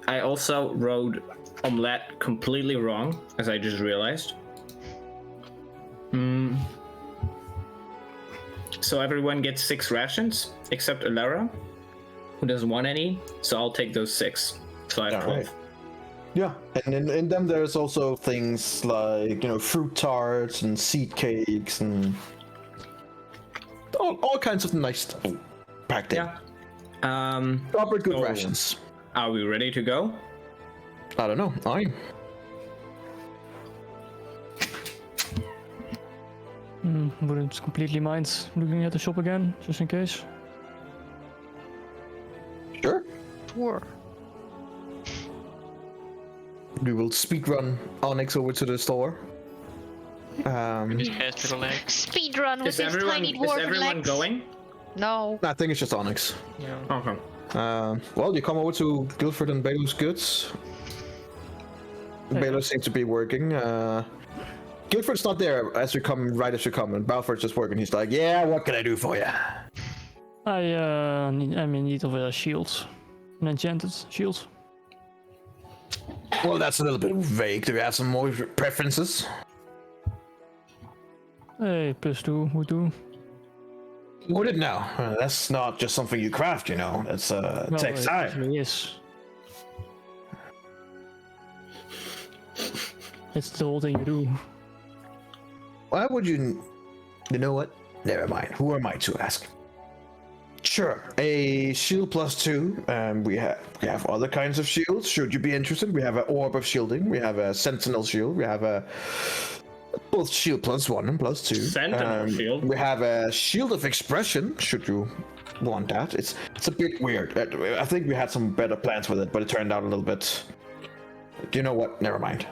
I also wrote omelette completely wrong, as I just realized. So everyone gets 6 rations except Alara, who doesn't want any. So I'll take those 6. So I have 12. Alright. Yeah, and in them there's also things like, fruit tarts and seed cakes and all kinds of nice stuff packed in. Yeah. Proper good so- rations. Are we ready to go? I don't know. Wouldn't completely mind looking at the shop again, just in case. Sure. Sure. We will speedrun Onyx over to the store. Just cast little legs. Speed run with Is his everyone tiny dwarven legs. going? No. I think it's just Onyx. Yeah. Okay. Well, you come over to Guildford and Baylor's goods. Baylor seems to be working. Guildford's not there as you come, and Balfour's just working. He's like, yeah, what can I do for you? I'm in need of a shield. An enchanted shield. Well, that's a little bit vague. Do you have some more preferences? Hey, +2 would do. Would it now? That's not just something you craft, That's takes it time. actually is. It's the whole thing you do. Why would you? You know what? Never mind. Who am I to ask? Sure, a shield +2. We have other kinds of shields. Should you be interested, we have an orb of shielding. We have a sentinel shield. We have a both shield +1 and +2. Sentinel shield? We have a shield of expression. Should you want that? It's a bit weird. I think we had some better plans with it, but it turned out a little bit. Do you know what? Never mind.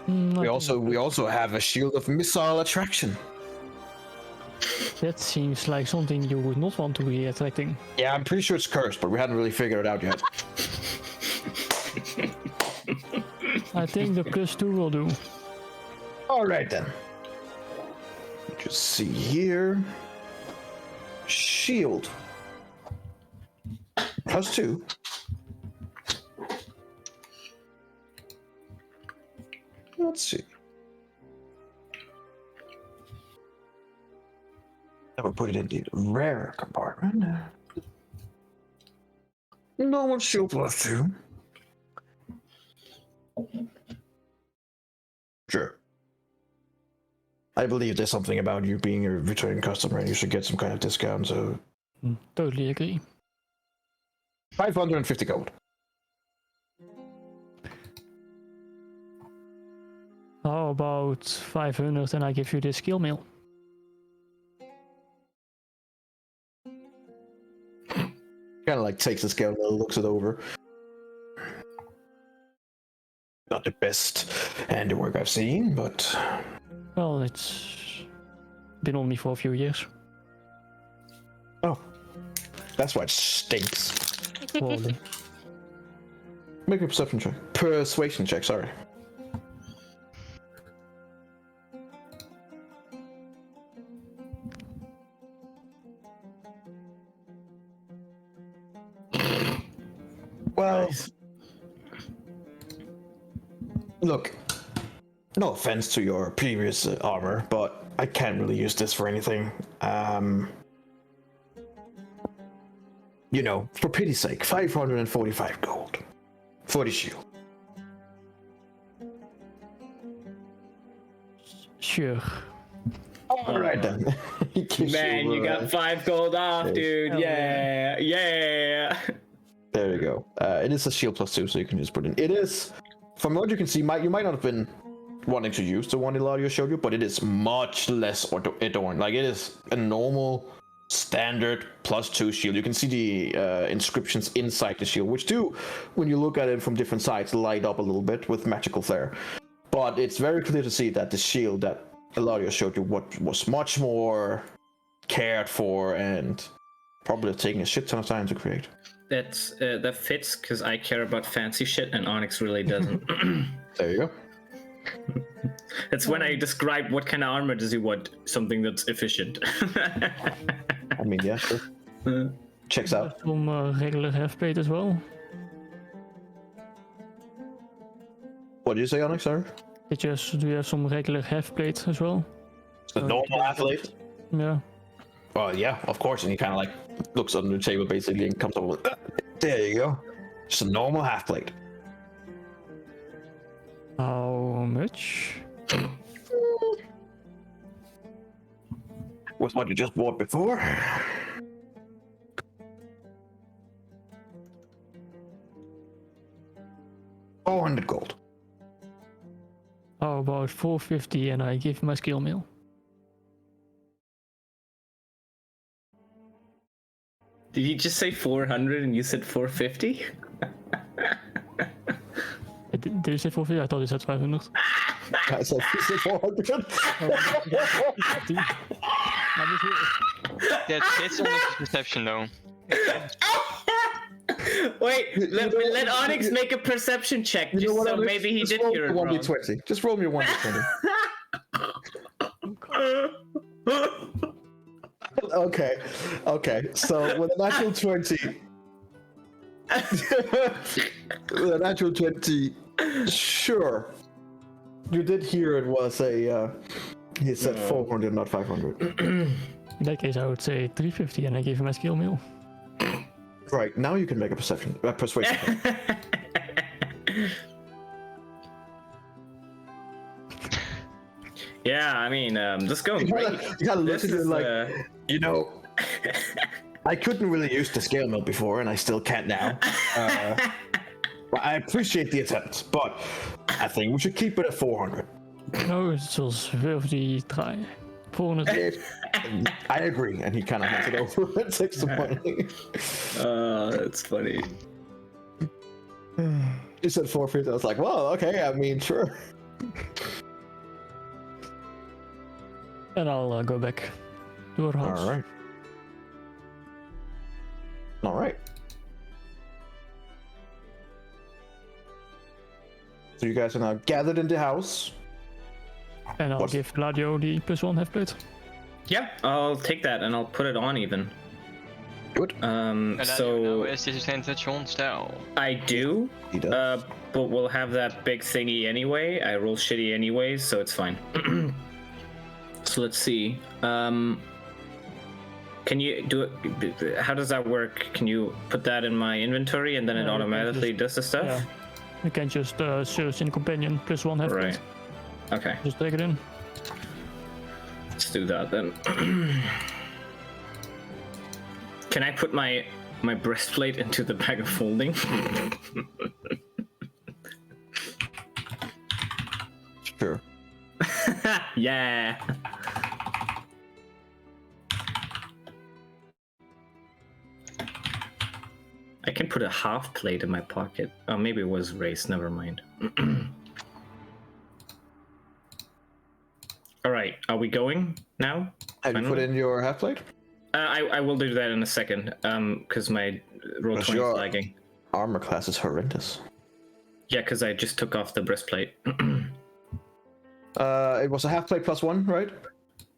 We also have a shield of missile attraction. That seems like something you would not want to be attracting. Yeah, I'm pretty sure it's cursed, but we hadn't really figured it out yet. I think the +2 will do. All right then. Just see here. Shield. +2. Let's see. I will put it in the rare compartment. Normal shield +2. Sure. I believe there's something about you being a returning customer and you should get some kind of discount, so... Totally agree. 550 gold. How about 500 and I give you this skill mail? Kind of like takes the scale and looks it over. Not the best handiwork I've seen, but... Well, it's been on me for a few years. Oh. That's why it stinks. Probably. Make a perception check. Persuasion check, sorry. Well... Look, no offense to your previous armor, but I can't really use this for anything. You know, for pity's sake, 545 gold for the shield. Sure. All right then. Man, you got 5 gold off, dude. Yeah, yeah. There you go. It is a shield +2, so you can just put in. It is, from what you can see, you might not have been wanting to use the one Eladio showed you, but it is much less adorned. Like, it is a normal, standard +2 shield. You can see the inscriptions inside the shield, which do, when you look at it from different sides, light up a little bit with magical flair. But it's very clear to see that the shield that Eladio showed you what was much more cared for and probably taking a shit ton of time to create. That fits because I care about fancy shit and Onyx really doesn't. There you go. That's when I describe what kind of armor does he want. Something that's efficient. I mean, yeah, sure. Checks out. Some regular half plate as well. What did you say, Onyx? Sorry? Do you have some regular half plate as well? The normal athlete? Yeah. Well, yeah, of course. And he kind of like looks under the table basically and comes up with, there you go. Just a normal half plate. How much? With what you just bought before? $400 gold. How about 450 and I give my skill mail? Did you just say 400 and you said 450? Did you say 450? I thought you said 500. I said 400. That's only perception though. Wait, let Onyx make a perception check, just so maybe he did hear it wrong. 1d20. Just roll me a 1d20. Okay. So with a natural 20, with a natural 20, sure. You did hear it was a. He said 400, not 500. In that case, I would say 350 and I give him my skill mail. Right, now you can make a persuasion. Yeah, I mean, this going You great. gotta look This at it is, like, you know, I couldn't really use the scale mill before, and I still can't now. Well, I appreciate the attempt, but I think we should keep it at 400. No, zoals we try. 400. I agree, and he kind of hands it over and takes the money. That's funny. He said 450. I was like, well, okay, I mean, sure. And I'll go back. to our house. All right. All right. So you guys are now gathered in the house. And I'll What? give Gladio the +1 half plate. Yeah, I'll take that and I'll put it on even. Good. Now So is disadvantage on style. I do, He does. but we'll have that big thingy anyway. I roll shitty anyways, so it's fine. So let's see. Can you do it? How does that work? Can you put that in my inventory and then it Yeah, you can automatically does the stuff? Yeah. You can just search in companion +1 half Right. plate. Okay. Just take it in. Let's do that then. Can I put my breastplate into the bag of folding? Sure. Yeah. I can put a half plate in my pocket. Oh, maybe it was race. Never mind. All right, are we going now? Have you put Finally? in your half plate? I will do that in a second. Because my roll 20 is your lagging. armor class is horrendous. Yeah, because I just took off the breastplate. It was a half plate +1, right?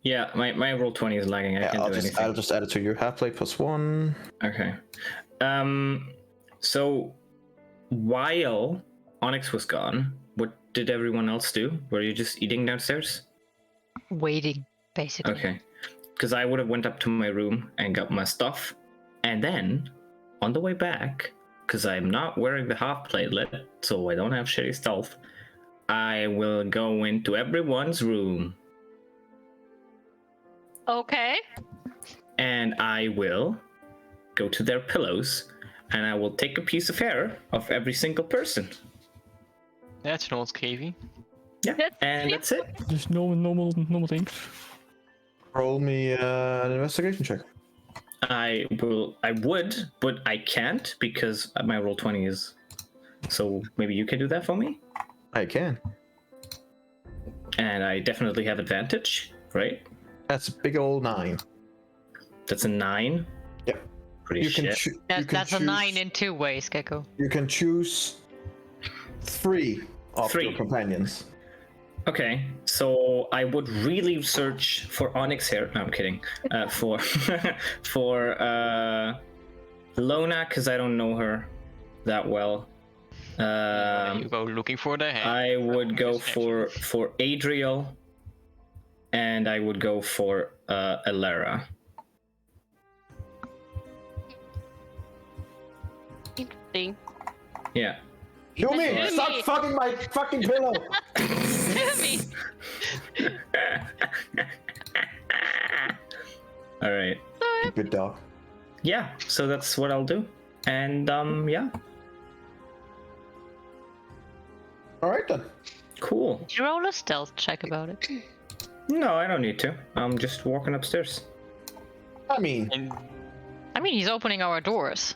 Yeah, my roll 20 is lagging. I Yeah, can't I'll do anything. I'll just add it to your half plate +1. Okay. So while Onyx was gone, what did everyone else do? Were you just eating downstairs? Waiting, basically. Okay. Because I would have went up to my room and got my stuff, and then on the way back, because I'm not wearing the half platelet, so I don't have shitty stealth, I will go into everyone's room Okay. and I will go to their pillows and I will take a piece of hair of every single person. That's an old cavey. Yeah, That's- and yeah. that's it. Just normal things. Roll me an investigation check. I would, but I can't because my roll 20 is. So maybe you can do that for me? I can. And I definitely have advantage, right? That's a big old 9. That's a 9. Yep. Pretty You can, shit. you That's can a choose, 9 in 2 ways, Gecko. You can choose 3 of Three. your companions. Okay, so I would really search for Onyx hair. No, I'm kidding. For Lona, because I don't know her that well. You go looking for the head. I would go Distraction. for Adriel, and I would go for Elara. Interesting. Yeah. Yumi, Yumi! stop fucking my fucking pillow! Yumi! All right. Good dog. Yeah. So that's what I'll do, and yeah. All right then. Cool. Did you roll a stealth check about it? No, I don't need to. I'm just walking upstairs. I mean, And I mean, he's opening our doors.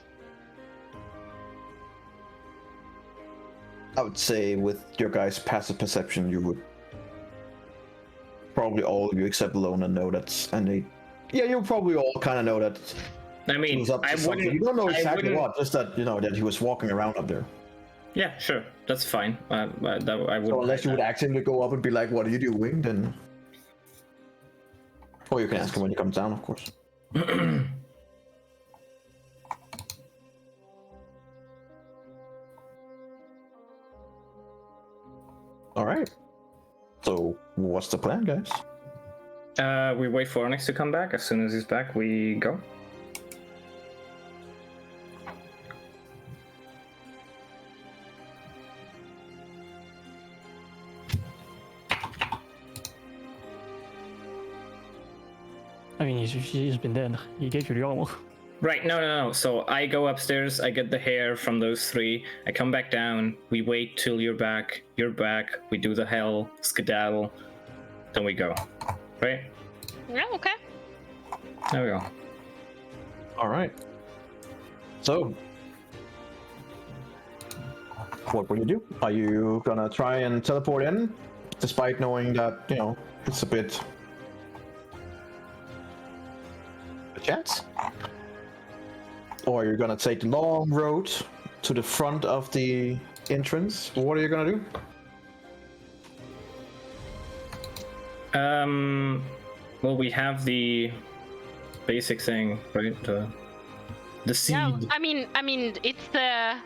I would say with your guys' passive perception, you would probably all of you except Lona know that, and they, yeah, you probably all kind of know that I he mean, was up to I something. wouldn't. You don't know I exactly wouldn't- what, just that you know that he was walking around up there. Yeah, sure. That's fine. I would. So unless you would ask him to go up and be like, "What are you doing?" then, or you can ask him when he comes down, of course. All right. So what's the plan, guys? We wait for Onyx to come back. As soon as he's back, we go. I mean, he's been there. He gave you the armor. Right. No. So I go upstairs. I get the hair from those 3. I come back down. We wait till you're back. You're back. We do the hell skedaddle. Then we go. Right. Yeah, okay. There we go. All right. So, what will you do? Are you gonna try and teleport in, despite knowing that it's a bit chance? Or you're gonna take the long road to the front of the entrance? What are you gonna do? Well, we have the basic thing, right? The seed. Yeah, I mean, it's the.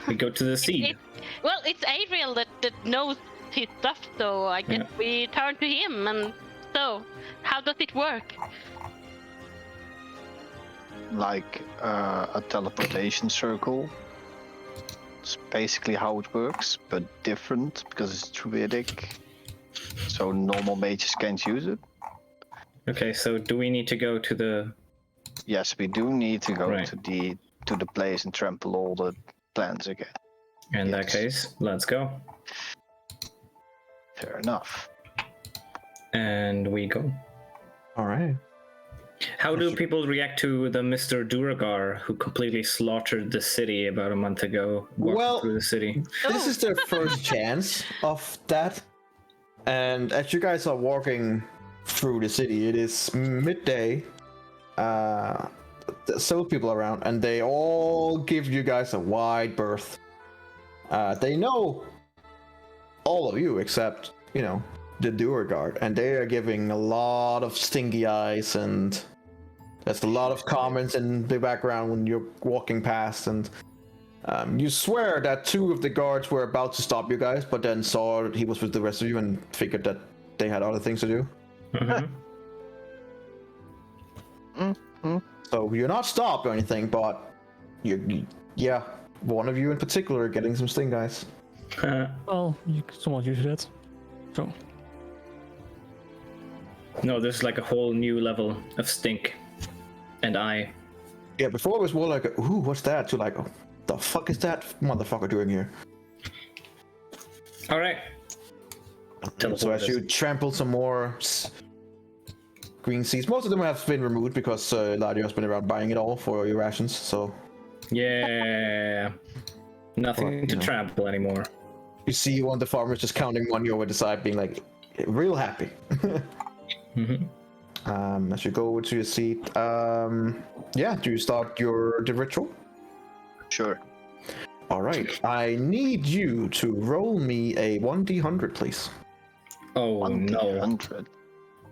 We go to the seed. Well, it's Adriel that knows his stuff, so I guess we turn to him. And so, how does it work? Like a teleportation circle. It's basically how it works, but different because it's druidic. So normal mages can't use it. Okay, so do we need to go to the? Yes, we do need to go Right. to the place and trample all the plants again. In that Yes. case, let's go. Fair enough. And we go. All right. How do people react to the Mr. Duragar who completely slaughtered the city about a month ago? Walking Well- through the city. This is their first chance of that. And as you guys are walking through the city, it is midday. There's still people around, and they all give you guys a wide berth. They know all of you except, the Duerguard, and they are giving a lot of stinky eyes, and there's a lot of comments in the background when you're walking past, and you swear that 2 of the guards were about to stop you guys, but then saw that he was with the rest of you and figured that they had other things to do. Mhm. So you're not stopped or anything, but yeah, one of you in particular are getting some sting eyes. Well, someone uses that. So, No, there's like a whole new level of stink. And I. Yeah, before it was more like, ooh, what's that? To like, oh, the fuck is that motherfucker doing here? Alright. So as you trample some more green seeds, most of them have been removed because Ladio has been around buying it all for your rations, so... Yeah. Nothing to trample anymore. You see one of the farmers just counting money over the side, being like, real happy. As you go to your seat, yeah, do you start the ritual? Sure. All right, I need you to roll me a 1d100, please. Oh no. 100.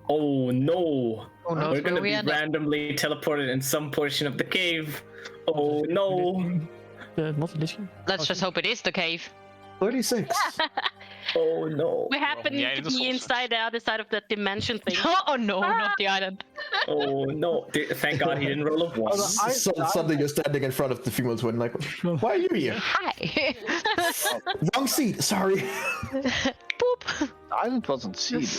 Oh no. Who knows We're gonna where we be end up? randomly teleported in some portion of the cave. Oh no. not Elysium. Let's just hope it is the cave. 36. Oh no. We happen yeah, to it is be also- inside the other side of that dimension thing. Oh no, not the island. Oh no. Thank God he didn't roll a 1. Suddenly you're standing in front of the female twin, like, why are you here? Hi. Wrong seat, sorry. Boop. The island wasn't seeded.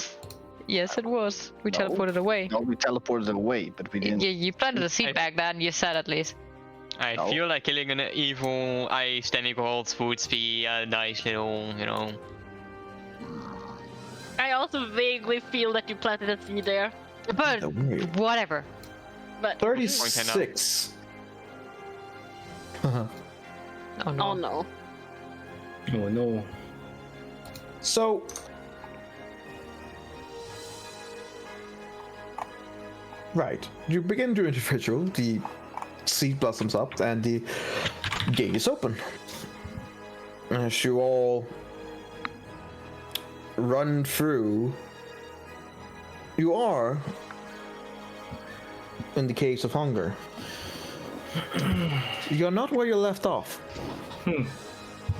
Yes, it was. We No. teleported away. No, we teleported away, but we didn't. You planted a seed I- back then, you said at least. I No. feel like killing an evil ice demigod would be a nice little, I also vaguely feel that you planted a seed there. But Oh, weird. whatever. But 36. Oh no. oh no. Oh no. So, right, you begin doing the ritual, the seed blossoms up, and the gate is open. As you all run through, you are in the caves of hunger. You're not where you left off.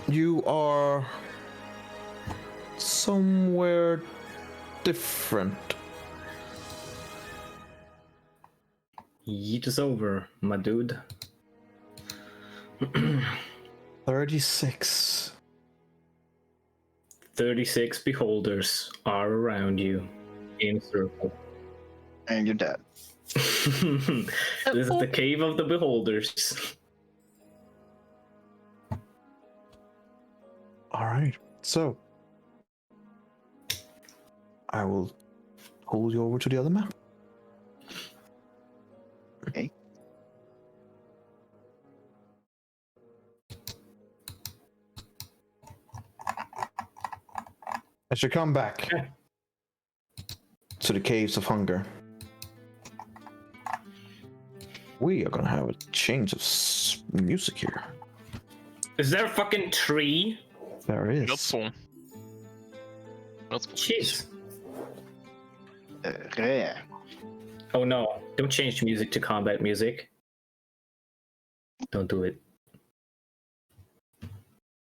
You are somewhere different. Yeet is over, my dude. 36. 36 beholders are around you in a circle. And you're dead. This is the cave of the beholders. All right. So, I will hold you over to the other map. Okay. As you come back to the caves of hunger, We are gonna have a change of music here. Is there a fucking tree? There is. Multiple. Jeez. Rare. Oh no! Don't change music to combat music. Don't do it.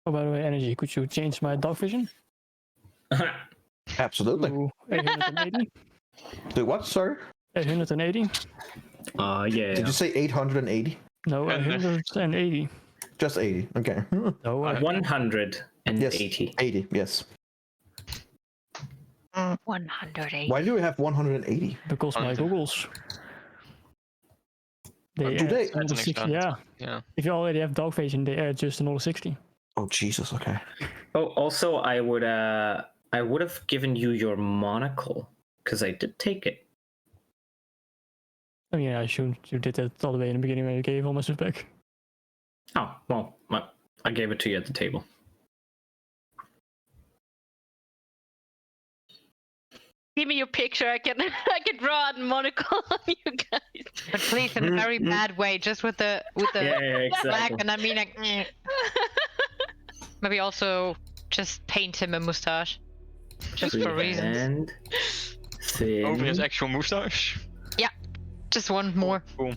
Oh, by the way, Energy, could you change my dog vision Absolutely. to 880? Do what, sir? 880? Yeah. Did you say 880? No, 880. Just 80. Okay. No, 180. Yes. 80. Yes. 180. Why do we have 180? because my 100. Googles. They Do add they? another That's an 60, expand. yeah. Yeah. If you already have dog vision, they add just another 60. Oh Jesus. Okay. Oh, also, I would have given you your monocle because I did take it. I mean, I assumed you did that all the way in the beginning when you gave all my stuff back. Oh well, I gave it to you at the table. Give me your picture. I can draw a monocle on you guys. But please, in a very bad way, just with the Yeah, black, exactly. and I mean, like, maybe also just paint him a mustache, just for reasons. And thin. Over his actual mustache. Just one more. Boom.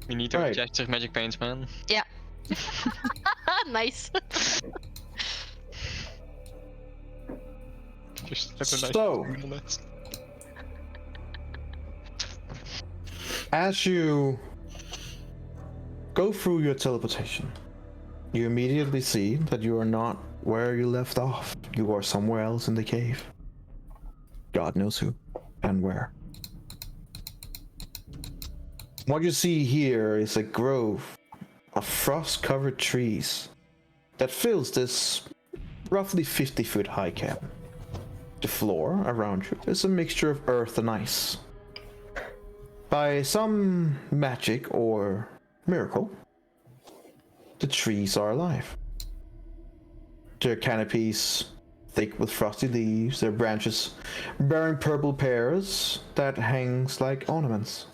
We need to Right. objective magic paints, man. Nice. Just have a nice So- thing on that. As you go through your teleportation, you immediately see that you are not where you left off. You are somewhere else in the cave. God knows who and where. What you see here is a grove of frost-covered trees that fills this roughly 50-foot high cabin. The floor around you is a mixture of earth and ice. By some magic or miracle, the trees are alive. Their canopies thick with frosty leaves, their branches bearing purple pears that hangs like ornaments.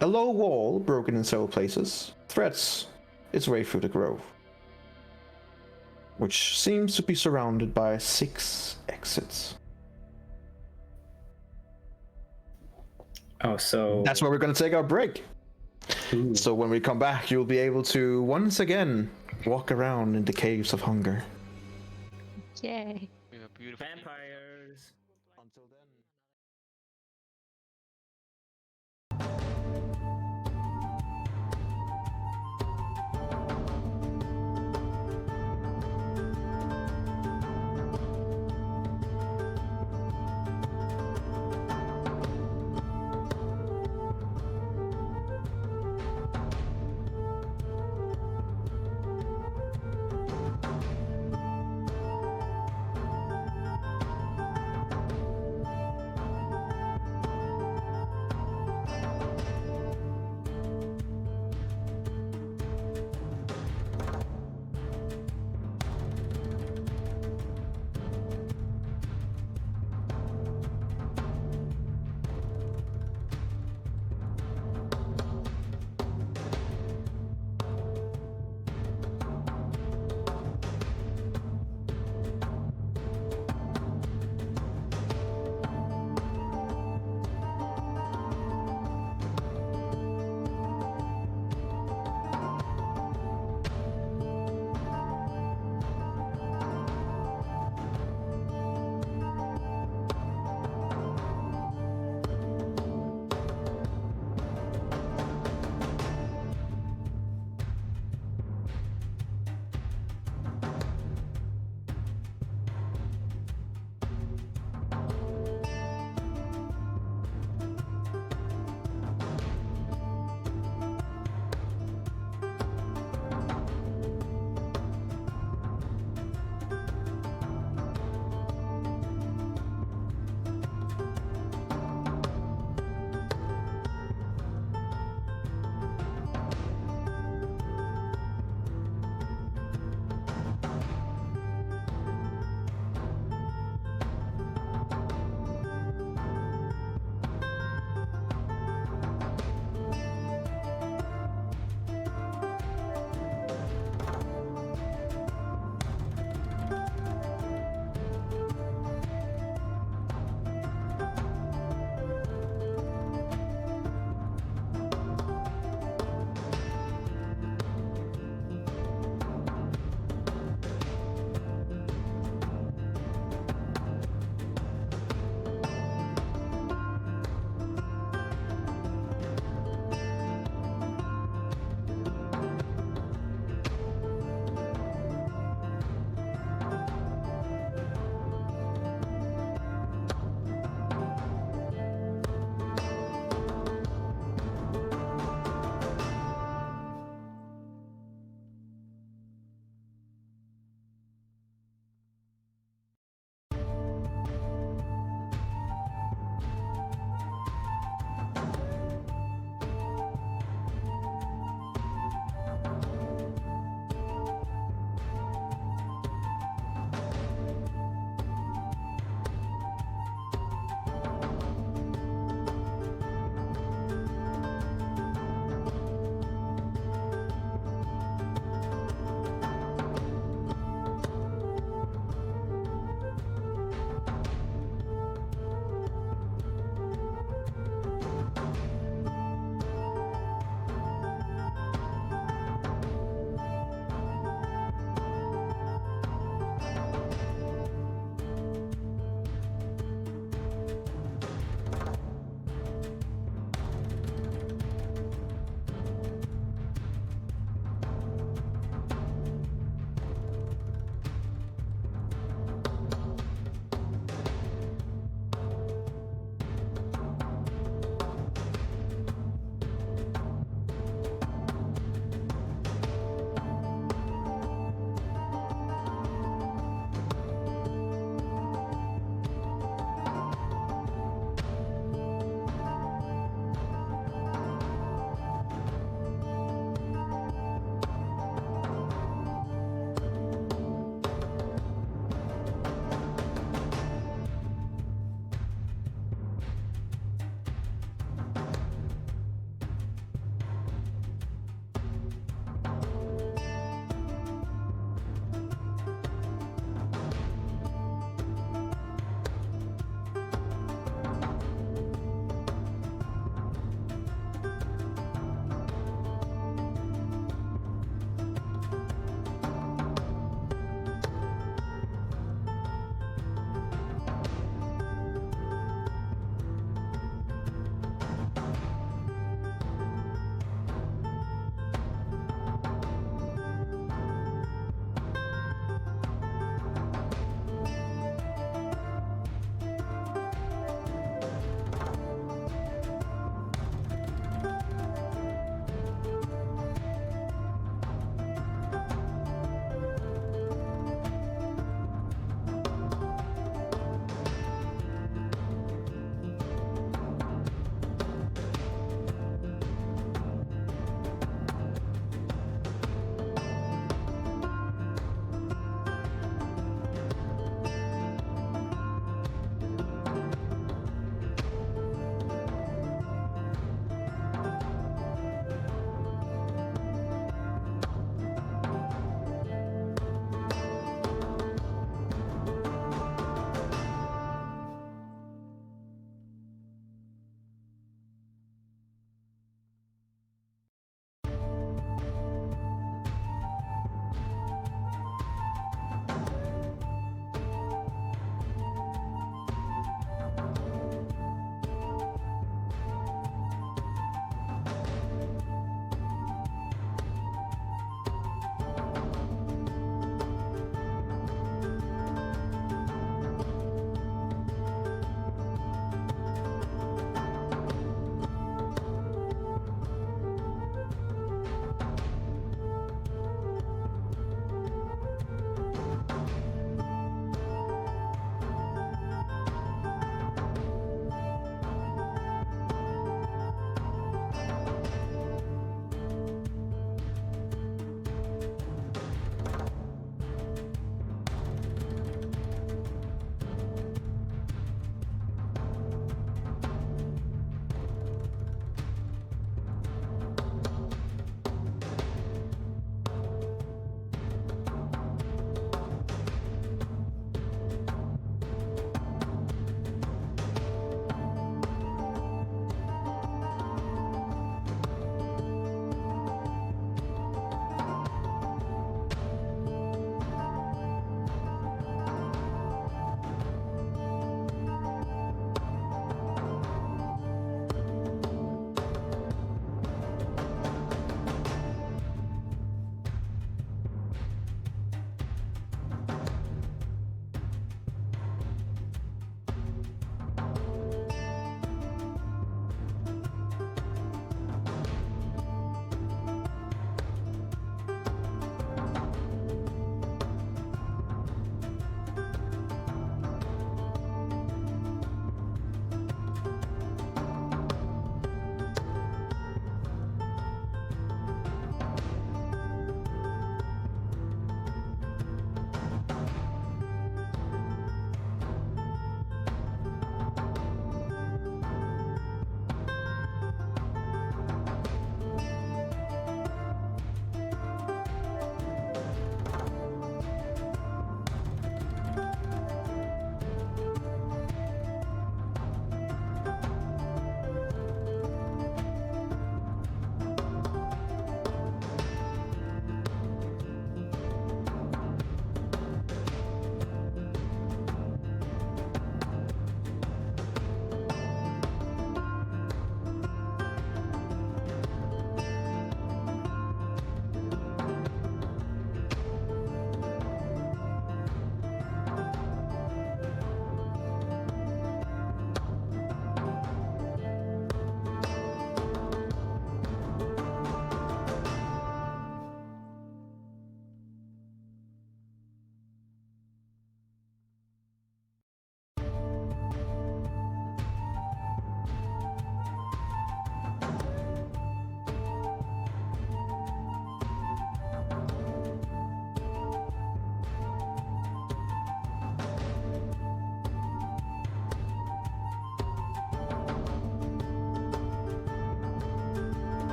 A low wall, broken in several places, threads its way through the grove, which seems to be surrounded by 6 exits. Oh, so That's where we're going to take our break. Ooh. So when we come back, you'll be able to once again walk around in the caves of hunger. Yay. We have a beautiful. vampires. Until then.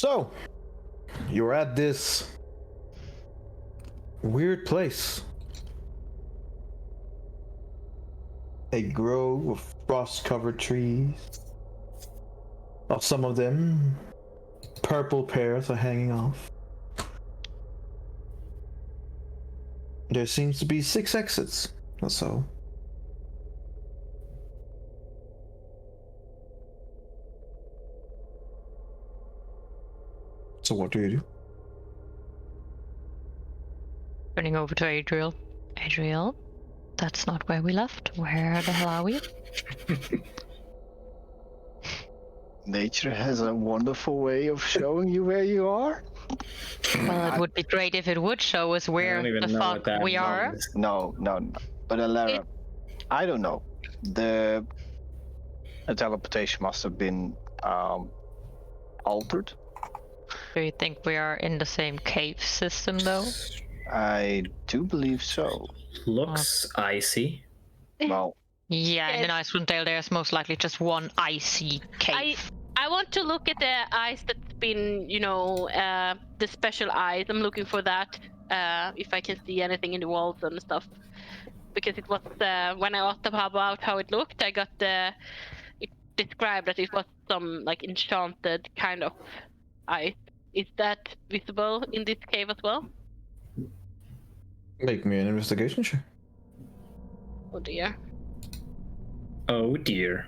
So, you're at this weird place. A grove of frost-covered trees. Of some of them, purple pears are hanging off. There seems to be 6 exits or so. So what do you do? Turning over to Adriel. Adriel, that's not where we left. Where the hell are we? Nature has a wonderful way of showing you where you are. Well, it would be great if it would show us I where don't even the know what fuck that we are. is. No. But Alara, I don't know. The teleportation must have been altered. Do you think we are in the same cave system, though? I do believe so. Looks icy. Well, Yeah, in Yes. an Icewind Dale, there's most likely just one icy cave. I want to look at the eyes that's been, the special eyes. I'm looking for that. If I can see anything in the walls and stuff, because it was when I asked about how it looked, I got it described that it was some like enchanted kind of eye. Is that visible in this cave as well? Make me an investigation check. Oh dear. Oh dear.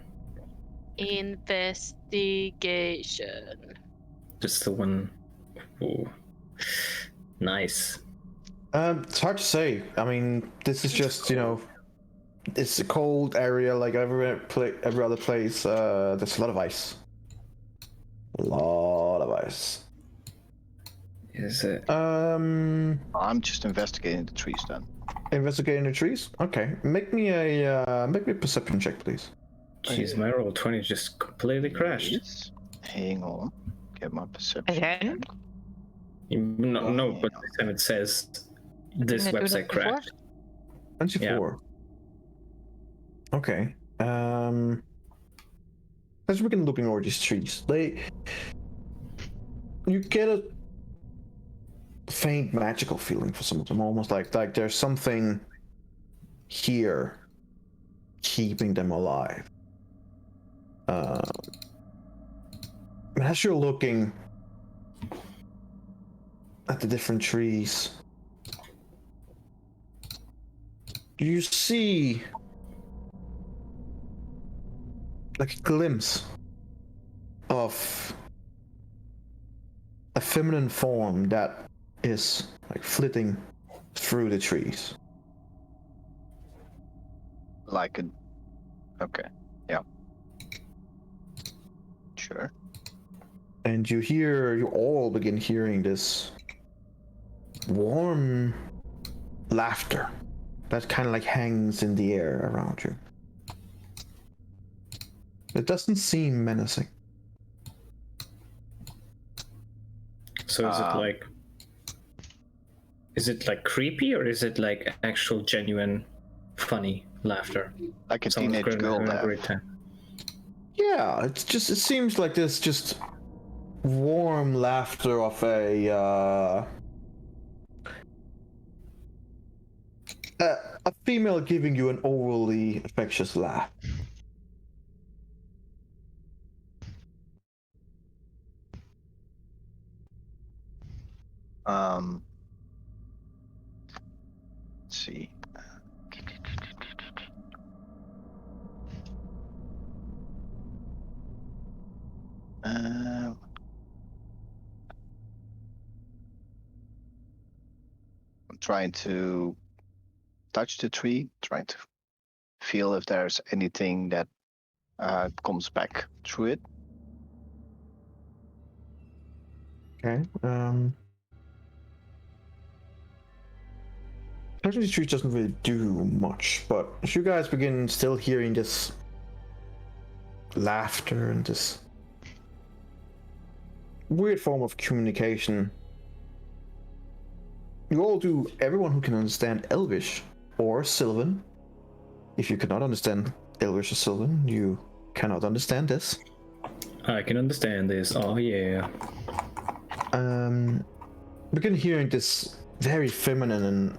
Investigation. Just the one. Ooh. Nice. It's hard to say. I mean, this is just, it's a cold area like every other place. There's a lot of ice. A lot of ice. Is it? I'm just investigating the trees then. Investigating the trees? Okay. Make me a perception check, please. Jeez, my roll 20 just completely crashed. Yes. Hang on. Get my perception. Again? No, but this time it says this Didn't it do website that before? crashed. 24. Okay. As we can looking over these trees, you get a faint magical feeling for some of them, almost like there's something here keeping them alive. As you're looking at the different trees, you see like a glimpse of a feminine form that is like flitting through the trees. Like a. Okay. Yeah. Sure. And you all begin hearing this warm laughter that kind of like hangs in the air around you. It doesn't seem menacing. So is it like creepy, or is it like actual genuine funny laughter? Like a Someone's teenage girl having a laugh. great time. Yeah, it seems like this just warm laughter of a female giving you an overly infectious laugh. Let's see. I'm trying to touch the tree, trying to feel if there's anything that comes back through it. Okay. Touching the tree doesn't really do much, but as you guys begin still hearing this laughter and this weird form of communication, you all do. Everyone who can understand Elvish or Sylvan. If you cannot understand Elvish or Sylvan, you cannot understand this. I can understand this. Oh yeah. begin hearing this very feminine, and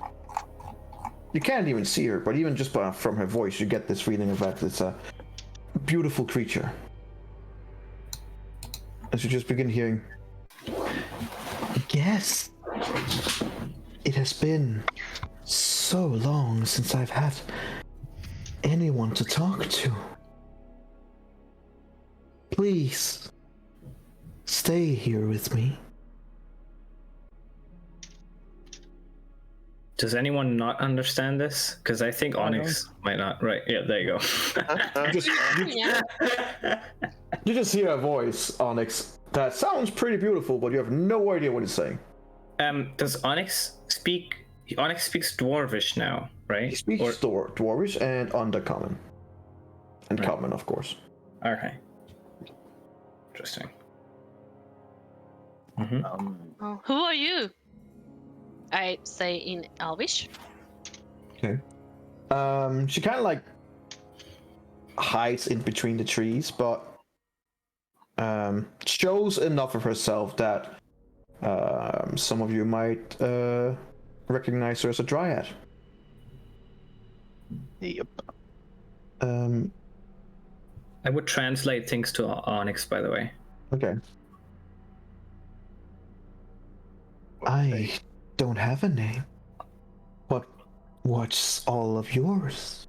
you can't even see her, but even just from her voice, you get this feeling of that it's a beautiful creature. As you just begin hearing, yes, it has been so long since I've had anyone to talk to. Please, stay here with me. Does anyone not understand this? Because I think Onyx might not. Right? Yeah, there you go. You just hear a voice, Onyx, that sounds pretty beautiful, but you have no idea what it's saying. Does Onyx speak? Onyx speaks Dwarvish now, right? He speaks Dwarvish and Undercommon. And Right. Common, of course. Okay. Interesting. Oh, who are you? I say in Elvish. Okay. She kind of like hides in between the trees, but shows enough of herself that some of you might recognize her as a dryad. Yep. I would translate things to Onyx, by the way. Okay. I don't have a name. But what's all of yours?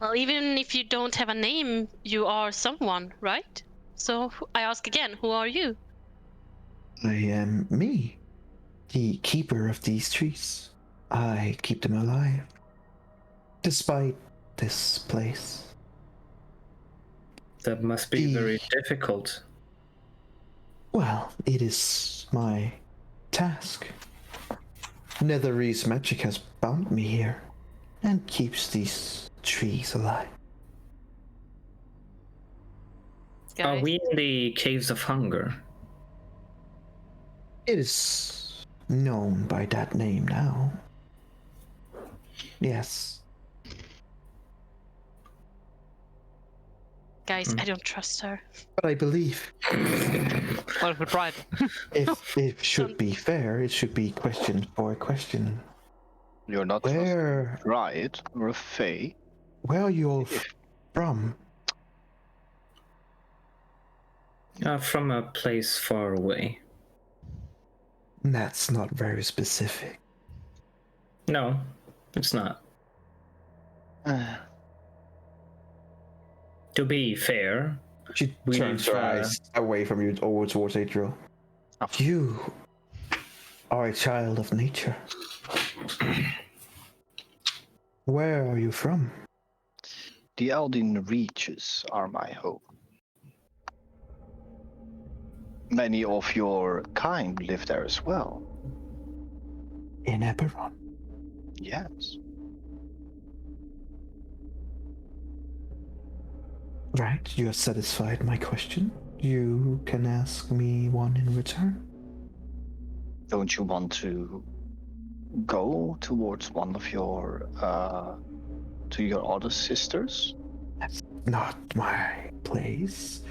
Well, even if you don't have a name, you are someone, right? So I ask again, who are you? I am me, the keeper of these trees. I keep them alive, despite this place. That must be very difficult. Well, it is my task. Netherese magic has bound me here and keeps these trees alive. Are Guys, we in the Caves of Hunger? It is known by that name now. Yes. guys, I don't trust her. But I believe Well, we tried. if it should be fair, it should be question for question. You're not Where right or a fae. are you all from? From a place far away. That's not very specific. No, it's not. To be fair, She We've, turns her eyes away from you over towards Adriel. You are a child of nature. Where are you from? The Eldin Reaches are my home. Many of your kind live there as well. In Eberron. Yes. Right, you have satisfied my question. You can ask me one in return. Don't you want to go towards one of your to your other sisters? That's not my place.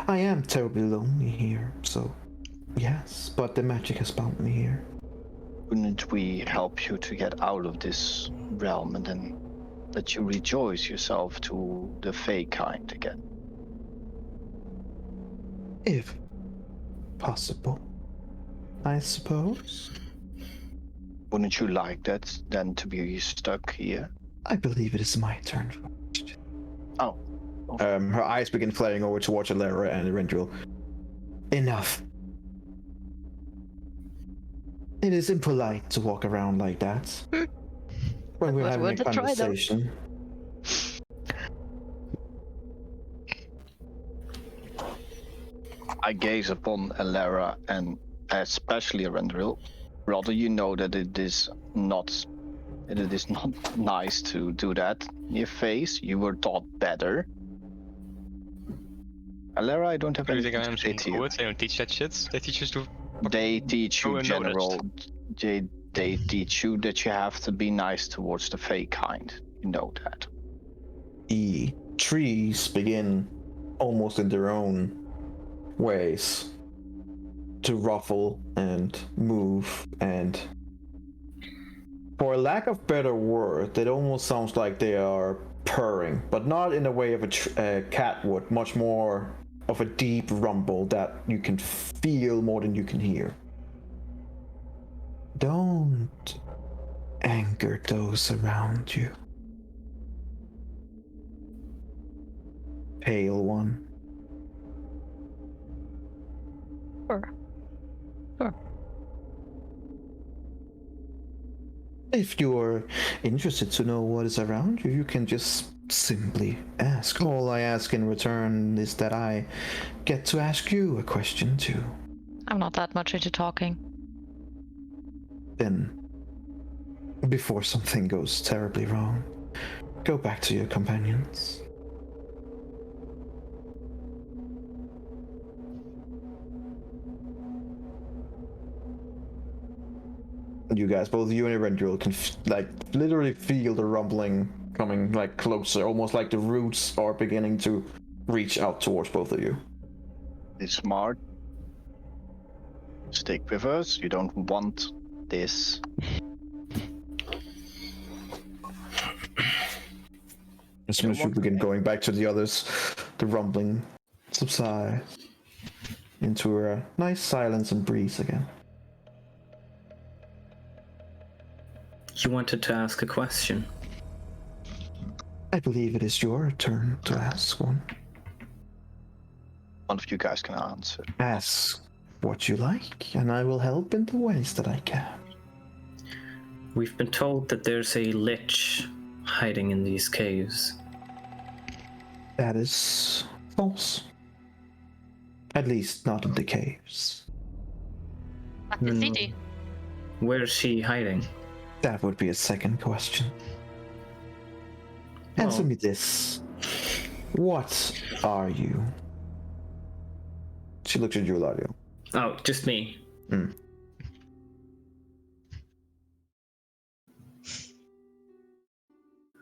I am terribly lonely here, so yes, but the magic has bound me here. Wouldn't we help you to get out of this realm and then let you rejoice yourself to the Fae kind again? If possible, I suppose. Wouldn't you like that then to be stuck here? I believe it is my turn. Oh. Her eyes begin flaring over towards Alara and Rendril. Enough. It is impolite to walk around like that. When we're having a conversation. I gaze upon Alara and especially Rendril. Rather, you know that it is not nice to do that in your face. You were taught better. Alara, I don't have Do you think anything I'm to say some to you. poets? They don't teach that shit. They teach us to. They teach you and general. They teach you that you have to be nice towards the Fae kind. You know that. The trees begin almost in their own ways to ruffle and move, and for lack of better word, it almost sounds like they are purring, but not in a way of a cat would, much more of a deep rumble that you can feel more than you can hear. Don't anger those around you. Pale one. Sure. If you're interested to know what is around you, you can just simply ask. All I ask in return is that I get to ask you a question too. I'm not that much into talking. Then, before something goes terribly wrong, go back to your companions. You guys, both you and Eberron, can like literally feel the rumbling coming like closer, almost like the roots are beginning to reach out towards both of you. It's smart. Stick with us. You don't want this. As soon as you begin going back to the others, the rumbling subsides into a nice silence and breeze again. You wanted to ask a question. I believe it is your turn to ask one. One of you guys can answer. Ask what you like, and I will help in the ways that I can. We've been told that there's a lich hiding in these caves. That is false. At least not in the caves. At the city. Where's she hiding? That would be a second question. Answer me this. What are you? She looks at you, Eladio. Oh, just me.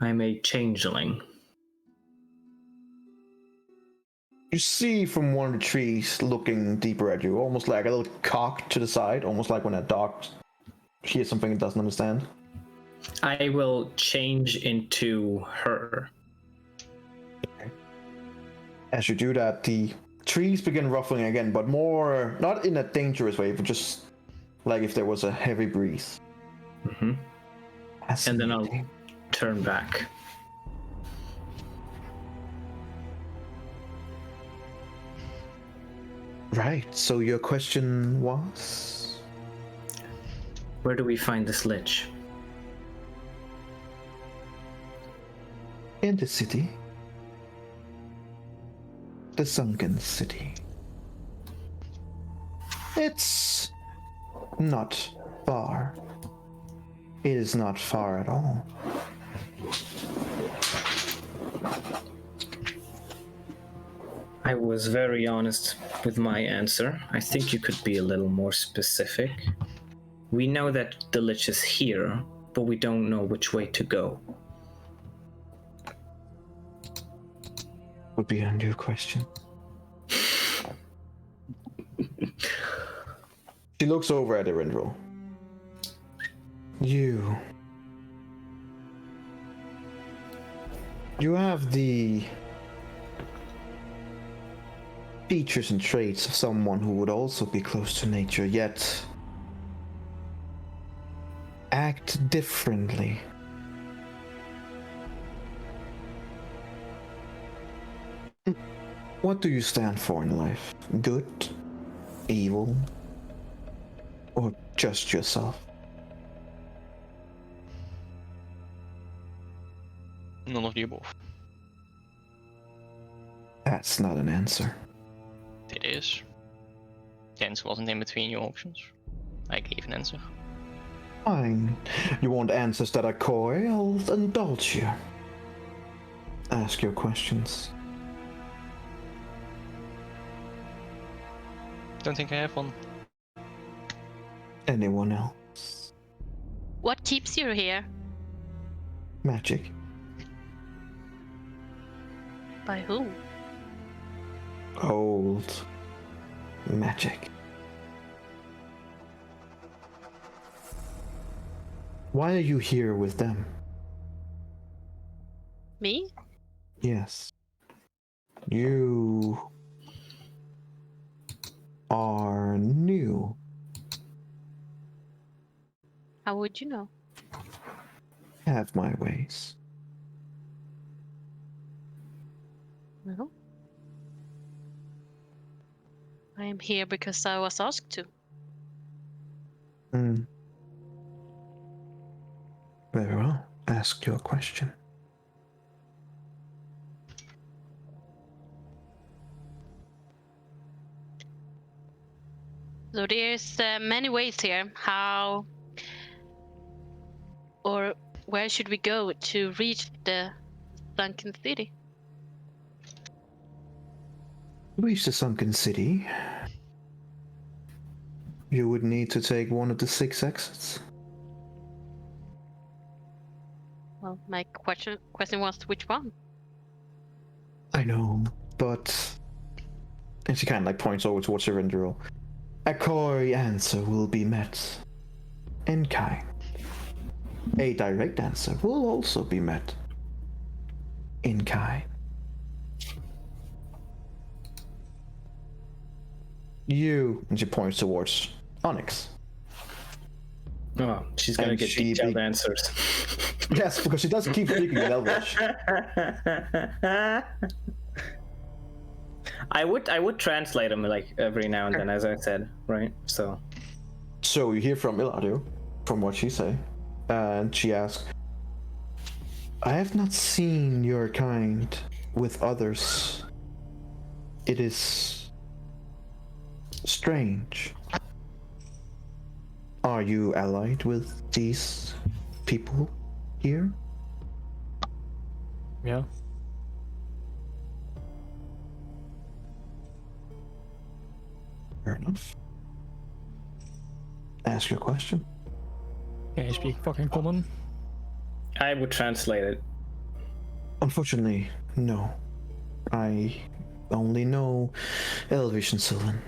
I'm a changeling. You see from one of the trees looking deeper at you, almost like a little cock to the side, almost like when a dog hears something it doesn't understand. I will change into her. As you do that, the trees begin ruffling again, but more, not in a dangerous way, but just like if there was a heavy breeze. Mm-hmm. And then I'll turn back. Right, so your question was? Where do we find this lich? In the city. The sunken city. It's not far. It is not far at all. I was very honest with my answer. I think you could be a little more specific. We know that the lich is here, but we don't know which way to go. Would be a new question. She looks over at Eberron. You have the features and traits of someone who would also be close to nature, yet act differently. What do you stand for in life? Good? Evil? Or just yourself? None of the above. That's not an answer. It is. The answer wasn't in between your options. I gave an answer. Fine. You want answers that are coy? I'll indulge you. Ask your questions. Don't think I have one. Anyone else? What keeps you here? Magic. By who? Old. magic. Why are you here with them? Me? Yes. You are new. How would you know? Have my ways. No. I am here because I was asked to. Hmm. Very well. Ask your question. So there's many ways here. How or where should we go to reach the sunken city? Reach the sunken city. You would need to take one of the 6 exits. Well, my question was which one? I know, but... And she kind of like points over towards Surrendero. A coy answer will be met in kind. A direct answer will also be met in kind. You, and she points towards Onyx. Oh, she's gonna And get she detailed be- answers. Yes, because she does keep speaking in Elvish. I would translate them like every now and then, as I said, right? So So you hear from Iladio, from what she say, and she asks, I have not seen your kind with others. It is strange. Are you allied with these people here? Yeah. Fair enough. Ask your question. Can you speak fucking common? I would translate it. Unfortunately, no. I only know Elvish and Sylvan.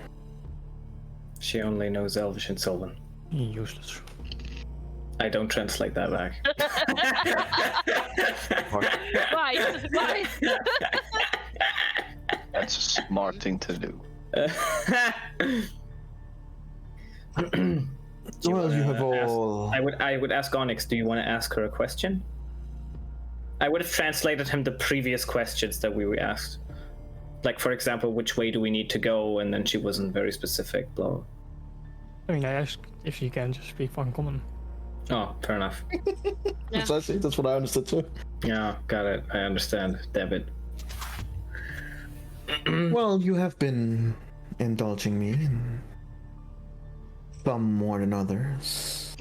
She only knows Elvish and Sylvan. Useless. I don't translate that back. Right. That's a smart thing to do. Well, you have all... I would ask Onyx, do you want to ask her a question? I would have translated him the previous questions that we were asked. Like, for example, which way do we need to go? And then she wasn't very specific, blah. I mean, I asked if you can just speak fucking common. Oh, fair enough. Precisely, that's what I understood too. Yeah, got it. I understand. Debit. Well, you have been indulging me in some more than others.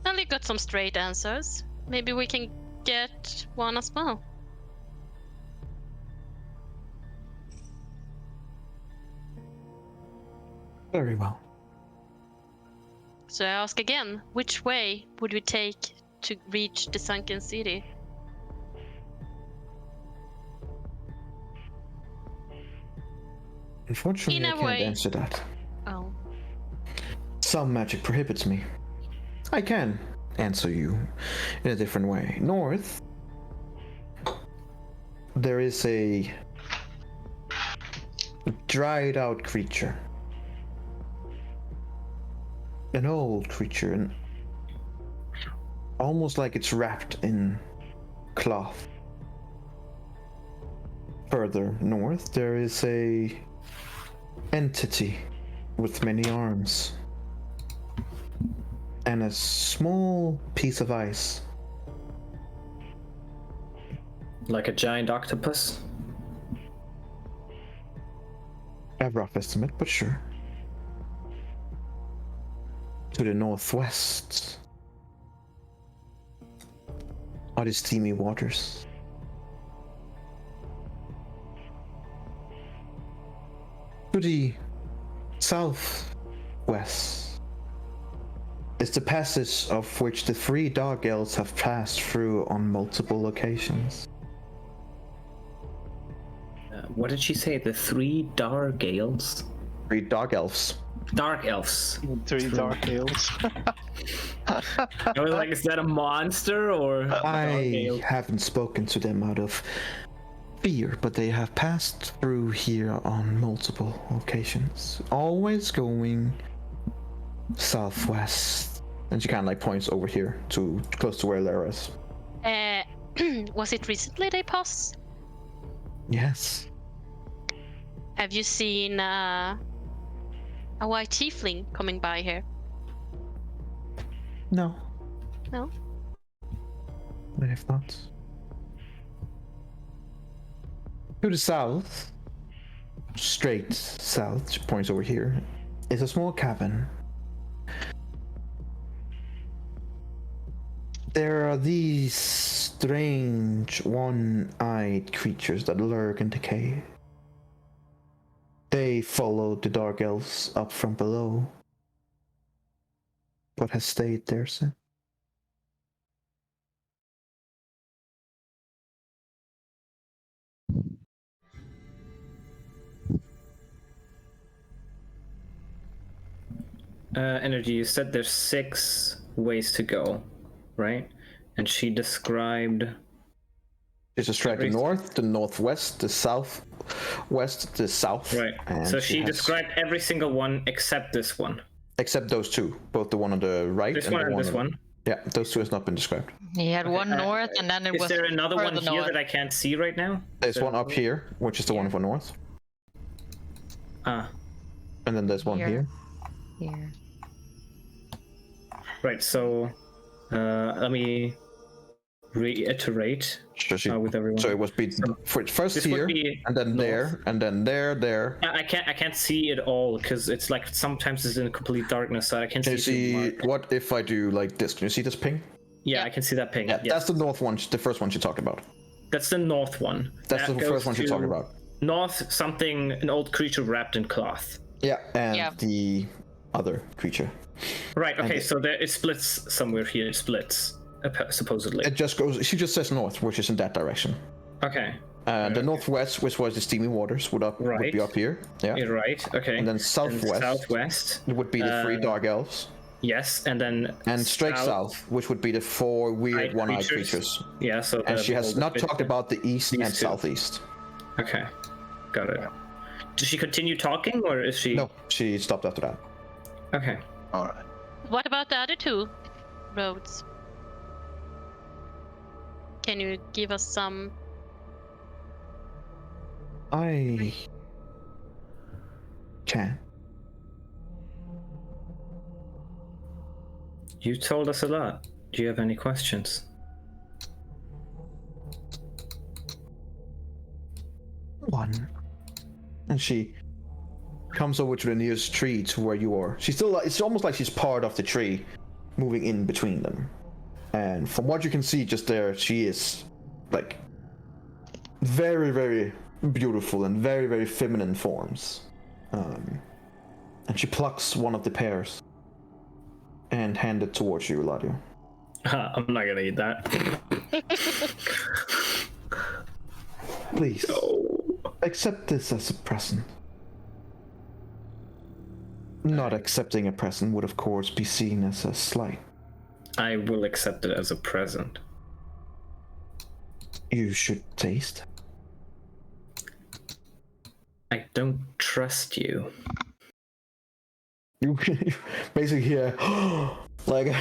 Well, you got some straight answers. Maybe we can get one as well. Very well. So I ask again, which way would we take to reach the sunken city? Unfortunately, In I a can't way. answer that. Oh, Some magic prohibits me. I can answer you in a different way. North, there is a dried out creature. An old creature, and almost like it's wrapped in cloth. Further north, there is a entity with many arms and a small piece of ice. Like a giant octopus? A rough estimate, but sure. To the northwest are the steamy waters. To the southwest is the passage of which the 3 dark elves have passed through on multiple occasions. What did she say? The 3 Dargales? 3 dark elves. Dark elves. 3 dark hills. I was like, is that a monster or? I haven't spoken to them out of fear, but they have passed through here on multiple occasions, always going southwest. And she kind of like points over here to close to where Lara is. Was it recently they passed? Yes. Have you seen a white tiefling coming by here? No. No? I have not. To the south, straight south, she points over here, is a small cabin. There are these strange one-eyed creatures that lurk and decay. They followed the dark elves up from below, but has stayed there since. Energy, you said there's 6 ways to go, right? And she described... It's described the north, the northwest, the southwest, the south. Right. And So she has- described every single one except this one. Except those 2, both the one on the right This and one the and this on one. Yeah, those 2 has not been described. He had one Uh, north, and then it Is was there another one further here north. that I can't see right now? There's one up here, which is the one for north, Ah, and then there's one Here. here. Here. right. So, let me reiterate So, with everyone. so it was be first this would here, be and then north. there, and then there. I can't see it all because it's like sometimes it's in complete darkness, so I can't Can you see. see what if I do like this? Can you see this ping? Yeah, I can see that ping. Yeah, Yes. that's the north one, the first one she talked about. That's the north one. That's That the goes first one she to talked about. North, an old creature wrapped in cloth. Yeah, and Yeah. the other creature. Right. Okay. it- So there it splits somewhere here. It splits supposedly. It just goes. She just says north, which is in that direction. Okay. The northwest, which was the steamy waters, would be Right. up here. Yeah. You're right. Okay. And then southwest. Southwest. It would be the 3 dark elves. Yes, and then And straight south, which would be the 4 weird Eyed one-eyed creatures. creatures. Yeah. So. And she has not talked about the east these and 2. southeast. Okay. Got it. Does she continue talking, or is she? No, she stopped after that. Okay. Alright. What about the other 2 roads? Can you give us some? I can. You told us a lot. Do you have any questions? One. And she comes over to the nearest tree to where you are. She's still, it's almost like she's part of the tree, moving in between them. And from what you can see just there, she is like very, very beautiful and very, very feminine forms. And she plucks one of the pears and hand it towards you, Eladio. I'm not gonna eat that. Please, accept this as a present. Not accepting a present would, of course, be seen as a slight. I will accept it as a present. You should taste. I don't trust you. You basically hear, like,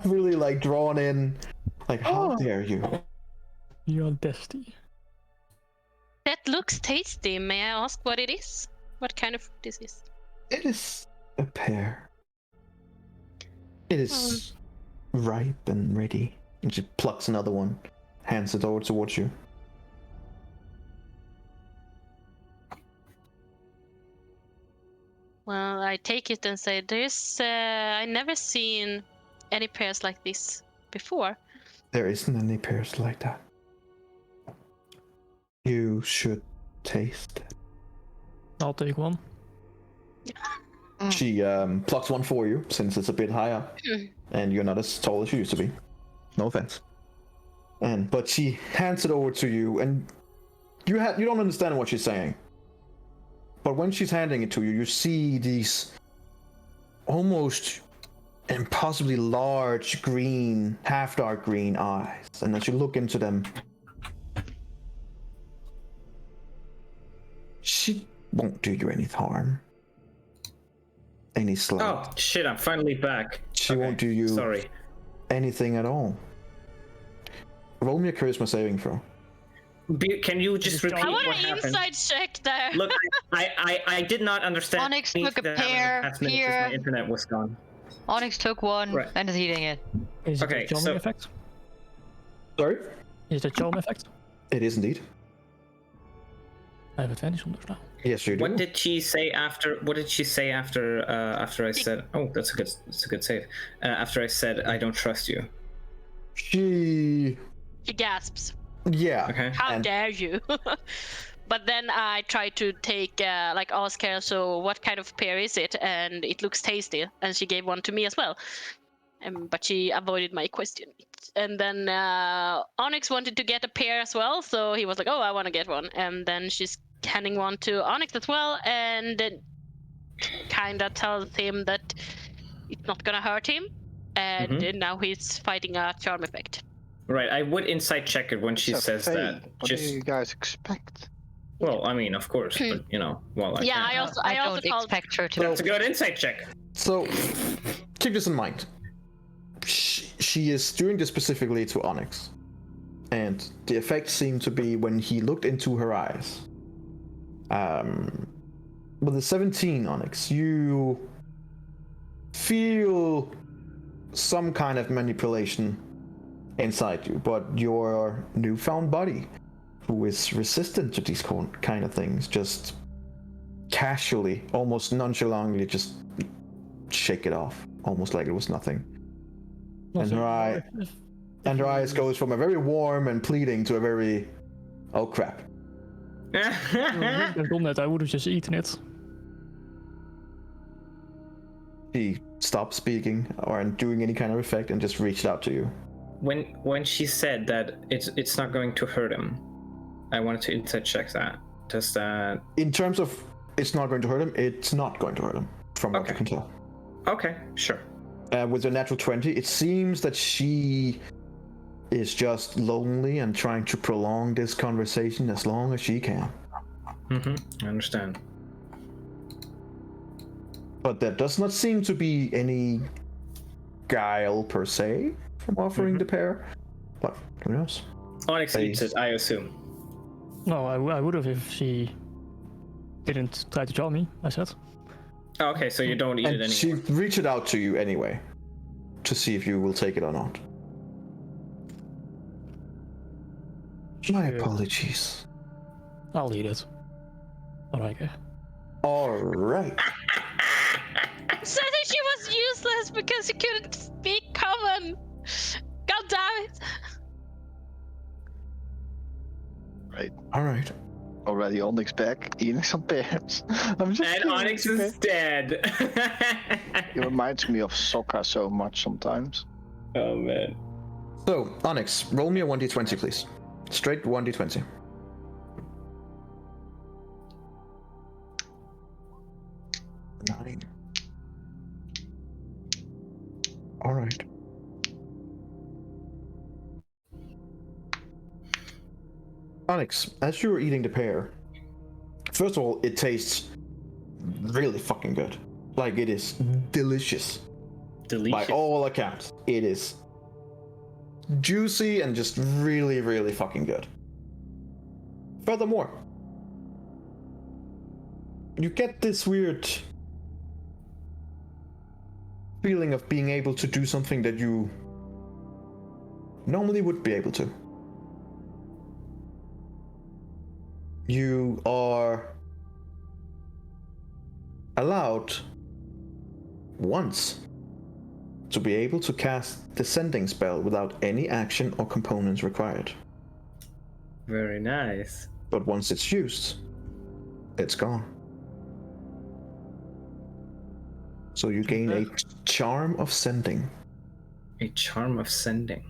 really, like, drawn in. Like, how dare you? Your destiny. That looks tasty. May I ask what it is? What kind of fruit this is? It is a pear. It is ripe and ready. And she plucks another one, hands it over towards you. Well, I take it and say, I never seen any pears like this before. There isn't any pears like that. You should taste it. I'll take one. She plucks one for you, since it's a bit higher, and you're not as tall as you used to be. No offense. But she hands it over to you, and you don't understand what she's saying. But when she's handing it to you, you see these almost impossibly large green, half dark green eyes. And as you look into them, she won't do you any harm. Any slight. Oh shit! I'm finally back. She won't do you anything at all. Roll me a charisma saving throw. Can you just repeat I want what an happened? inside check there. Look, I did not understand. Onyx took a that happened in the pear past minute 'cause here. My internet was gone. Onyx took one Right. and is eating it. Is it Okay, a charming so- effect? Sorry? Is it a charm effect? It is indeed. I have advantage on those now. Yes, you do. What did she say after? What did she say after? After I said, "Oh, that's a good save." After I said, "I don't trust you." She gasps. Yeah. Okay. How dare you? But then I tried to ask her, so what kind of pear is it? And it looks tasty. And she gave one to me as well. But she avoided my question. And then Onyx wanted to get a pear as well. So he was like, oh, I want to get one. And then she's handing one to Onyx as well. And then kind of tells him that it's not going to hurt him. And now he's fighting a charm effect. Right. I would insight check it when she It's a says fey. that. What do you guys expect? Well, I mean, of course, but I Yeah, can't. I also don't told expect her to. That's a good insight check. So, keep this in mind. She is doing this specifically to Onyx. And the effect seemed to be when he looked into her eyes. With the 17, Onyx, you feel some kind of manipulation inside you, but your newfound body, who is resistant to these kind of things, just casually, almost nonchalantly, just shake it off, almost like it was nothing. And her eyes goes from a very warm and pleading to a very, oh crap. If I'd done that, I would have just eaten it. She stopped speaking or doing any kind of effect and just reached out to you. When she said that it's not going to hurt him, I wanted to insight check that. Does that? In terms of it's not going to hurt him, it's not going to hurt him, from what you can tell. Okay, sure. With a natural 20, it seems that she is just lonely and trying to prolong this conversation as long as she can. I understand. But there does not seem to be any guile per se from offering the pair. But who knows? Onyx eats it, I assume. No, I would have if she didn't try to charm me, I said. Oh, okay, so you don't eat it And anymore. she reached it out to you anyway, to see if you will take it or not. My apologies. I'll eat it. Alright, okay. Alright. Said that she was useless because she couldn't speak common. God damn it. Right. Alright. Already Onyx back, eating some pears. I'm just And Onyx is dead. It reminds me of Sokka so much sometimes. Oh man. So, Onyx, roll me a 1d20, please. Straight 1d20. 9. Alright. Onyx, as you were eating the pear, first of all, it tastes really fucking good. Like, it is delicious. By all accounts, it is juicy and just really, really fucking good. Furthermore, you get this weird feeling of being able to do something that you normally would be able to. You are allowed once to be able to cast the sending spell without any action or components required. Very nice. But once it's used, it's gone. So you gain a charm of sending. A charm of sending.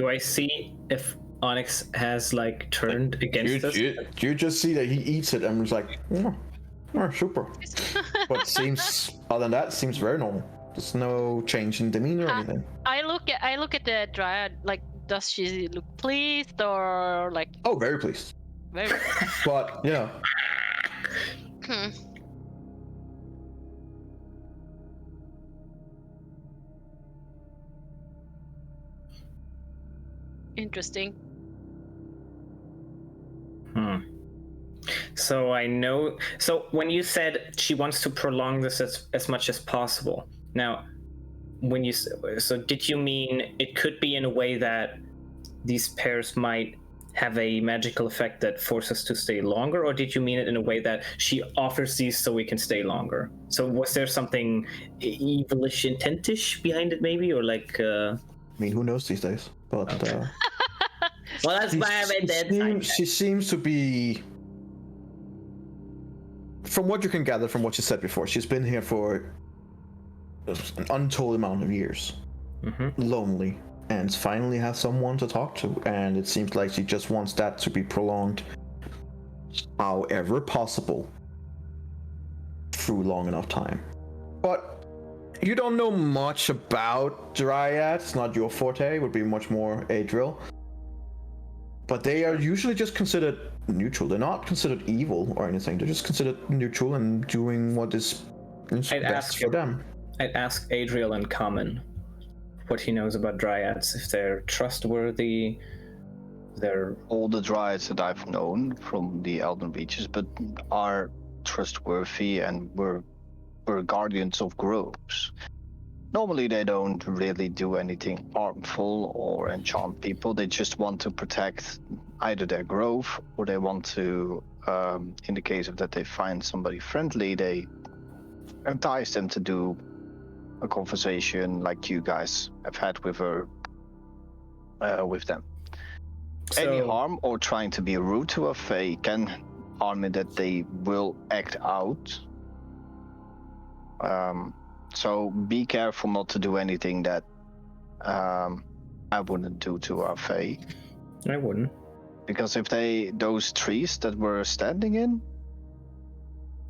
Do I see if Onyx has like turned against us? You just see that he eats it and was like, super. But other than that, seems very normal. There's no change in demeanor or anything. I look at the Dryad. Like, does she look pleased or like? Oh, very pleased. Very. But yeah. Interesting. So I know. So when you said she wants to prolong this as much as possible, now, when you did you mean it could be in a way that these pairs might have a magical effect that forces us to stay longer, or did you mean it in a way that she offers these so we can stay longer? So was there something evilish intentish behind it, maybe, or like? I mean, who knows these days? But well, that's why I'm in dead. She seems to be. From what you can gather from what she said before, she's been here for an untold amount of years. Lonely, and finally has someone to talk to, and it seems like she just wants that to be prolonged however possible through long enough time. But you don't know much about Dryads, not your forte, would be much more Adriel. But they are usually just considered neutral. They're not considered evil or anything. They're just considered neutral and doing what is best for them. I'd ask Adriel in common what he knows about Dryads, if they're trustworthy. They're all the Dryads that I've known from the Elden Reaches, but are trustworthy and were guardians of groves. Normally they don't really do anything harmful or enchant people. They just want to protect either their grove, or they want to, in the case of that they find somebody friendly, they entice them to do a conversation like you guys have had with her, with them. Any harm or trying to be rude to a Fae can harm in that they will act out. So be careful not to do anything that I wouldn't do to our Fae. I wouldn't. Because if those trees that we're standing in,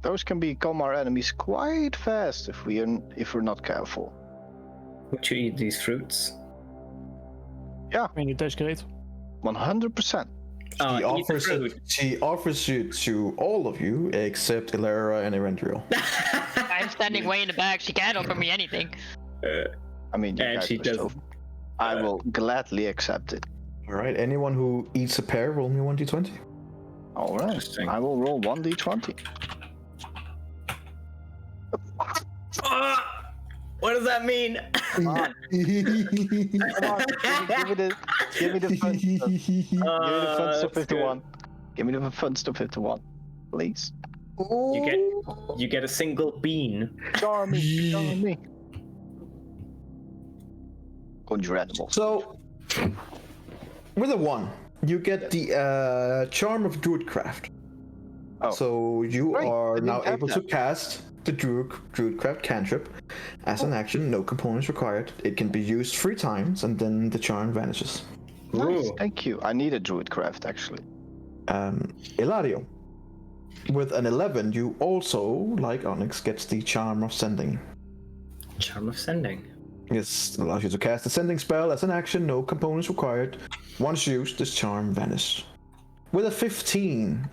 those can become our enemies quite fast if we're not careful. Would you eat these fruits? Yeah. I mean, it tastes great. 100%. She offers it to all of you except Ilera and Erendriel. I'm standing way in the back. She can't offer me anything. I mean, you and guys she are does. so- I will gladly accept it. All right. Anyone who eats a pear, roll me 1d20. All right. Interesting. I will roll 1d20. What does that mean? Come on. Come on. Give me the fun stuff. Give me the fun stuff 51. Give me the fun stuff 51, please. You get a single bean. Charm me. Conjure animals. So, with a 1, you get the charm of Druidcraft. Oh. So you Right, I are didn't now have able to that. cast the Druidcraft cantrip as an action, no components required. It can be used 3 times, and then the charm vanishes. Nice, Ooh. thank you. I need a Druidcraft, actually. Ilario, with an 11, you also, like Onyx, gets the charm of sending. Charm of sending. This allows you to cast a sending spell as an action, no components required. Once used, this charm vanishes. With a 15,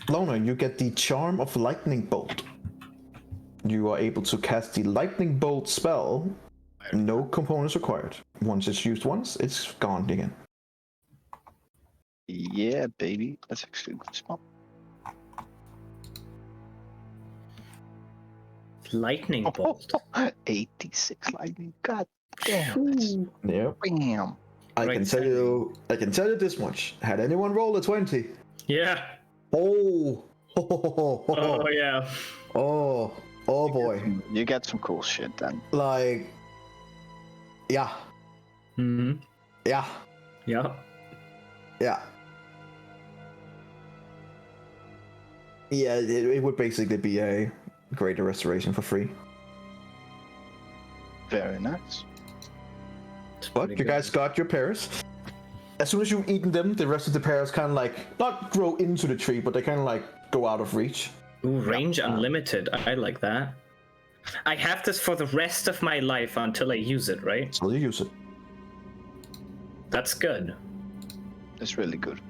Loner, you get the charm of lightning bolt. You are able to cast the lightning bolt spell, no components required. Once it's used once, it's gone again. Yeah, baby. That's actually a good spot. Lightning bolt. 86 lightning. God damn. That's Yep. bam. I Right, can tell you this much. Had anyone roll a 20? Yeah. Oh. Oh yeah. Oh boy. You get some cool shit then. Like, yeah. Hmm. Yeah. Yeah. Yeah. Yeah, it would basically be a greater restoration for free. Very nice. It's But pretty you good. guys got your pears. As soon as you've eaten them, the rest of the pears kind of like not grow into the tree, but they kind of like go out of reach. Ooh, range unlimited. I like that. I have this for the rest of my life until I use it, right? So you use it. That's good. It's really good.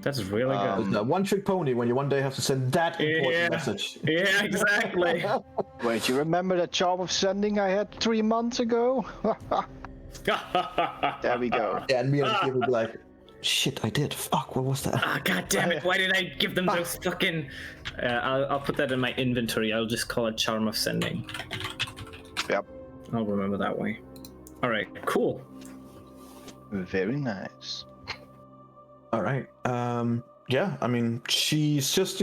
That's really good. It's a one-trick pony when you one day have to send that important message. Yeah, exactly. Wait, you remember that job of sending I had 3 months ago? There we go. Yeah, and me and Steve will be like, shit, I did. Fuck, what was that? Ah, god damn it! Why did I give them those fucking? I'll put that in my inventory. I'll just call it Charm of Sending. Yep. I'll remember that way. All right, cool. Very nice. All right. Yeah, I mean, she's just,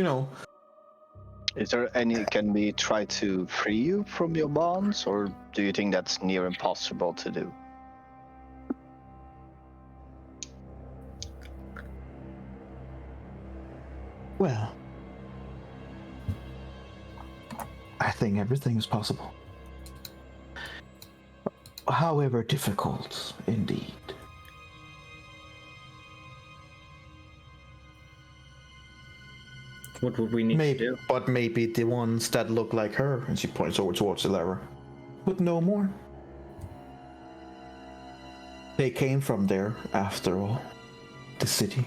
Is there any? Can we try to free you from your bonds, or do you think that's near impossible to do? Well, I think everything is possible. However difficult, indeed. What would we need to do? But maybe the ones that look like her, and she points over towards the lever, would know more. They came from there, after all. The city.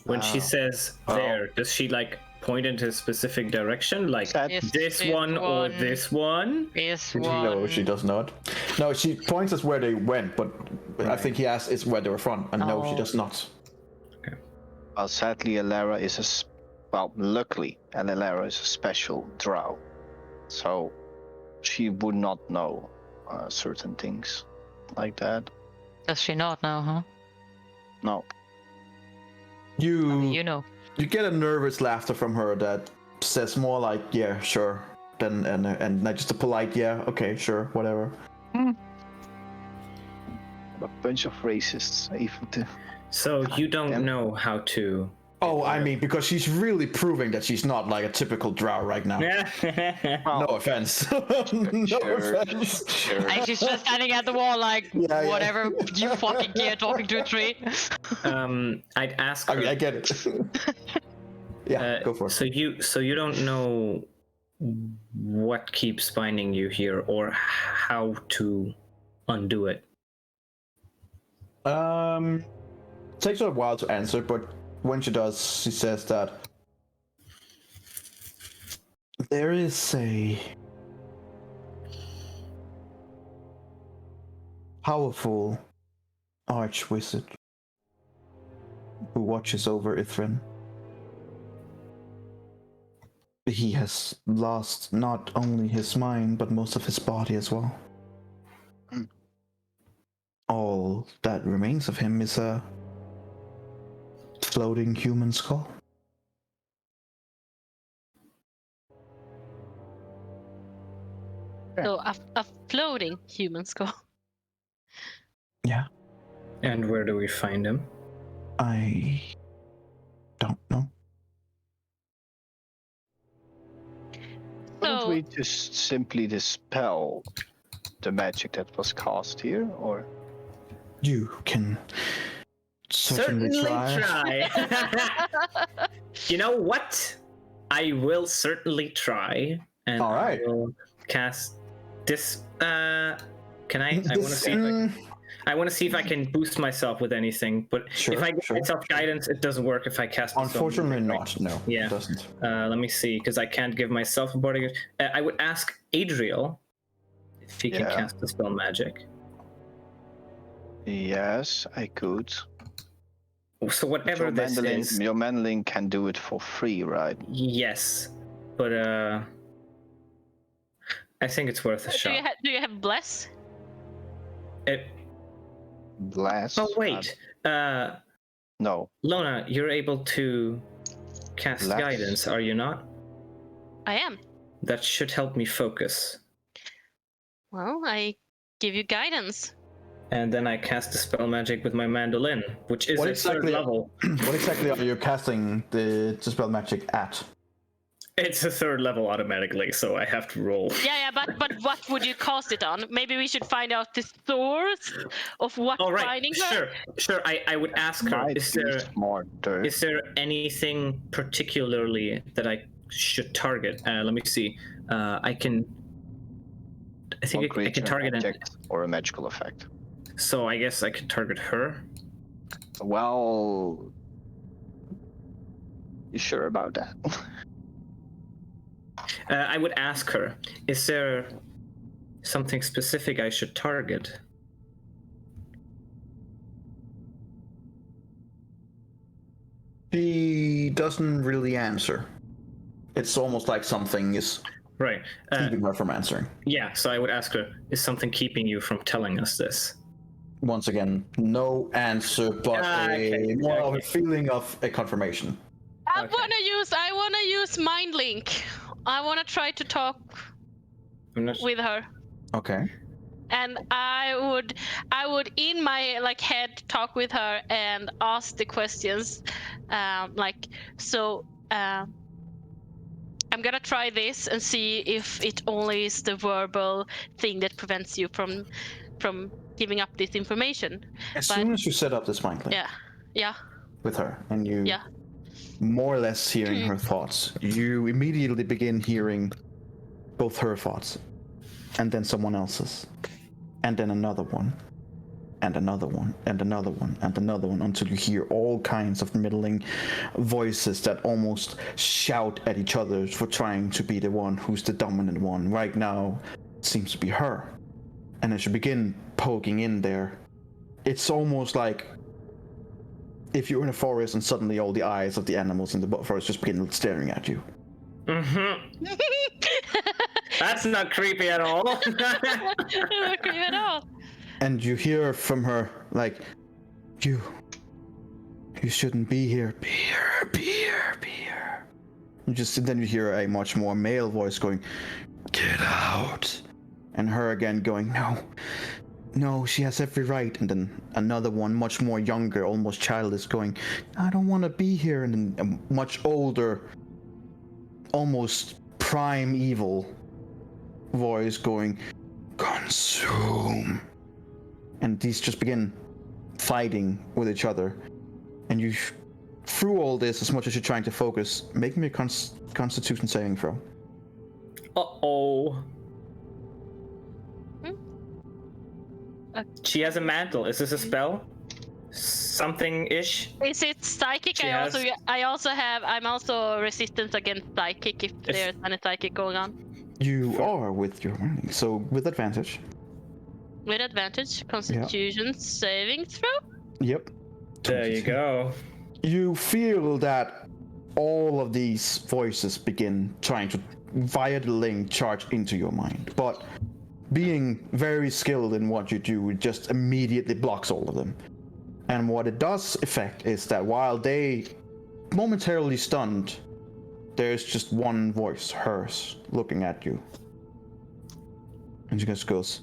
When she says there, does she like point into a specific direction, like this one or this one? This one. No, she does not. No, she points us where they went, but I think he asked is where they were from, and no, she does not. Well, sadly, Alara is luckily, Alara is a special drow, so she would not know certain things like that. Does she not know, huh? No. You know. You get a nervous laughter from her that says more like, yeah, sure, than and not just a polite, yeah, okay, sure, whatever. A bunch of racists, even to. So you don't know how to. Oh, I mean, because she's really proving that she's not like a typical drow right now. No offense. No offense. Sure. And she's just standing at the wall like, Yeah. whatever, you fucking care, talking to a tree. I'd ask her. I get it. Yeah, go for it. So you don't know what keeps binding you here, or how to undo it. Takes her a while to answer, but when she does, she says that there is a powerful archwizard who watches over Ithrin. He has lost not only his mind, but most of his body as well. All that remains of him is a floating human skull. So a floating human skull. Yeah, And where do we find him? I don't know. Couldn't So we just simply dispel the magic that was cast here, or? You can certainly try. You know what? I will certainly try, and All right. I will cast this. Can I? I want to see. I want to see if I can boost myself with anything. But Sure, if I give sure. myself guidance, it doesn't work if I cast. a spell. Unfortunately not, no. Yeah. It doesn't. Let me see, because I can't give myself a body. I would ask Adriel if he can Yeah. cast the spell magic. Yes, I could. So whatever Your this Mandarin, is, your Mandarin can do it for free, right? yes, but I think it's worth a shot. do you have bless? Blast. Oh wait, No. Lona, you're able to cast Bless. guidance, are you not? I am. That should help me focus. Well, I give you guidance. And then I cast the spell magic with my mandolin, which is What a third exactly- level. What exactly are you casting the spell magic at? It's a 3rd level automatically, so I have to roll. Yeah, but what would you cast it on? Maybe we should find out the source of what All right, finding her. sure. I would ask her: Might Is be there smarter. is there anything particularly that I should target? Let me see. I think I can target it. Or a magical effect. So I guess I can target her. Well, you sure about that? I would ask her: Is there something specific I should target? She doesn't really answer. It's almost like something is Right. keeping her from answering. Yeah. So I would ask her: Is something keeping you from telling us this? Once again, no answer, but more of a feeling of a confirmation. I wanna use mind link. I wanna try to talk with her. Okay. And I would in my head talk with her and ask the questions, I'm gonna try this and see if it only is the verbal thing that prevents you from giving up this information. As soon as you set up this mind link Yeah. with her, and you more or less hearing her thoughts, you immediately begin hearing both her thoughts, and then someone else's, and then another one, and another one, and another one, and another one, until you hear all kinds of middling voices that almost shout at each other for trying to be the one who's the dominant one. Right now, it seems to be her. And as you begin poking in there, it's almost like if you're in a forest and suddenly all the eyes of the animals in the forest just begin staring at you. Mm-hmm. That's not creepy at all. Not creepy at all. And you hear from her, like, you shouldn't be here. Be here, be here, be here. Then you hear a much more male voice going, get out. And her again going, no, she has every right. And then another one, much more younger, almost childish, going, I don't want to be here. And then a much older, almost prime evil voice going, consume. And these just begin fighting with each other. And you, through all this, as much as you're trying to focus, make me a Constitution saving throw. Uh-oh. She has a mantle. Is this a spell? Something-ish? Is it psychic? I'm also resistant against psychic if there's any psychic going on. You are with your running, so with advantage. With advantage, Constitution saving throw? Yep. There you go. You feel that all of these voices begin trying to, via the link, charge into your mind. But being very skilled in what you do, it just immediately blocks all of them. And what it does affect is that while they momentarily stunned, there's just one voice, hers, looking at you. And she just goes,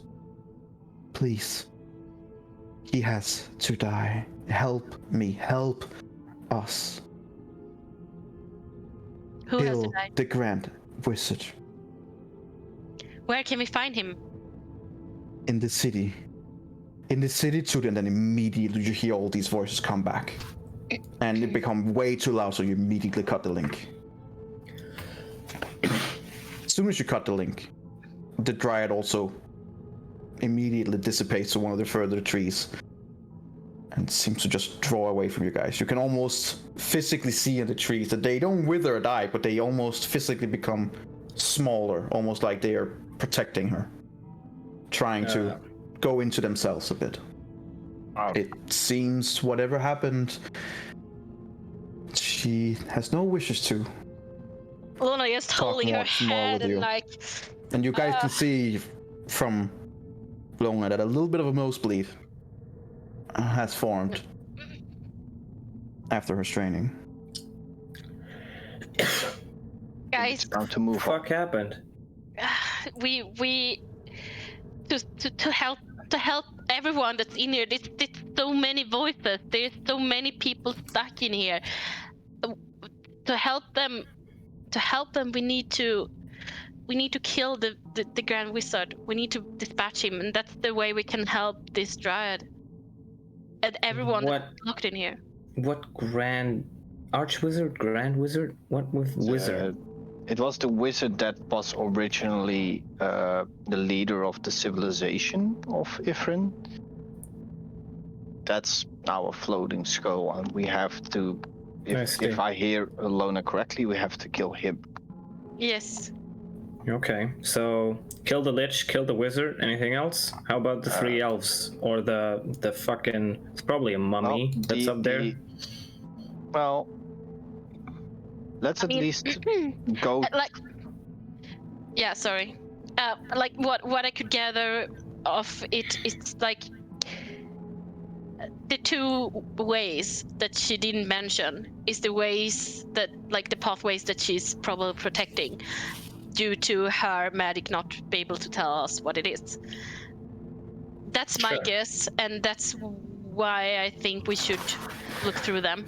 please, he has to die. Help me, help us. Who has to Kill die? the Grand Wizard. Where can we find him? In the city. In the city too, and then immediately you hear all these voices come back. And it become way too loud, so you immediately cut the link. As soon as you cut the link, the Dryad also immediately dissipates to one of the further trees and seems to just draw away from you guys. You can almost physically see in the trees that they don't wither or die, but they almost physically become smaller, almost like they are protecting her, trying to go into themselves a bit. It seems whatever happened, she has no wishes to. Luna is holding her head and And you guys can see from Luna that a little bit of a nosebleed has formed after her straining. guys, Time to move on. What happened? we to help everyone that's in here. There's so many voices. There's so many people stuck in here. To help them to help them, we need to kill the Grand Wizard. We need to dispatch him, and that's the way we can help this Dryad and everyone What? that's locked in here. What Grand Wizard? What with wizard? It was the wizard that was originally the leader of the civilization of Eberron. That's now a floating skull, and we have to. If I hear Lona correctly, we have to kill him. Yes. Okay, so kill the lich, kill the wizard. Anything else? How about the 3 elves or the fucking? It's probably a mummy that's up there. Well, let's at least go. Yeah, sorry. Like what I could gather of it is like the 2 ways that she didn't mention is the ways that, like, the pathways that she's probably protecting due to her magic not be able to tell us what it is. That's my guess, and that's why I think we should look through them.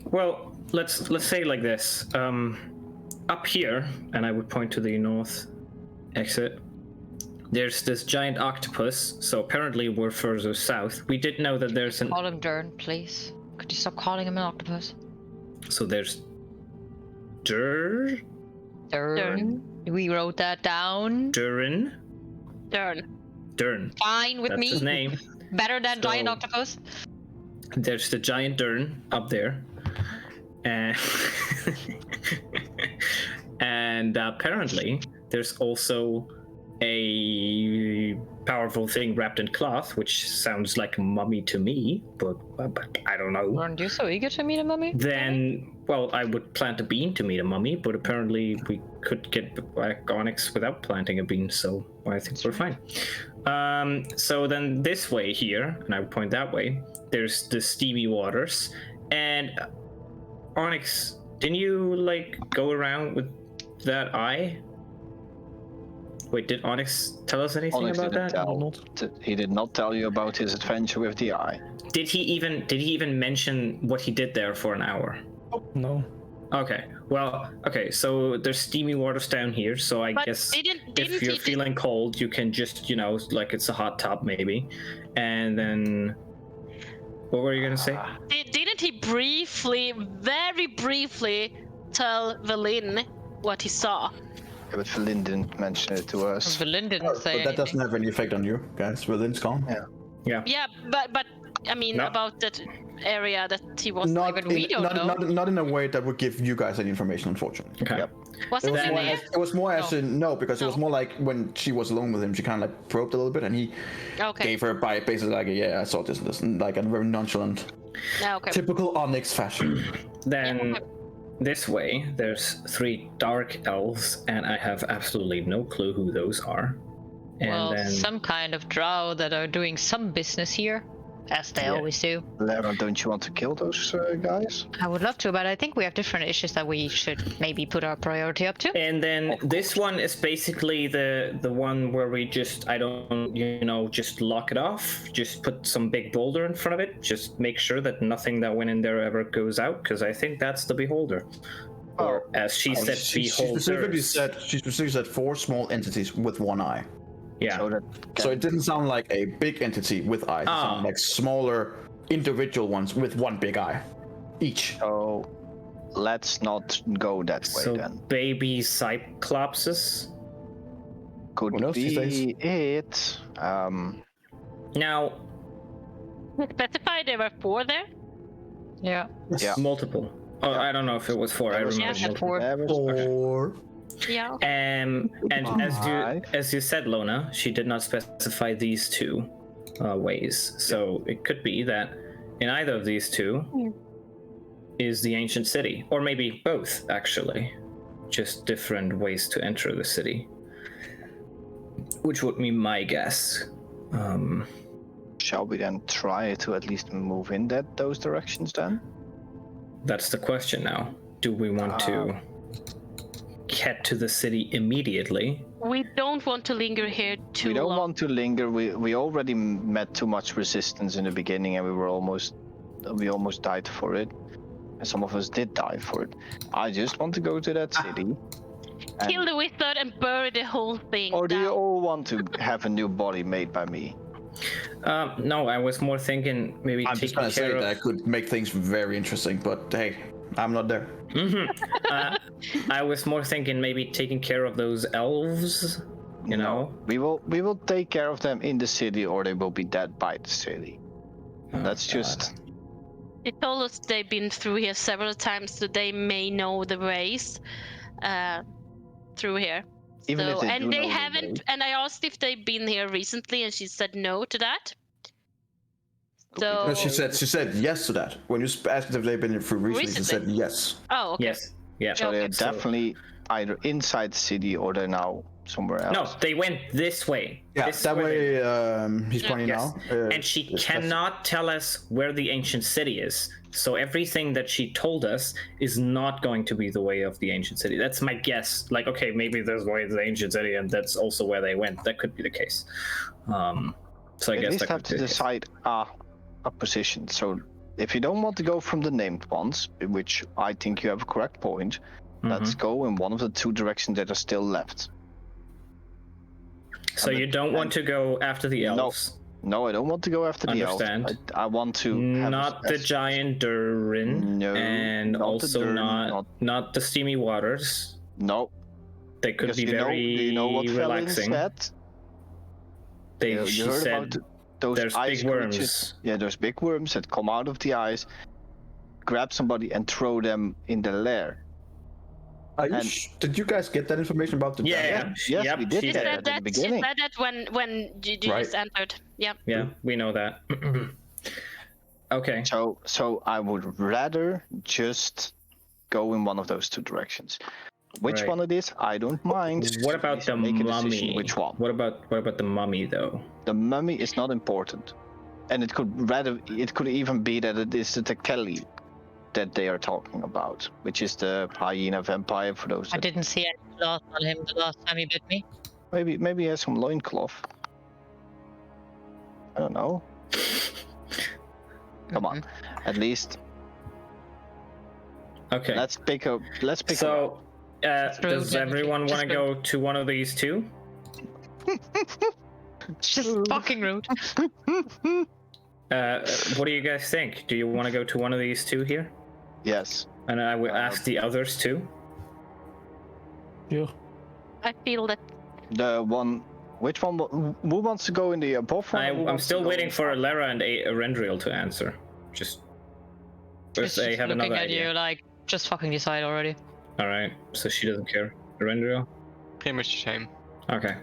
Well, let's say like this. Up here, and I would point to the north exit. There's this giant octopus, so apparently we're further south. We did know that there's an... Call him Dern, please. Could you stop calling him an octopus? So there's... Dern? We wrote that down. Dern? Fine with That's me. his name. Better than giant octopus. There's the giant Dern up there. And apparently there's also a powerful thing wrapped in cloth, which sounds like a mummy to me, but I don't know. Aren't you so eager to meet a mummy? Then, well, I would plant a bean to meet a mummy, but apparently we could get back Onyx without planting a bean, so I think we're fine. So then this way here, and I would point that way, there's the steamy waters, and Onyx, didn't you, like, go around with that eye? Wait, did Onyx tell us anything Onyx about didn't that? He did not tell you about his adventure with the eye. Did he even mention what he did there for an hour? No. Okay. Well, okay, so there's steamy waters down here, so I guess if you're feeling cold, you can just, like it's a hot tub maybe. And then what were you gonna say? Didn't he very briefly tell Velin what he saw? Yeah, but Velin didn't mention it to us. Velin didn't say But that doesn't have any effect on you, guys. Velin's calm. Yeah. Yeah, but I mean No. about that area that he was Not, but we don't know. not in a way that would give you guys any information, unfortunately. Okay. Yep. wasn't he there? It was more as No. in, no, because it was more like when she was alone with him, she kind of like probed a little bit, and he Okay. gave her a bite, basically like, yeah, I saw this, like a very nonchalant, Okay. typical Onyx fashion. Then Yeah. this way, there's 3 dark elves, and I have absolutely no clue who those are. And Well, then some kind of drow that are doing some business here, as they always do. Lara, don't you want to kill those guys? I would love to, but I think we have different issues that we should maybe put our priority up to. And then this one is basically the one where we just just lock it off, just put some big boulder in front of it, just make sure that nothing that went in there ever goes out, because I think that's the beholder. Or as she said, She specifically said 4 small entities with 1 eye. Yeah. So it didn't sound like a big entity with eyes. It sounded like smaller individual ones with 1 big eye each. So let's not go that way So then. baby cyclopses. Could Who knows these be it. Now, Specify there were 4 there. Yeah. Yeah. multiple. Oh, I don't know if it was 4. I remember. Yeah, multiple. 4. Or Yeah. Okay. And as you said, Lona, she did not specify these 2 ways. So it could be that in either of these 2 is the ancient city, or maybe both, actually, just different ways to enter the city, which would be my guess. Shall we then try to at least move in those directions then? That's the question now. Do we want to get to the city immediately? We don't want to linger here too We don't long. want to linger. We already met too much resistance in the beginning, and we almost died for it. and some of us did die for it. I just want to go to that city. Kill the wizard and bury the whole thing. Or do you down. all want to have a new body made by me? No, I was more thinking maybe I'm just taking gonna say care that of. could make things very interesting, but hey, I'm not there. I was more thinking maybe taking care of those elves. You know. We will take care of them in the city, or they will be dead by the city. Oh, That's God. just. They told us they've been through here several times, so they may know the ways through here. Even if they and do they know the haven't. way. And I asked if they've been here recently, and she said no to that. So No, she said yes to that. When you asked if they've been through recently, she said yes. Oh, okay. Yes. Yeah. So they're Okay. definitely either inside the city or they're now somewhere else. No, they went this way. Yeah, This is that where they- way he's pointing Yes. now. And she that's- cannot tell us where the ancient city is. So everything that she told us is not going to be the way of the ancient city. That's my guess. Like, okay, maybe there's the way of the ancient city, and that's also where they went. That could be the case. So I At guess least that have could to be the case. decide a position. So if you don't want to go from the named ones, which I think you have a correct point, let's go in one of the two directions that are still left. So you don't want to go after the No. elves? No, I don't want to go after the elves. Understand. I want to have Not the giant Durin, No, and not the also Durin, not the steamy waters. No. They could Because be do very you know what fell relaxing. instead? You She heard said about those there's ice big worms. creatures? Yeah, there's big worms that come out of the ice, grab somebody and throw them in the lair. Did you guys get that information about the Yeah. Yes, Yep, we did she that said at the She beginning. said that when you just entered. Yeah. Yeah, we know that. Okay. So I would rather just go in one of those two directions. Which Right. one it is, I don't mind. What about the Make a decision mummy? which one? What about the mummy though? The mummy is not important, and it could even be that it is the Tekeli that they are talking about, which is the hyena vampire. For those I that didn't see any claws on him the last time he bit me. maybe he has some loincloth. I don't know. Come on, at least Okay. let's pick a. So, True, does then everyone just want to go to one of these two? It's just fucking rude. What do you guys think? Do you want to go to one of these two here? Yes. And I will ask the others too. Sure. I feel that The one. Which one? Who wants to go in the above one? Who I'm wants still to go waiting in for the- Lara and Arendriel to answer. Just if Just they have looking another at idea. you like, just fucking decide already. All right, so she doesn't care. Arendriel. Pretty much the same. Okay.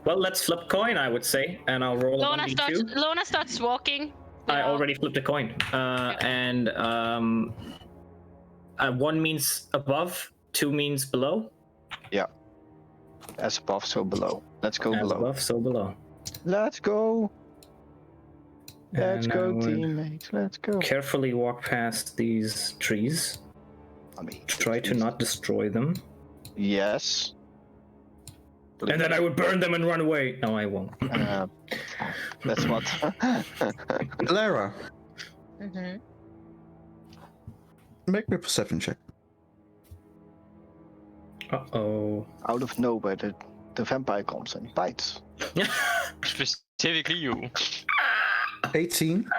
Well, let's flip coin, I would say, and I'll roll a Lona 1d2. starts walking. I already flipped a coin. And 1 means above, 2 means below. As above, so below. Let's go As below. above, so below. Let's go. Let's And I go, would teammates. Let's go. Carefully walk past these trees. I mean, Try to not destroy them. Yes. And then I would burn them and run away. No, I won't. That's what. Lara, Mm-hmm. make me a perception check. Uh-oh. Out of nowhere, the vampire comes and bites. Specifically you. 18.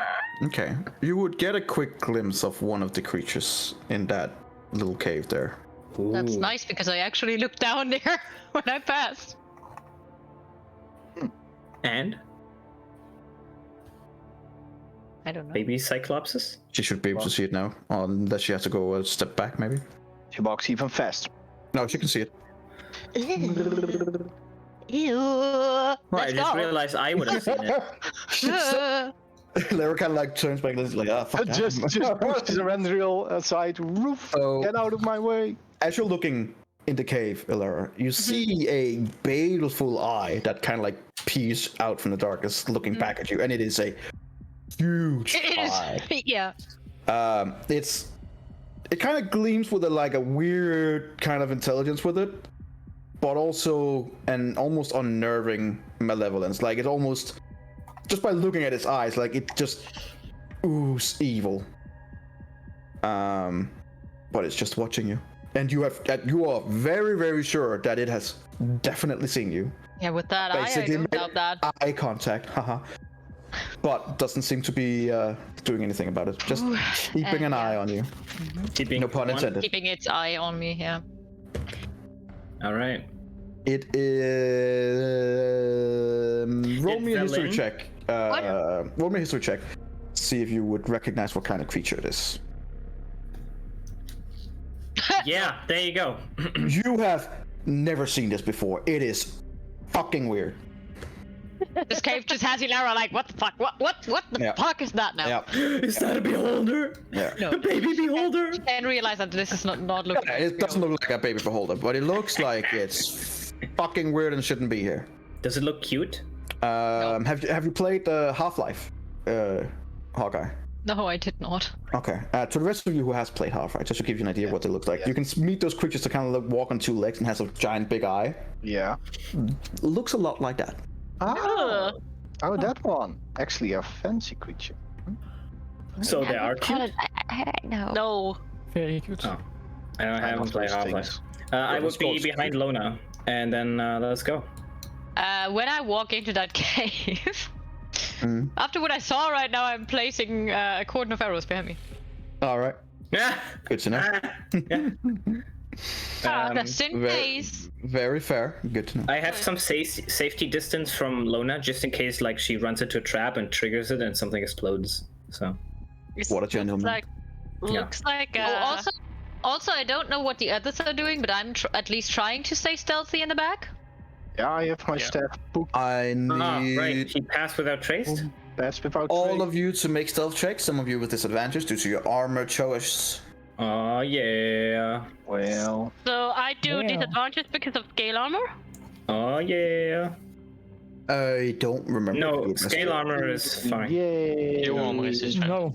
Okay. You would get a quick glimpse of one of the creatures in that little cave there. That's Ooh. nice because I actually looked down there when I passed. And? I don't know. Baby Cyclopses? She should be able to see it now, unless she has to go a step back, maybe. She walks even faster. No, she can see it. Ew. Well, I Let's just go. realized I would have seen it. Lara kind of like turns back and is like, ah, fuck that. Just pushes the Randriel aside. Roof. So, Get out of my way. as you're looking in the cave, Lara, you see a baleful eye that kind of like peers out from the darkness, looking back at you, and it is a huge It is. eye. Yeah. It kind of gleams with a weird kind of intelligence with it, but also an almost unnerving malevolence. Like it almost, just by looking at its eyes, like it just oozes evil. but it's just watching you, and you are very, very sure that it has definitely seen you. Yeah, with that eye, I Basically don't made doubt that. eye contact, haha. But doesn't seem to be doing anything about it. Just keeping an eye on you. Keeping No pun intended. Keeping its eye on me, yeah. All right. It is. Roll me a history Velen? check. Roll me a history check. See if you would recognize what kind of creature it is. Yeah, there you go. You have never seen this before. It is fucking weird. This cave just has Hilara like, what the fuck? What the Yeah. fuck is that now? Yeah. Is that a beholder? Yeah. No. A baby beholder? And realize that this is not looking. Yeah, it doesn't look like a baby beholder, but it looks like it's fucking weird and shouldn't be here. Does it look cute? Have you played Half-Life, Hawkeye? No, I did not. Okay. To the rest of you who has played Half-Life, just to give you an idea of what they look like, you can meet those creatures that kind of walk on two legs and has a giant big eye. Yeah. Looks a lot like that. Oh, that one. Actually, a fancy creature. So they are cute? No. No. Very cute. Oh. I haven't played those Half-Life. things. I would be close. behind Lona, and then let's go. When I walk into that cave, after what I saw right now, I'm placing a cordon of arrows behind me. All right. Yeah. Good to know. Just in case. Very fair. Good to know. I have some safety distance from Lona, just in case like she runs into a trap and triggers it and something explodes. So. What a gentleman. Looks like. Also, I don't know what the others are doing, but I'm at least trying to stay stealthy in the back. Yeah, I have my staff booked. I need Right. He passed without trace. That's without all trace. of you to make stealth checks. Some of you with disadvantage due to your armor choice. Oh yeah. Well, So I do Yeah. disadvantage because of scale armor. Oh yeah. I don't remember. No, if you scale armor is fine. yay. Your armor is disadvantage. No.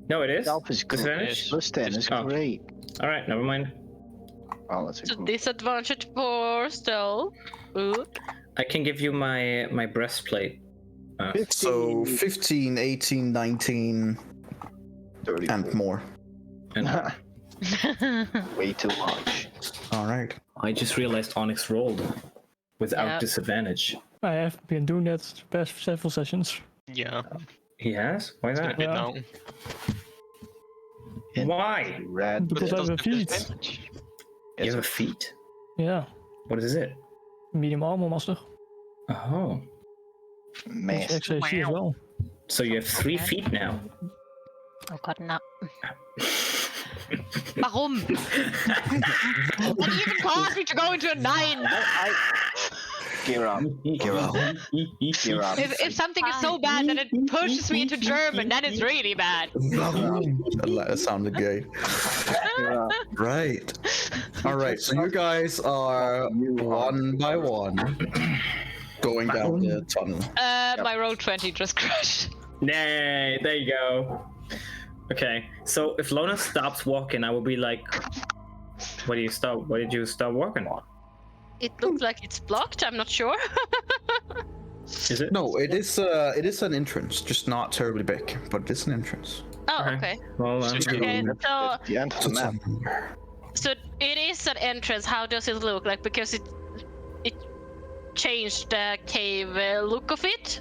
No, it is. Stealth is great. Disadvantage. Plus 10 is Oh. great. All right, never mind. Oh, that's a So good. disadvantage for stealth. Ooh. I can give you my breastplate. So 15, 18, 19, 30. and more. And Way too much. All right. I just realized Onyx rolled without Yeah. disadvantage. I have been doing that the past several sessions. Yeah, He has? Why it's gonna that? be Yeah. down. Why? Red. Because I have a feat. Disadvantage. You have a feat? Yeah. What is it? Medium armor master. Oh. It's Massive. actually a C as well. So you have 3 feet now. Oh Gott, na. Warum? What even caused me to go into a 9? Gear up. Gear up. Gear up. If something is so bad that it pushes me into German, then it's really bad. That sounded good. Gear up. Right. All right. So you guys are one by one going down the tunnel. My roll 20 just crashed. Nay, there you go. Okay, so if Lona stops walking, I will be like, "What do you stop? Why did you stop walking?" It looks like it's blocked. I'm not sure. Is it? No, it is an entrance, just not terribly big, but it is an entrance. Oh, Okay. okay. Well, So it's Okay, so The end of the map. so it is an entrance. How does it look like? Because it changed the cave look of it.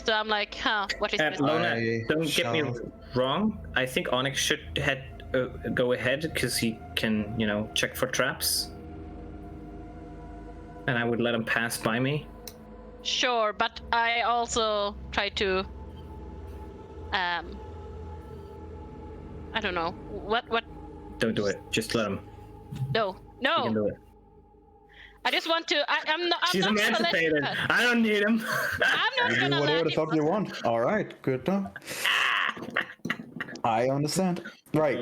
So I'm like, what is this? Lona, I don't get me shall- wrong. I think Onyx should go ahead because he can, check for traps. And I would let him pass by me. Sure, but I also try to I don't know. What Don't do it. Just let him. no. He can No. do it. I just want to I'm not She's gonna let emancipated. it- I don't need him. I'm not You gonna do whatever let the fuck you it. want. All right, good enough. I understand. Right.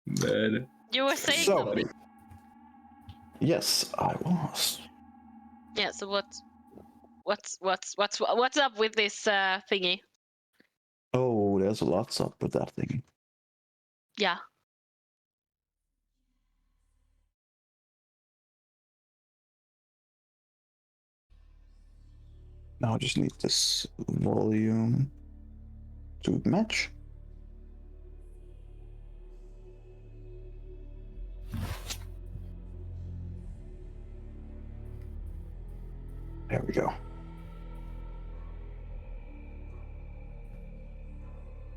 Man. You were saying So, something. yes, I was. Yeah, so what's up with this thingy? Oh, there's lots up with that thing. Yeah. Now I just need this volume to match.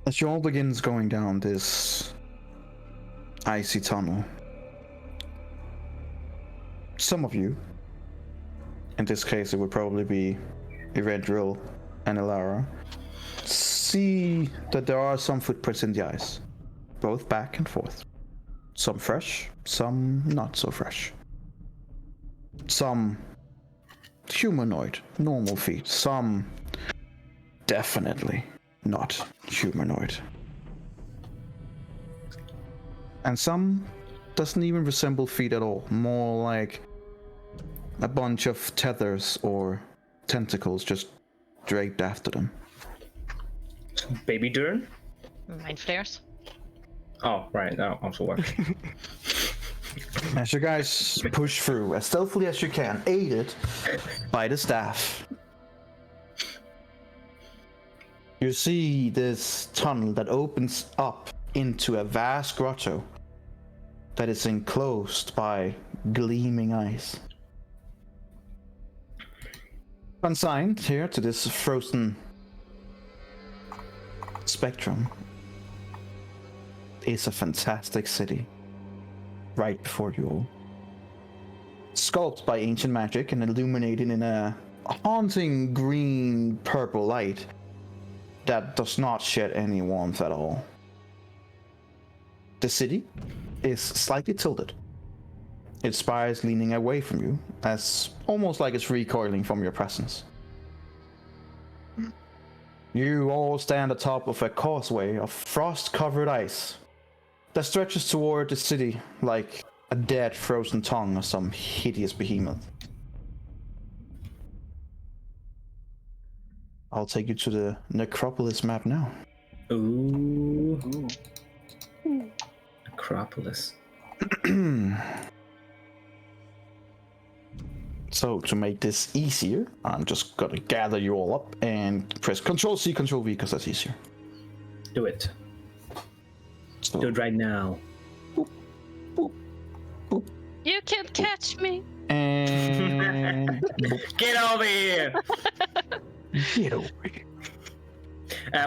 As you all begins going down this icy tunnel, some of you, in this case it would probably be Eredril and Elara, see that there are some footprints in the ice, both back and forth. Some fresh, some not so fresh. Some humanoid, normal feet, some definitely not humanoid. And some doesn't even resemble feet at all, more like a bunch of tethers or tentacles just draped after them. Baby Dern? Mind flares. Oh, right, that also works. As you guys push through as stealthily as you can, aided by the staff, you see this tunnel that opens up into a vast grotto that is enclosed by gleaming ice. Consigned here to this frozen spectrum is a fantastic city right before you all. Sculpted by ancient magic and illuminated in a haunting green purple light that does not shed any warmth at all. The city is slightly tilted. Its spire is leaning away from you, as almost like it's recoiling from your presence. You all stand atop of a causeway of frost-covered ice that stretches toward the city like a dead frozen tongue of some hideous behemoth. I'll take you to the Necropolis map now. Ooh. Acropolis. So to make this easier, I'm just gonna gather you all up and press Ctrl-C, Ctrl-V because that's easier. Do it. So, Do it right now. You can't catch me. and Get over here! get over here.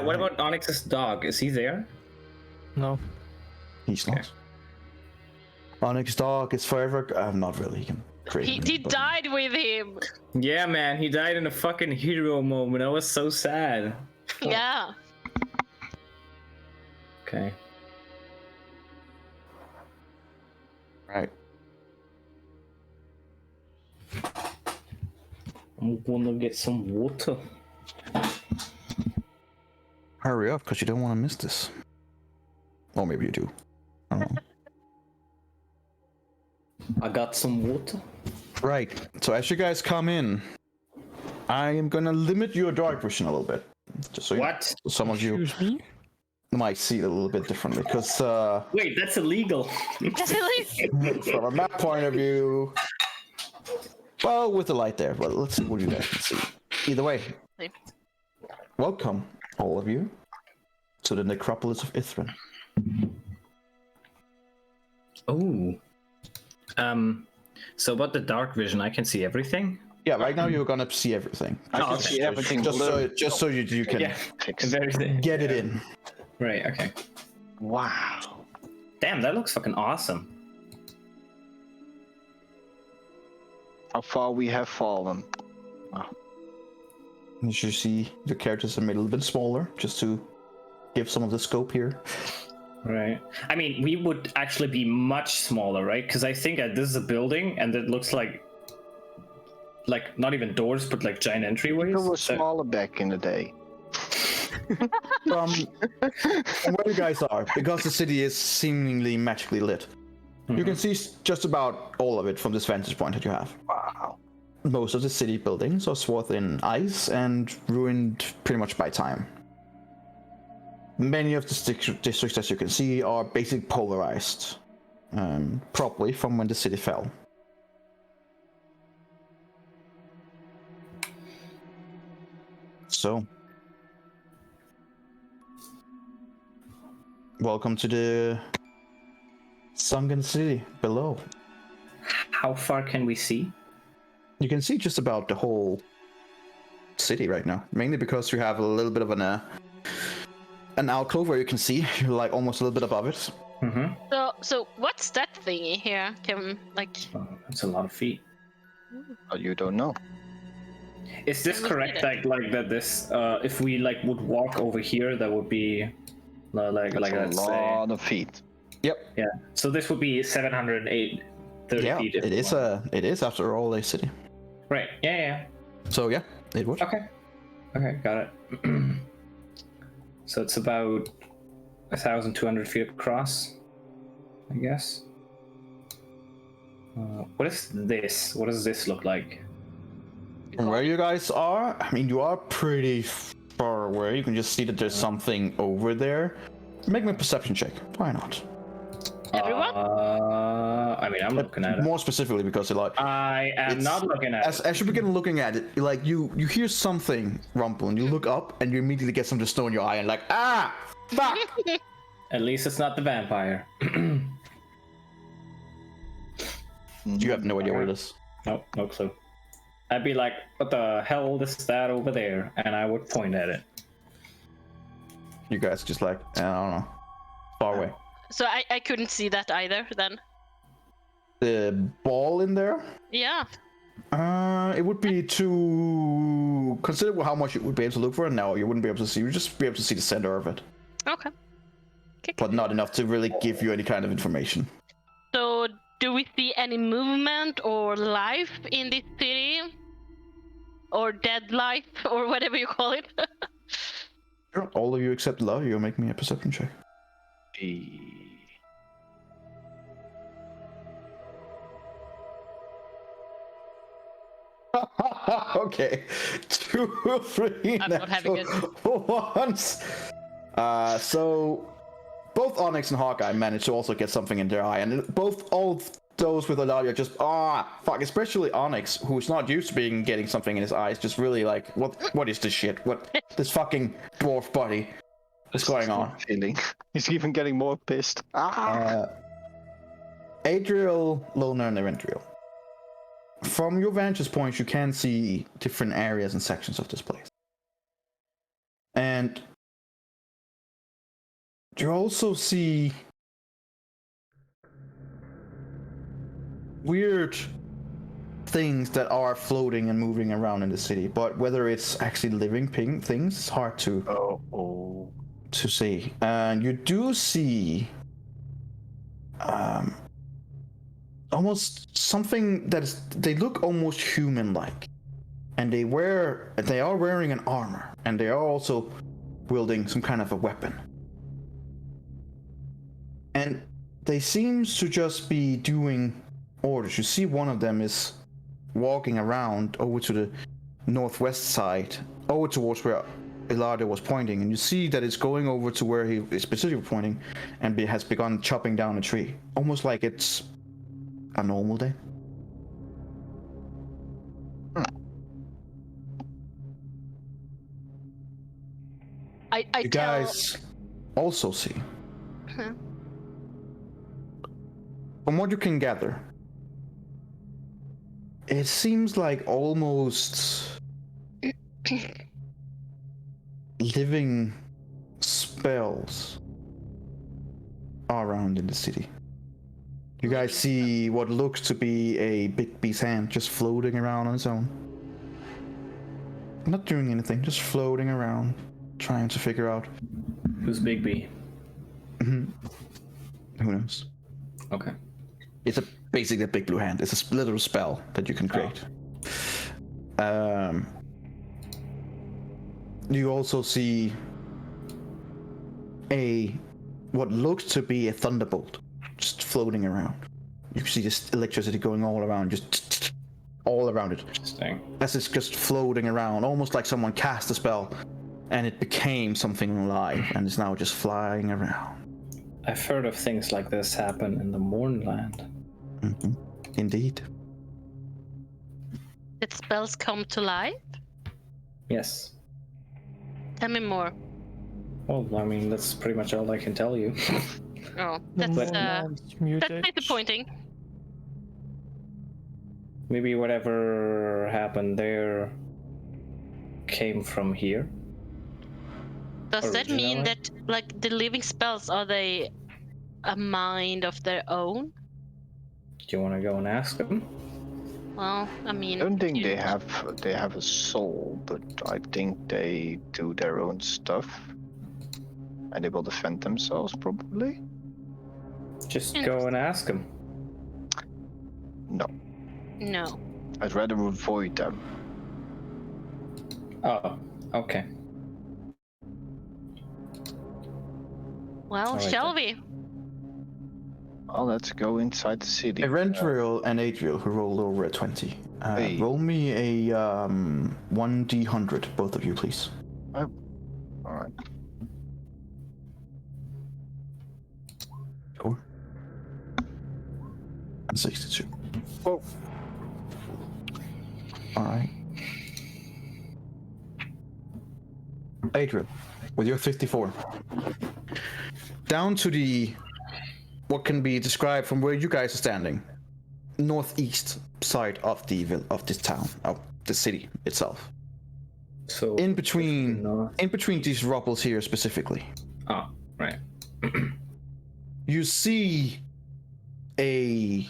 What about Onyx's dog? Is he there? No. He's not. Onyx dog is forever. Not really. He can create He him, but- died with him. Yeah, man, he died in a fucking hero moment. I was so sad. Yeah. Okay. Right. I'm gonna get some water. Hurry up, because you don't want to miss this. Or maybe you do. I don't know. I got some water. Right. So as you guys come in, I am gonna limit your dark vision a little bit, just so What? some of you Excuse me? might see it a little bit differently. Because Wait, that's illegal. from a map point of view, well, with the light there, but let's see what you guys can see. Either way, welcome all of you to the Necropolis of Ithrin. Oh. So about the dark vision, I can see everything? Yeah, right now you're gonna see everything. I can okay. see everything. Just so you can Yeah. Very get it in. Right, okay. Wow. Damn, that looks fucking awesome. How far we have fallen. As you see, the characters are made a little bit smaller, just to give some of the scope here. Right. I mean, we would actually be much smaller, right? Because I think this is a building, and it looks like not even doors, but like giant entryways. People were So- smaller back in the day. From where you guys are, because the city is seemingly magically lit, you can see just about all of it from this vantage point that you have. Wow. Most of the city buildings are swathed in ice and ruined pretty much by time. Many of the districts, as you can see, are basically polarized, probably from when the city fell. So, welcome to the sunken city below. How far can we see? You can see just about the whole city right now, mainly because you have a little bit of an alcove where you can see. You're like almost a little bit above it. Mm-hmm. So what's that thingy here? Can like? That's a lot of feet. Oh, you don't know. Is this Can we see correct? that? Like that? This if we like would walk over here, that would be like That's a let's say lot of feet. Yep. yeah. So this would be 708 30 Yeah, feet. if it we is want. it is after all a city. Right. Yeah. So yeah, it would. Okay. Okay, got it. So it's about 1,200 feet across, I guess. What is this? What does this look like? From where you guys are, I mean, you are pretty far away. You can just see that there's something over there. Make me a perception check. Why not? Everyone? I mean, I'm looking at it. More specifically, because like I am it's- not looking at it. as you begin looking at it, like you hear something rumble, and you look up, and you immediately get some snow in your eye, and like fuck. At least it's not the vampire. You have no idea what it is. Nope, no clue. I'd be like, what the hell is that over there? And I would point at it. You guys just like I don't know, far away. So I couldn't see that either then. The ball in there. Yeah. It would be to consider how much you would be able to look for it. No, you wouldn't be able to see. You would just be able to see the center of it, Okay. but not enough to really give you any kind of information. So do we see any movement or life in this city? Or dead life, or whatever you call it? Sure. All of you except Love, you'll make me a perception check. Okay, 2 or 3 I'm not having it. once. So both Onyx and Hawkeye managed to also get something in their eye, and all those with Eulalia just fuck. Especially Onyx, who's not used to getting something in his eyes, just really like what is this shit? What this fucking dwarf body is going on? Feeling. He's even getting more pissed. Adriel, Loner, and Eventrio. From your vantage point, you can see different areas and sections of this place. And you also see weird things that are floating and moving around in the city, but whether it's actually living things, it's hard to see. And you do see almost something they look almost human-like, and they are wearing an armor, and they are also wielding some kind of a weapon, and they seem to just be doing orders. You see one of them is walking around over to the northwest side, over towards where Eladio was pointing, and you see that it's going over to where he is specifically pointing, and has begun chopping down a tree, almost like it's a normal day. I You guys also see, Huh. from what you can gather, it seems like almost living spells are around in the city. You guys see what looks to be a big bee's hand just floating around on its own. Not doing anything, just floating around, trying to figure out. Who's Big B? Who knows? Okay. It's basically a big blue hand. It's a little spell that you can create. You also see what looks to be a thunderbolt just floating around. You can see this electricity going all around, just all around it. Interesting. As it's just floating around, almost like someone cast a spell and it became something alive and is now just flying around. I've heard of things like this happen in the Mournland. Mm-hmm. Indeed. Did spells come to life? Yes. Tell me more. Well, I mean, that's pretty much all I can tell you. Oh, The that's Mournland's mutate. disappointing. Maybe whatever happened there came from here. Does that mean Originally? that, like, the living spells, are they a mind of their own? Do you want to go and ask them? Well, I mean, I don't think you- they have a soul, but I think they do their own stuff, and they will defend themselves probably. Just go and ask them. No, No. I'd rather avoid them. Oh, okay. Well, All right, shall then. we? Well, let's go inside the city. Erentriel and Adriel, who rolled over a 20. Hey. Roll me a 1d100, both of you, please. All right. 4 and 62. Oh. All right. Adriel, with your 54. Down to the, what can be described from where you guys are standing, northeast side of this town, of the city itself. So In between north- these rubbles here specifically, Oh, right. you see a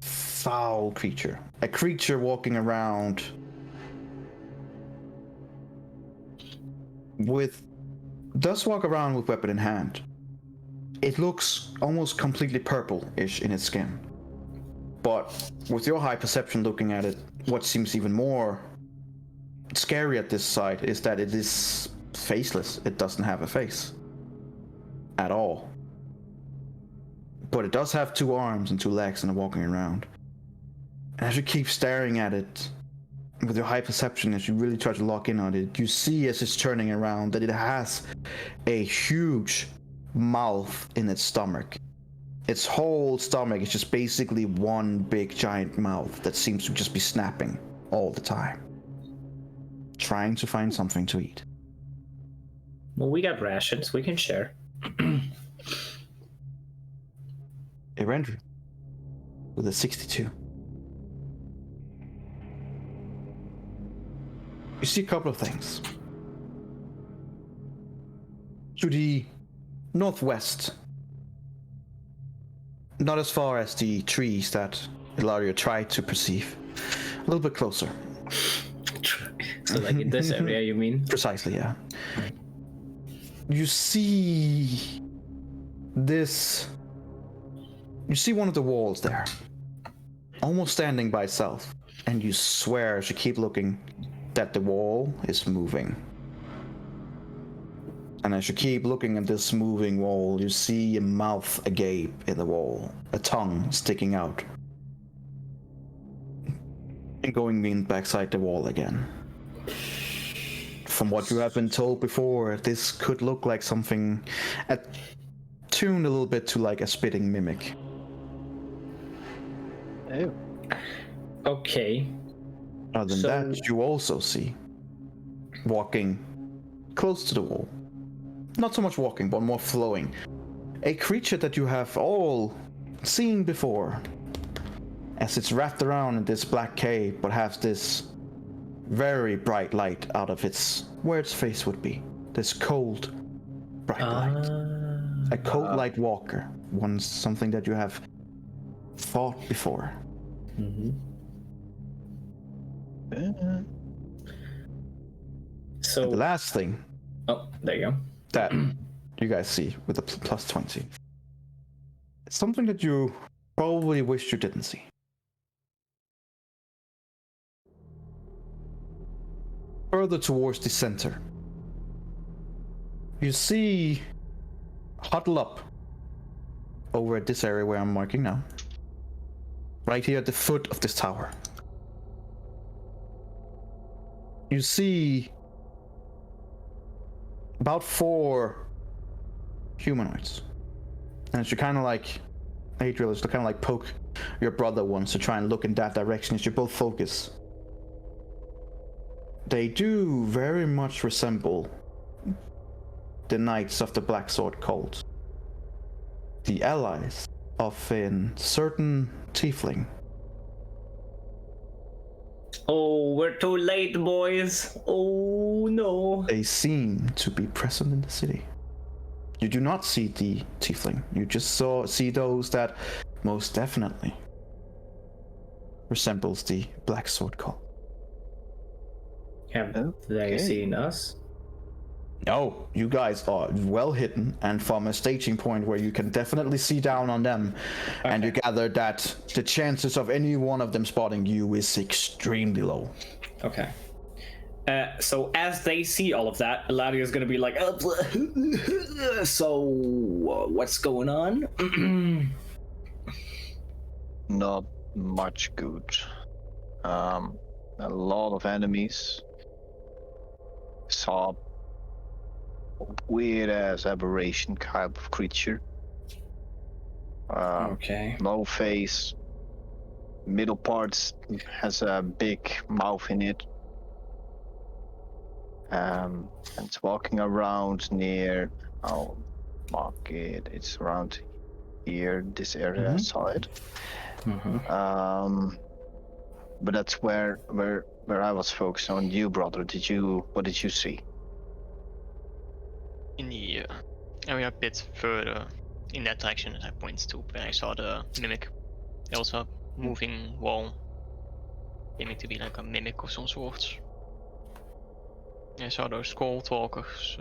foul creature. A creature walking around does walk around with weapon in hand. It looks almost completely purple-ish in its skin. But with your high perception looking at it, what seems even more scary at this side is that it is faceless. It doesn't have a face at all. But it does have 2 arms and 2 legs and walking around. And as you keep staring at it, with your high perception, as you really try to lock in on it, you see as it's turning around that it has a huge mouth in its stomach. Its whole stomach is just basically one big giant mouth that seems to just be snapping all the time, trying to find something to eat. Well, we got rations. We can share. Erendru with a 62. You see a couple of things. To the northwest, not as far as the trees that Ilario tried to perceive, a little bit closer. So, like in this area, you mean? Precisely, yeah. You see this. You see one of the walls there, almost standing by itself, and you swear as you keep looking that the wall is moving. And as you keep looking at this moving wall, you see a mouth agape in the wall, a tongue sticking out, and going in backside the wall again. From what you have been told before, this could look like something attuned a little bit to like a spitting mimic. Ew. Okay. Other than that, you also see, walking close to the wall, not so much walking, but more flowing, a creature that you have all seen before, as it's wrapped around in this black cape, but has this very bright light out of where its face would be. This cold, bright light. A cold light walker. Something that you have fought before. Mm-hmm. So The last thing oh, there you go. that you guys see with the plus 20. It's something that you probably wish you didn't see. Further towards the center, you see huddle up over at this area where I'm marking now. Right here at the foot of this tower. You see about 4 humanoids. And as you kind of like, Adriel is to kind of like poke your brother once to try and look in that direction as you both focus. They do very much resemble the Knights of the Black Sword cult. The allies of a certain tiefling. Oh, we're too late, boys. Oh no. They seem to be present in the city. You do not see the tiefling. You just see those that most definitely resembles the Black Sword Cult. Have they seen us? No, you guys are well hidden and from a staging point where you can definitely see down on them, and you gather that the chances of any one of them spotting you is extremely low. Okay. So as they see all of that, Eladio is gonna be like, so what's going on? Not much good. A lot of enemies. Saw weird ass aberration type of creature. Okay. No face. Middle parts has a big mouth in it. And it's walking around near. I'll mark it. It's around here, this area. I saw it. But that's where I was focused on. You, brother. What did you see? In the area a bit further in that direction that I pointed to, where I saw the mimic. There was a moving wall, aiming to be like a mimic of some sort. I saw those cold walkers,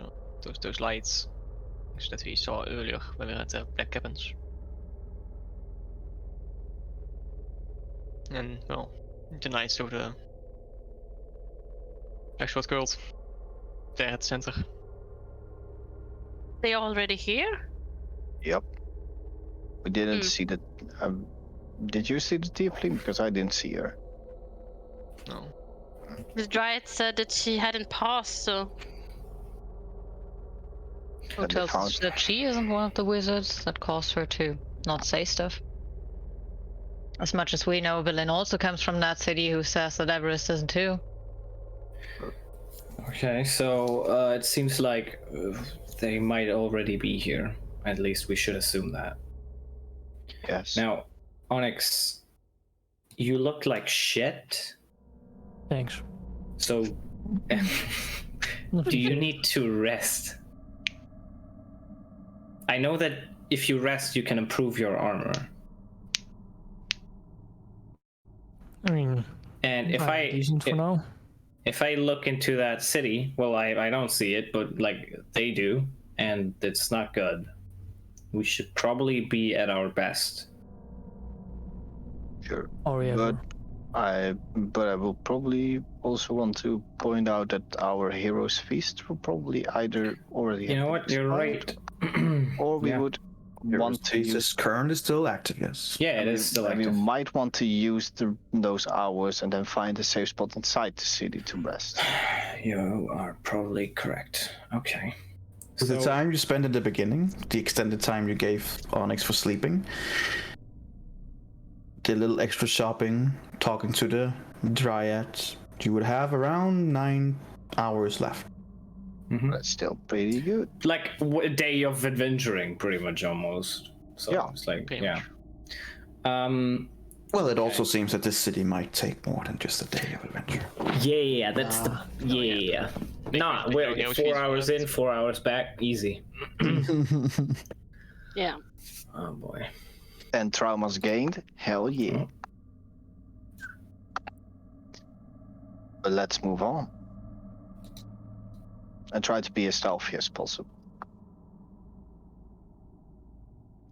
those lights that we saw earlier when we were at the Black Cabins. And well, the Knights of the Black Sword Cult, there at the center. They already here? Yep. We didn't see the. Did you see the tiefling? Because I didn't see her. No. The Dryad said that she hadn't passed, so... Who That they tells us found. that she isn't one of the wizards that caused her to not say stuff? As much as we know, Berlin also comes from that city who says that Everest isn't too. Okay, so it seems like they might already be here. At least we should assume that. Yes. Now, Onyx, you look like shit. Thanks. So, do you need to rest? I know that if you rest, you can improve your armor. I mean, And if decent for now. if I look into that city, well, I don't see it, but like they do, and it's not good. We should probably be at our best. Sure. Or ever. But I will probably also want to point out that our heroes' feast will probably either already. You know what? You're right. Or we Yeah. would want to use. This currently still active, yes. Yeah, it is still We active. might want to use those hours and then find a safe spot inside the city to rest. You are probably correct. Okay. With the time you spent in the beginning, the extended time you gave Onyx for sleeping, the little extra shopping, talking to the Dryad, you would have around 9 hours left. That's still pretty good. Like a day of adventuring, pretty much almost. So Yeah, it's like pretty yeah. much. Well, it also seems that this city might take more than just a day of adventure. Yeah, that's the yeah. Nah, well, 4 hours in, 4 hours back, easy. Yeah. Oh boy. And traumas gained? Hell yeah. But let's move on. And try to be as stealthy as possible.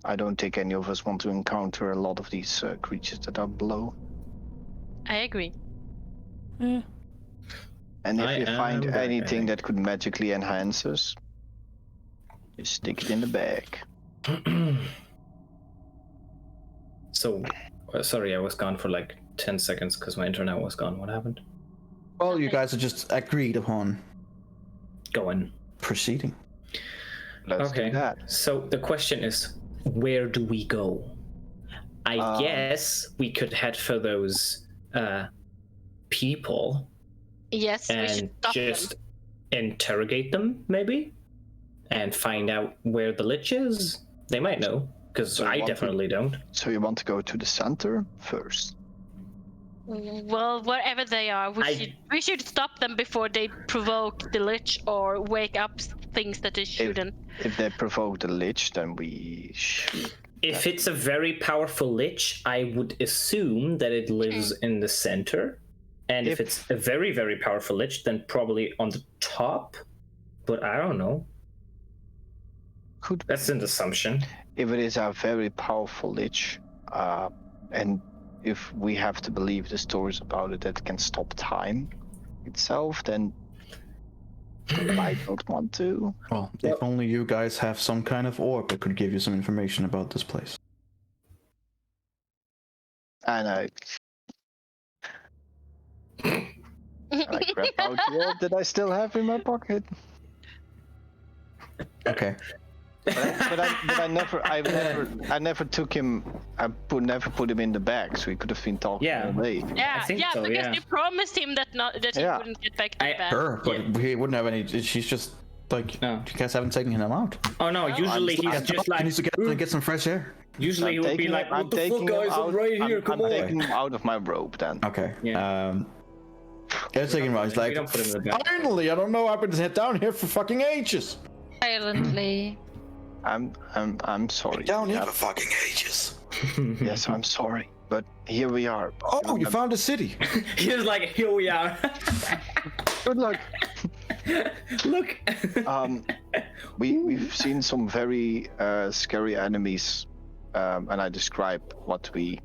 I don't think any of us want to encounter a lot of these creatures that are below. I agree. Eh, And if I you find am back, I anything think. that could magically enhance us, just stick it in the bag. So, sorry, I was gone for like 10 seconds because my internet was gone. What happened? Well, you guys are just agreed upon Going. proceeding. Let's do that. So the question is, where do we go? I guess we could head for those people Yes, we should and stop just them. interrogate them, maybe, and find out where the lich is. They might know, because So I want to- definitely don't. So you want to go to the center first? Well, wherever they are, we should stop them before they provoke the Lich or wake up things that they shouldn't. If they provoke the Lich, then we should. If it's a very powerful Lich, I would assume that it lives in the center. And if it's a very, very powerful Lich, then probably on the top. But I don't know. That's an assumption. If it is a very powerful Lich, and if we have to believe the stories about it that can stop time itself, then I might not want to. Well, if only you guys have some kind of orb that could give you some information about this place. And I grab out the orb that I still have in my pocket. Okay. But I never took him. Never put him in the bag, so he could have been talking all day. Yeah, think so, because yeah. you promised him that he wouldn't get back to the bag. Sure, but he wouldn't have any. She's just like, you guys haven't taken him out. Oh no, usually he's just like. He needs to get some fresh air. Usually he would be like, what the fuck, guys? I'm right here, come on. I'm taking him out of my robe then. Okay. Yeah. It's taking him out. He's like, don't put him in the bag. finally, I don't know. I've been down here for fucking ages. Silently. I'm sorry. Down here for fucking ages. Yes, I'm sorry, but here we are. Oh, you found a city. He's like, here we are. Good luck. Look. We've seen some very scary enemies, and I describe what we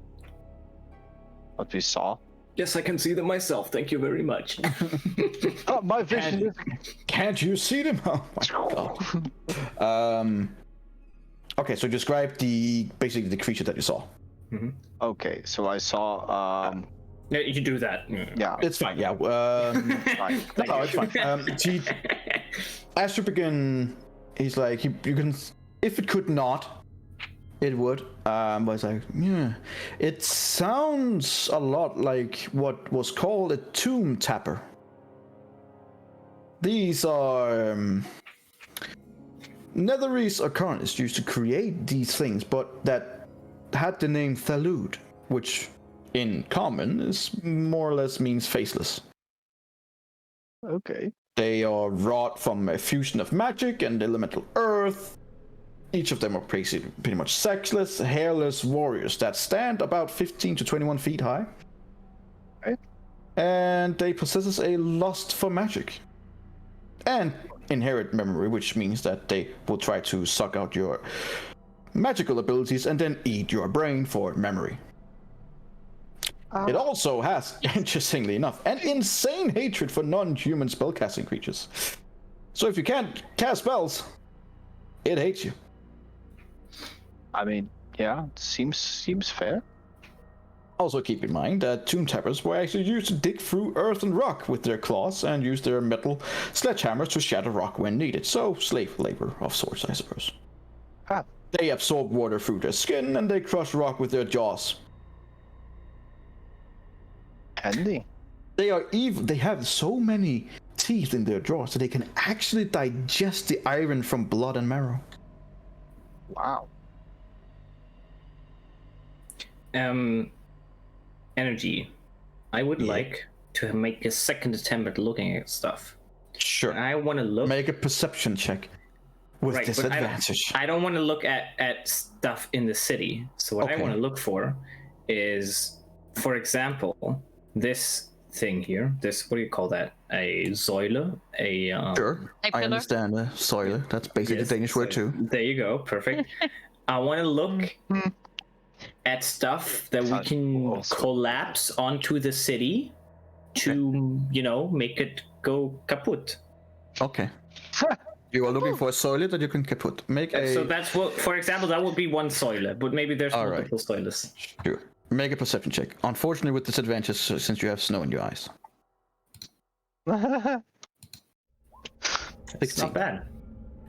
saw. Yes, I can see them myself. Thank you very much. Oh, my vision. Can't you see them? Oh my god. Okay, so describe basically the creature that you saw. Mm-hmm. Okay, so I saw. Yeah, you do that. Yeah, it's fine. Yeah. fine. No, it's fine. As you begin, he's like, you can. If it could not, it would. But it's like, yeah, it sounds a lot like what was called a tomb tapper. These are Netherese occurrence used to create these things, but that had the name Thalud, which in common is more or less means faceless. Okay. They are wrought from a fusion of magic and elemental earth. Each of them are pretty much sexless, hairless warriors that stand about 15 to 21 feet high. Okay. And they possess a lust for magic. And inherit memory, which means that they will try to suck out your magical abilities and then eat your brain for memory. It also has, interestingly enough, an insane hatred for non-human spellcasting creatures. So if you can't cast spells, it hates you. I mean, yeah, seems fair. Also keep in mind that tomb tappers were actually used to dig through earth and rock with their claws and use their metal sledgehammers to shatter rock when needed. So slave labor of sorts, I suppose. They absorb water through their skin and they crush rock with their jaws. Handy. They are evil. They have so many teeth in their jaws that they can actually digest the iron from blood and marrow. Wow. Energy. I would like to make a second attempt at looking at stuff. Sure. I want to look. Make a perception check with disadvantage. I don't want to look at stuff in the city. So what I want to look for is, for example, this thing here. This, what do you call that? A Säule? Sure. I understand a Säule. That's basically the Danish word too. There you go. Perfect. I want to look at stuff that we can collapse onto the city to, make it go kaput. Okay. You are looking for a Säule that you can kaput. So that's what, for example, that would be one Säule, but maybe there's multiple Säules. Sure. Make a perception check. Unfortunately, with disadvantage since you have snow in your eyes. It's not bad.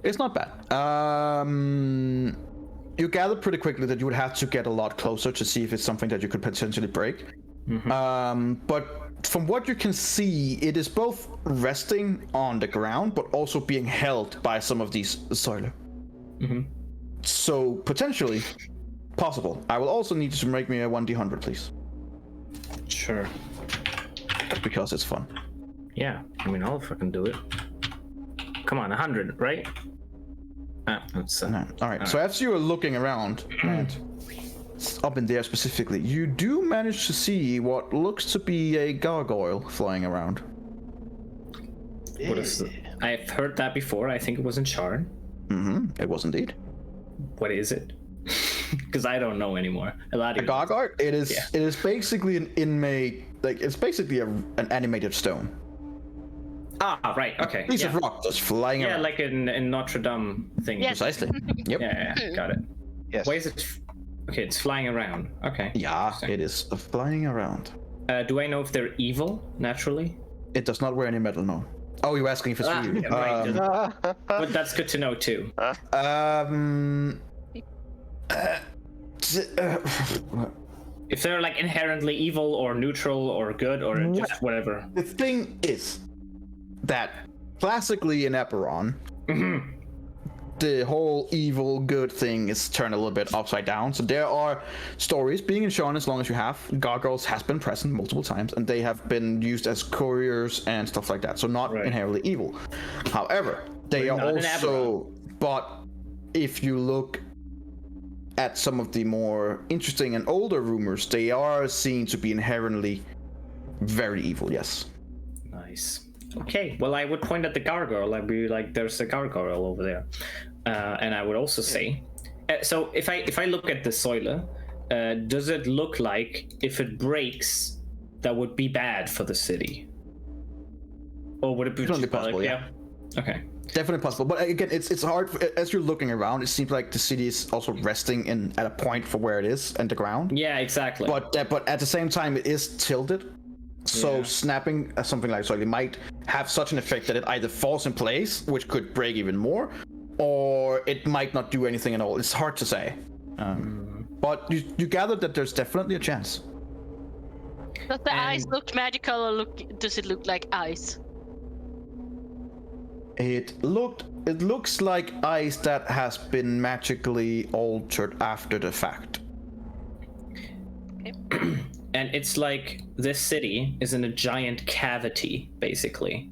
It's not bad. You gather pretty quickly that you would have to get a lot closer to see if it's something that you could potentially break. Mm-hmm. But from what you can see, it is both resting on the ground, but also being held by some of these Säule. Mm-hmm. So potentially possible. I will also need you to make me a 1d100, please. Sure. because it's fun. Yeah, I mean, I'll fucking do it. Come on, 100, right? That's No. All right. So as you are looking around, and up in there specifically, you do manage to see what looks to be a gargoyle flying around. What is the... I've heard that before. I think it was in Charn. Mm-hmm. It was indeed. What is it? Because I don't know anymore. A gargoyle? It is. Yeah. It is basically an inmate. Like it's basically an animated stone. Ah, right. Okay. A piece of rock just flying around. Yeah, like in Notre Dame thing. Yes. Precisely. Yep. Yeah, got it. Yes. Why is it? Okay, it's flying around. Okay. Yeah, it is flying around. Do I know if they're evil naturally? It does not wear any metal, no. Oh, you're asking if it's real. Yeah, right. But that's good to know too. If they're like inherently evil or neutral or good or just whatever. The thing is that classically in Eberron, the whole evil good thing is turned a little bit upside down. So there are stories being in Sean as long as you have. Gargoyles has been present multiple times and they have been used as couriers and stuff like that. So not inherently evil. However, they are also, but if you look at some of the more interesting and older rumors, they are seen to be inherently very evil, yes. Nice. Okay, well, I would point at the gargoyle. I'd be like, there's a gargoyle over there. And I would also say, so if I look at the soiler, does it look like if it breaks, that would be bad for the city? Or would it be Definitely possible, yeah? Okay. Definitely possible, but again, it's hard as you're looking around. It seems like the city is also resting at a point for where it is and the ground. Yeah, exactly. But at the same time, it is tilted, so snapping something like so it might have such an effect that it either falls in place, which could break even more, or it might not do anything at all. It's hard to say. But you gather that there's definitely a chance. Does the ice look magical or does it look like ice? It looks like ice that has been magically altered after the fact. Okay. And it's like this city is in a giant cavity, basically.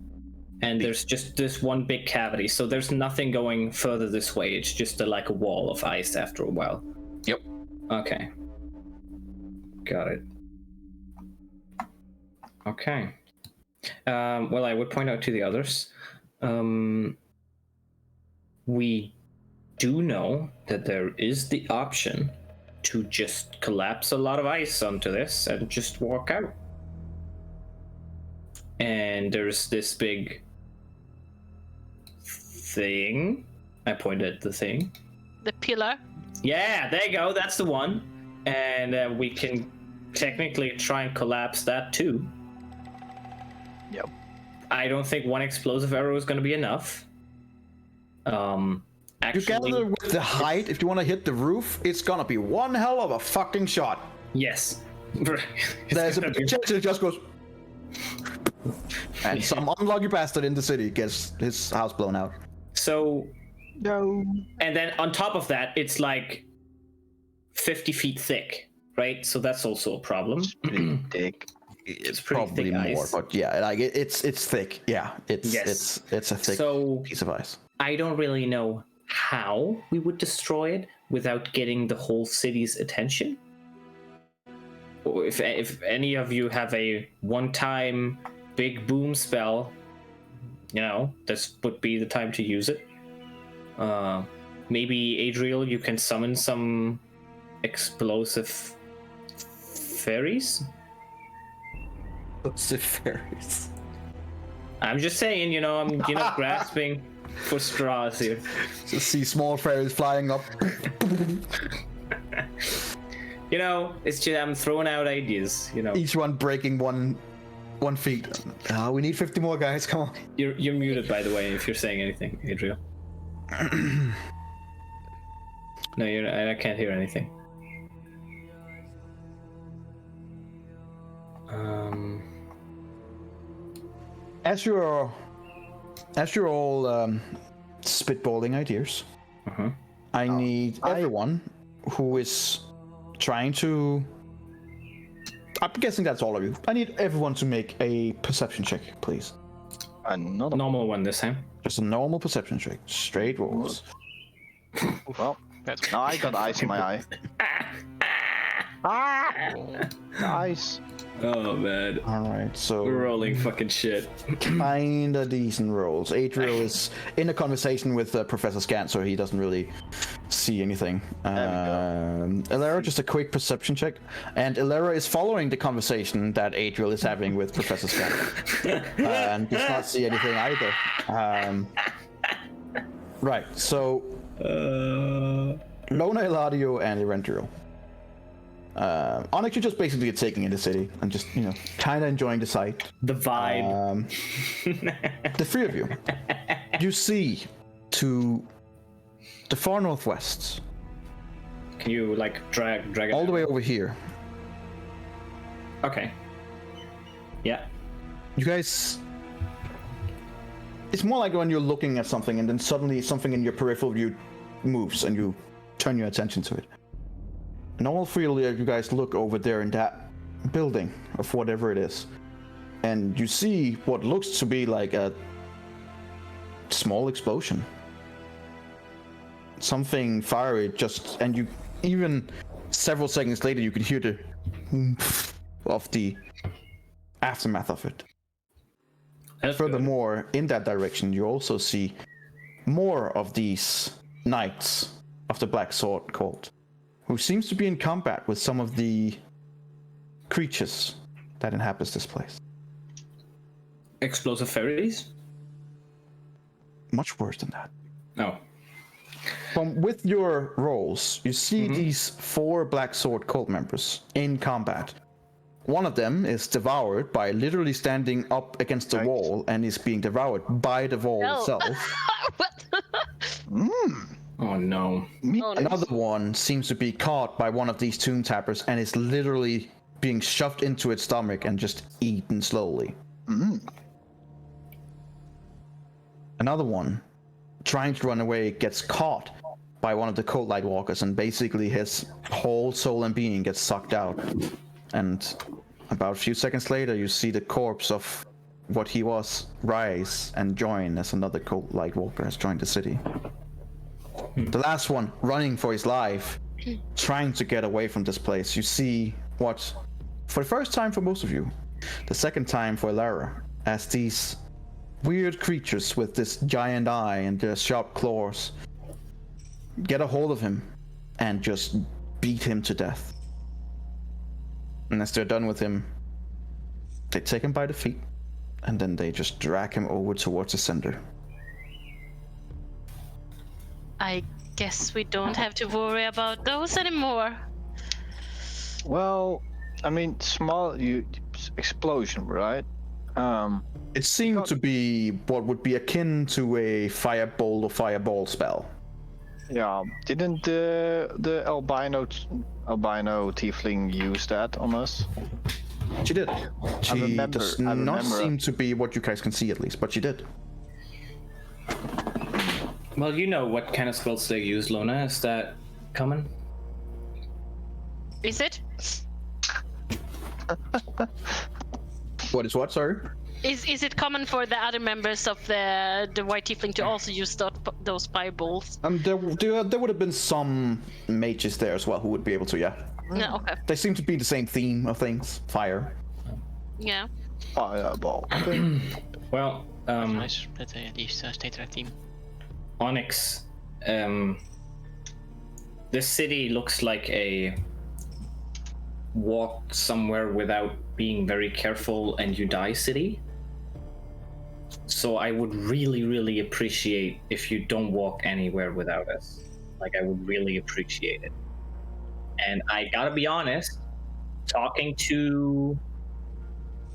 And there's just this one big cavity, so there's nothing going further this way. It's just like a wall of ice after a while. Yep. Okay. Got it. Okay. Well, I would point out to the others. We do know that there is the option to just collapse a lot of ice onto this and just walk out. And there's this big thing. I pointed at the thing. The pillar? Yeah, there you go. That's the one. And we can technically try and collapse that too. Yep. I don't think one explosive arrow is going to be enough. Actually, You gather with the height, if you want to hit the roof, it's gonna be one hell of a fucking shot. yes. There's a big chance it just goes. And some unlucky bastard in the city gets his house blown out. So, No. and then on top of that, it's like 50 feet thick, right? So that's also a problem. Pretty thick. It's pretty Probably thick more, ice. but yeah, like it's thick. Yeah, it's Yes. it's a thick So piece of ice. I don't really know how we would destroy it without getting the whole city's attention. Or if any of you have a one-time big boom spell, you know, this would be the time to use it. Maybe Adriel, you can summon some explosive fairies. Explosive fairies. I'm just saying, you know, I'm grasping for straws here. To see small fairies flying up. You know, it's just I'm throwing out ideas. You know, Each one breaking one feet. We need 50 more guys. Come on. you're muted, by the way, if you're saying anything, Adriel. No, I can't hear anything. As you're all spitballing ideas, I need everyone who is trying to I'm guessing that's all of you. I need everyone to make a perception check, please. Another Normal one this time. Just a normal perception check. Straight rolls. Well, now I got ice in my eye. Ice. Oh man. Alright, so We're rolling fucking shit. kinda decent rolls. Adriel is in a conversation with Professor Scant, so he doesn't really see anything. Ilera, just a quick perception check. And Ilera is following the conversation that Adriel is having with Professor Scant. And does not see anything either. Right, so Lona, Eladio, and Erendriel. Onyx, you're just basically taking in the city and just, kind of enjoying the sight. The vibe. The three of you, you see to the far northwest, Can you like drag it all the way over here. Okay. Yeah. You guys, it's more like when you're looking at something and then suddenly something in your peripheral view moves and you turn your attention to it. And all three of you guys look over there in that building of whatever it is. And you see what looks to be like a small explosion. Something fiery and you even several seconds later you could hear the of the aftermath of it. That's Furthermore, in that direction you also see more of these knights of the Black Sword cult, who seems to be in combat with some of the creatures that inhabits this place. good. Explosive fairies? Much worse than that. No. With your rolls, you see these 4 Black Sword cult members in combat. One of them is devoured by literally standing up against the wall and is being devoured by the wall itself. What? Oh no. Another one seems to be caught by one of these tomb tappers and is literally being shoved into its stomach and just eaten slowly. Another one, trying to run away, gets caught by one of the cult light walkers and basically his whole soul and being gets sucked out. And about a few seconds later, you see the corpse of what he was rise and join as another cult light walker has joined the city. The last one running for his life, trying to get away from this place. You see what, for the first time for most of you, the second time for Elara, as these weird creatures with this giant eye and their sharp claws get a hold of him and just beat him to death. And as they're done with him, they take him by the feet and then they just drag him over towards the center. I guess we don't have to worry about those anymore. Well, I mean, small explosion, right? It seemed to be what would be akin to a firebolt or fireball spell. Yeah. Didn't the albino tiefling use that on us? She did. She does not remember. seem to be what you guys can see at least, but she did. Well, you know what kind of spells they use, Lona. Is that common? Is it? What is what, sorry? Is it common for the other members of the White Tiefling to also use those fireballs? There would have been some mages there as well who would be able to, yeah. No, okay. They seem to be the same theme of things. Fire. Yeah. Fireball. Well, Nice that they at least stay to that theme. Onyx, this city looks like a walk somewhere without being very careful and you die city. So I would really, really appreciate if you don't walk anywhere without us. Like, I would really appreciate it. And I gotta be honest, talking to,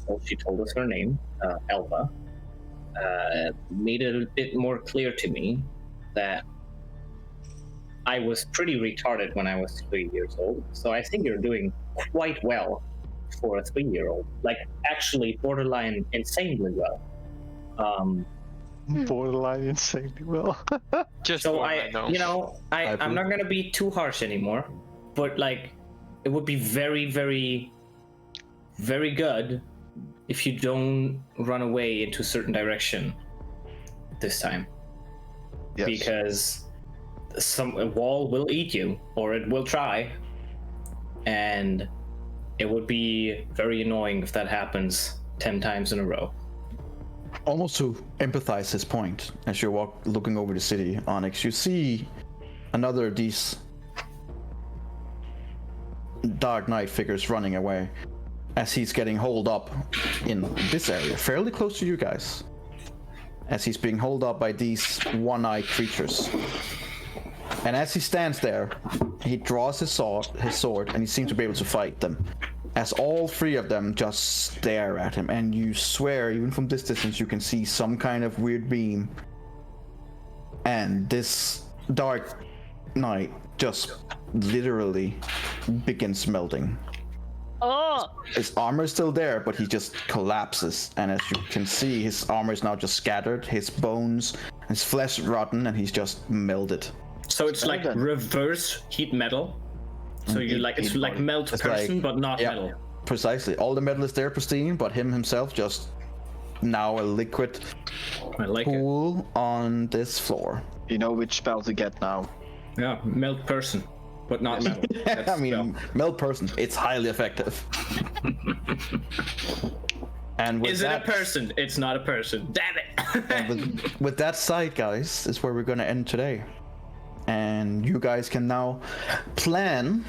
well, she told us her name, Elva, made it a bit more clear to me that I was pretty retarded when I was 3 years old. So I think you're doing quite well for a 3-year-old. Like, actually borderline insanely well. Borderline insanely well. Just So borderline, though. I'm not gonna be too harsh anymore, but like, it would be very, very very good if you don't run away into a certain direction this time. Yes. Because a wall will eat you, or it will try, and it would be very annoying if that happens 10 times in a row. Almost to empathize his point, as you're looking over the city, Onyx, you see another of these Dark Knight figures running away as he's getting holed up in this area, fairly close to you guys, as he's being holed up by these one-eyed creatures. And as he stands there, he draws his sword, and he seems to be able to fight them. As all three of them just stare at him, and you swear, even from this distance, you can see some kind of weird beam. And this Dark Knight just literally begins melting. Oh! His armor is still there, but he just collapses. And as you can see, his armor is now just scattered, his bones, his flesh rotten, and he's just melted. So it's like reverse heat metal. So you it's like melt It's person, like- but not yeah. metal. Precisely. All the metal is there pristine, but him himself just now a liquid I like it. pool on this floor. You know which spell to get now. Yeah, melt person, but not metal. That's I mean, spell. melt person. It's highly effective. And with Is that, it a person? It's not a person. Damn it! and with that side, guys, is where we're gonna end today. And you guys can now plan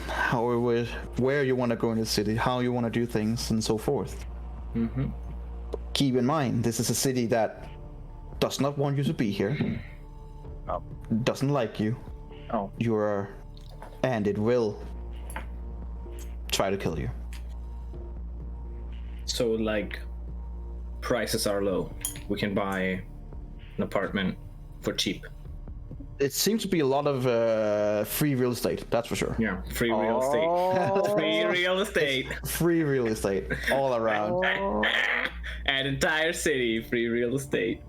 where you want to go in the city, how you want to do things, and so forth. Mm-hmm. Keep in mind, this is a city that does not want you to be here. Oh. Doesn't like you. Oh. And it will try to kill you. So like, prices are low. We can buy an apartment for cheap. It seems to be a lot of free real estate, that's for sure. Yeah, free real estate. Free real estate. Free real estate all around. An entire city, free real estate.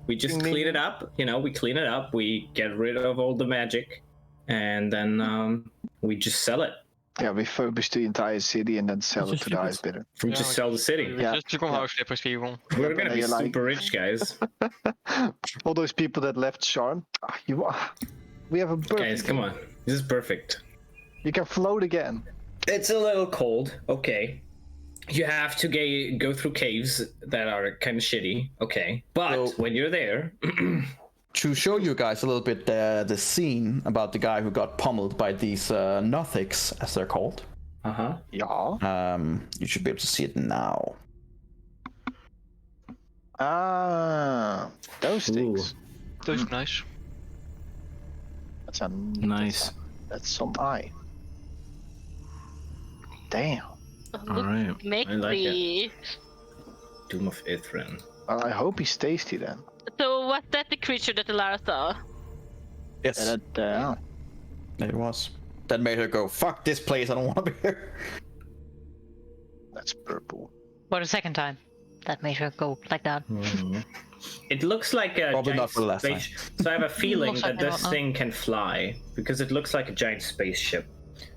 We just clean it up, we clean it up, we get rid of all the magic, and then we just sell it. Yeah, we refurbish the entire city and then sell it to the highest bidder. We just sell the city. Yeah. Just come huisflippers, people. We're gonna be you're like- super rich, guys. All those people that left Charm, we have a bird. Guys, come on. This is perfect. You can float again. It's a little cold, okay. You have to go through caves that are kind of shitty, okay. But So- when you're there, To show you guys a little bit the scene about the guy who got pummeled by these Nothics, as they're called. Yeah. You should be able to see it now. Ah, those things. Those are nice. That's a Nice. That's some eye. Damn. All right. Make I like the... Doom of Ithran. Well, I hope he's tasty then. So was that the creature that Lara saw? Yes, Yeah. it was. That made her go, fuck this place, I don't want to be here. That's purple. For the second time. That made her go like that. It looks like a Probably giant not for the last time. So I have a feeling Looks that like I this don't know. thing can fly, because it looks like a giant spaceship.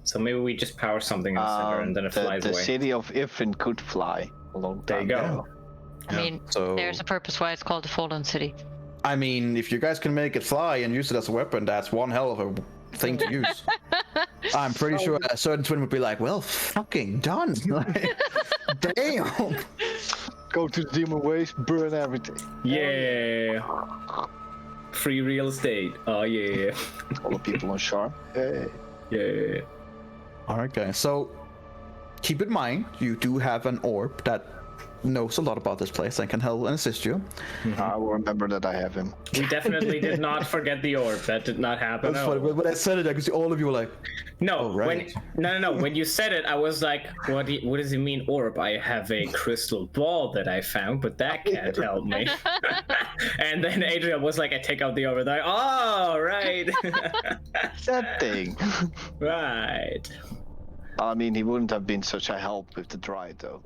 So maybe we just power something in the center and then it flies the away. city of Ifrin could fly a long There time you go. ago. I mean, So, there's a purpose why it's called the Fallen City. I mean, if you guys can make it fly and use it as a weapon, that's one hell of a thing to use. I'm pretty sure a certain twin would be like, well, fucking done. Like, damn. Go to the demon waste, burn everything. Yeah. Free real estate. Oh yeah. All the people on Charm. Hey. Yeah. All right, guys. So keep in mind, you do have an orb that knows a lot about this place and can help and assist you. I will remember that I have him. We definitely did not forget the orb. That did not happen. That's at funny. all. When I said it, I could see all of you were like, No, Oh, right. no. When you said it, I was like, what does he mean orb? I have a crystal ball that I found, but that can't help me. And then Adrian was like, I take out the orb. And I'm like, oh, right. That thing. Right. I mean, he wouldn't have been such a help with the dry though.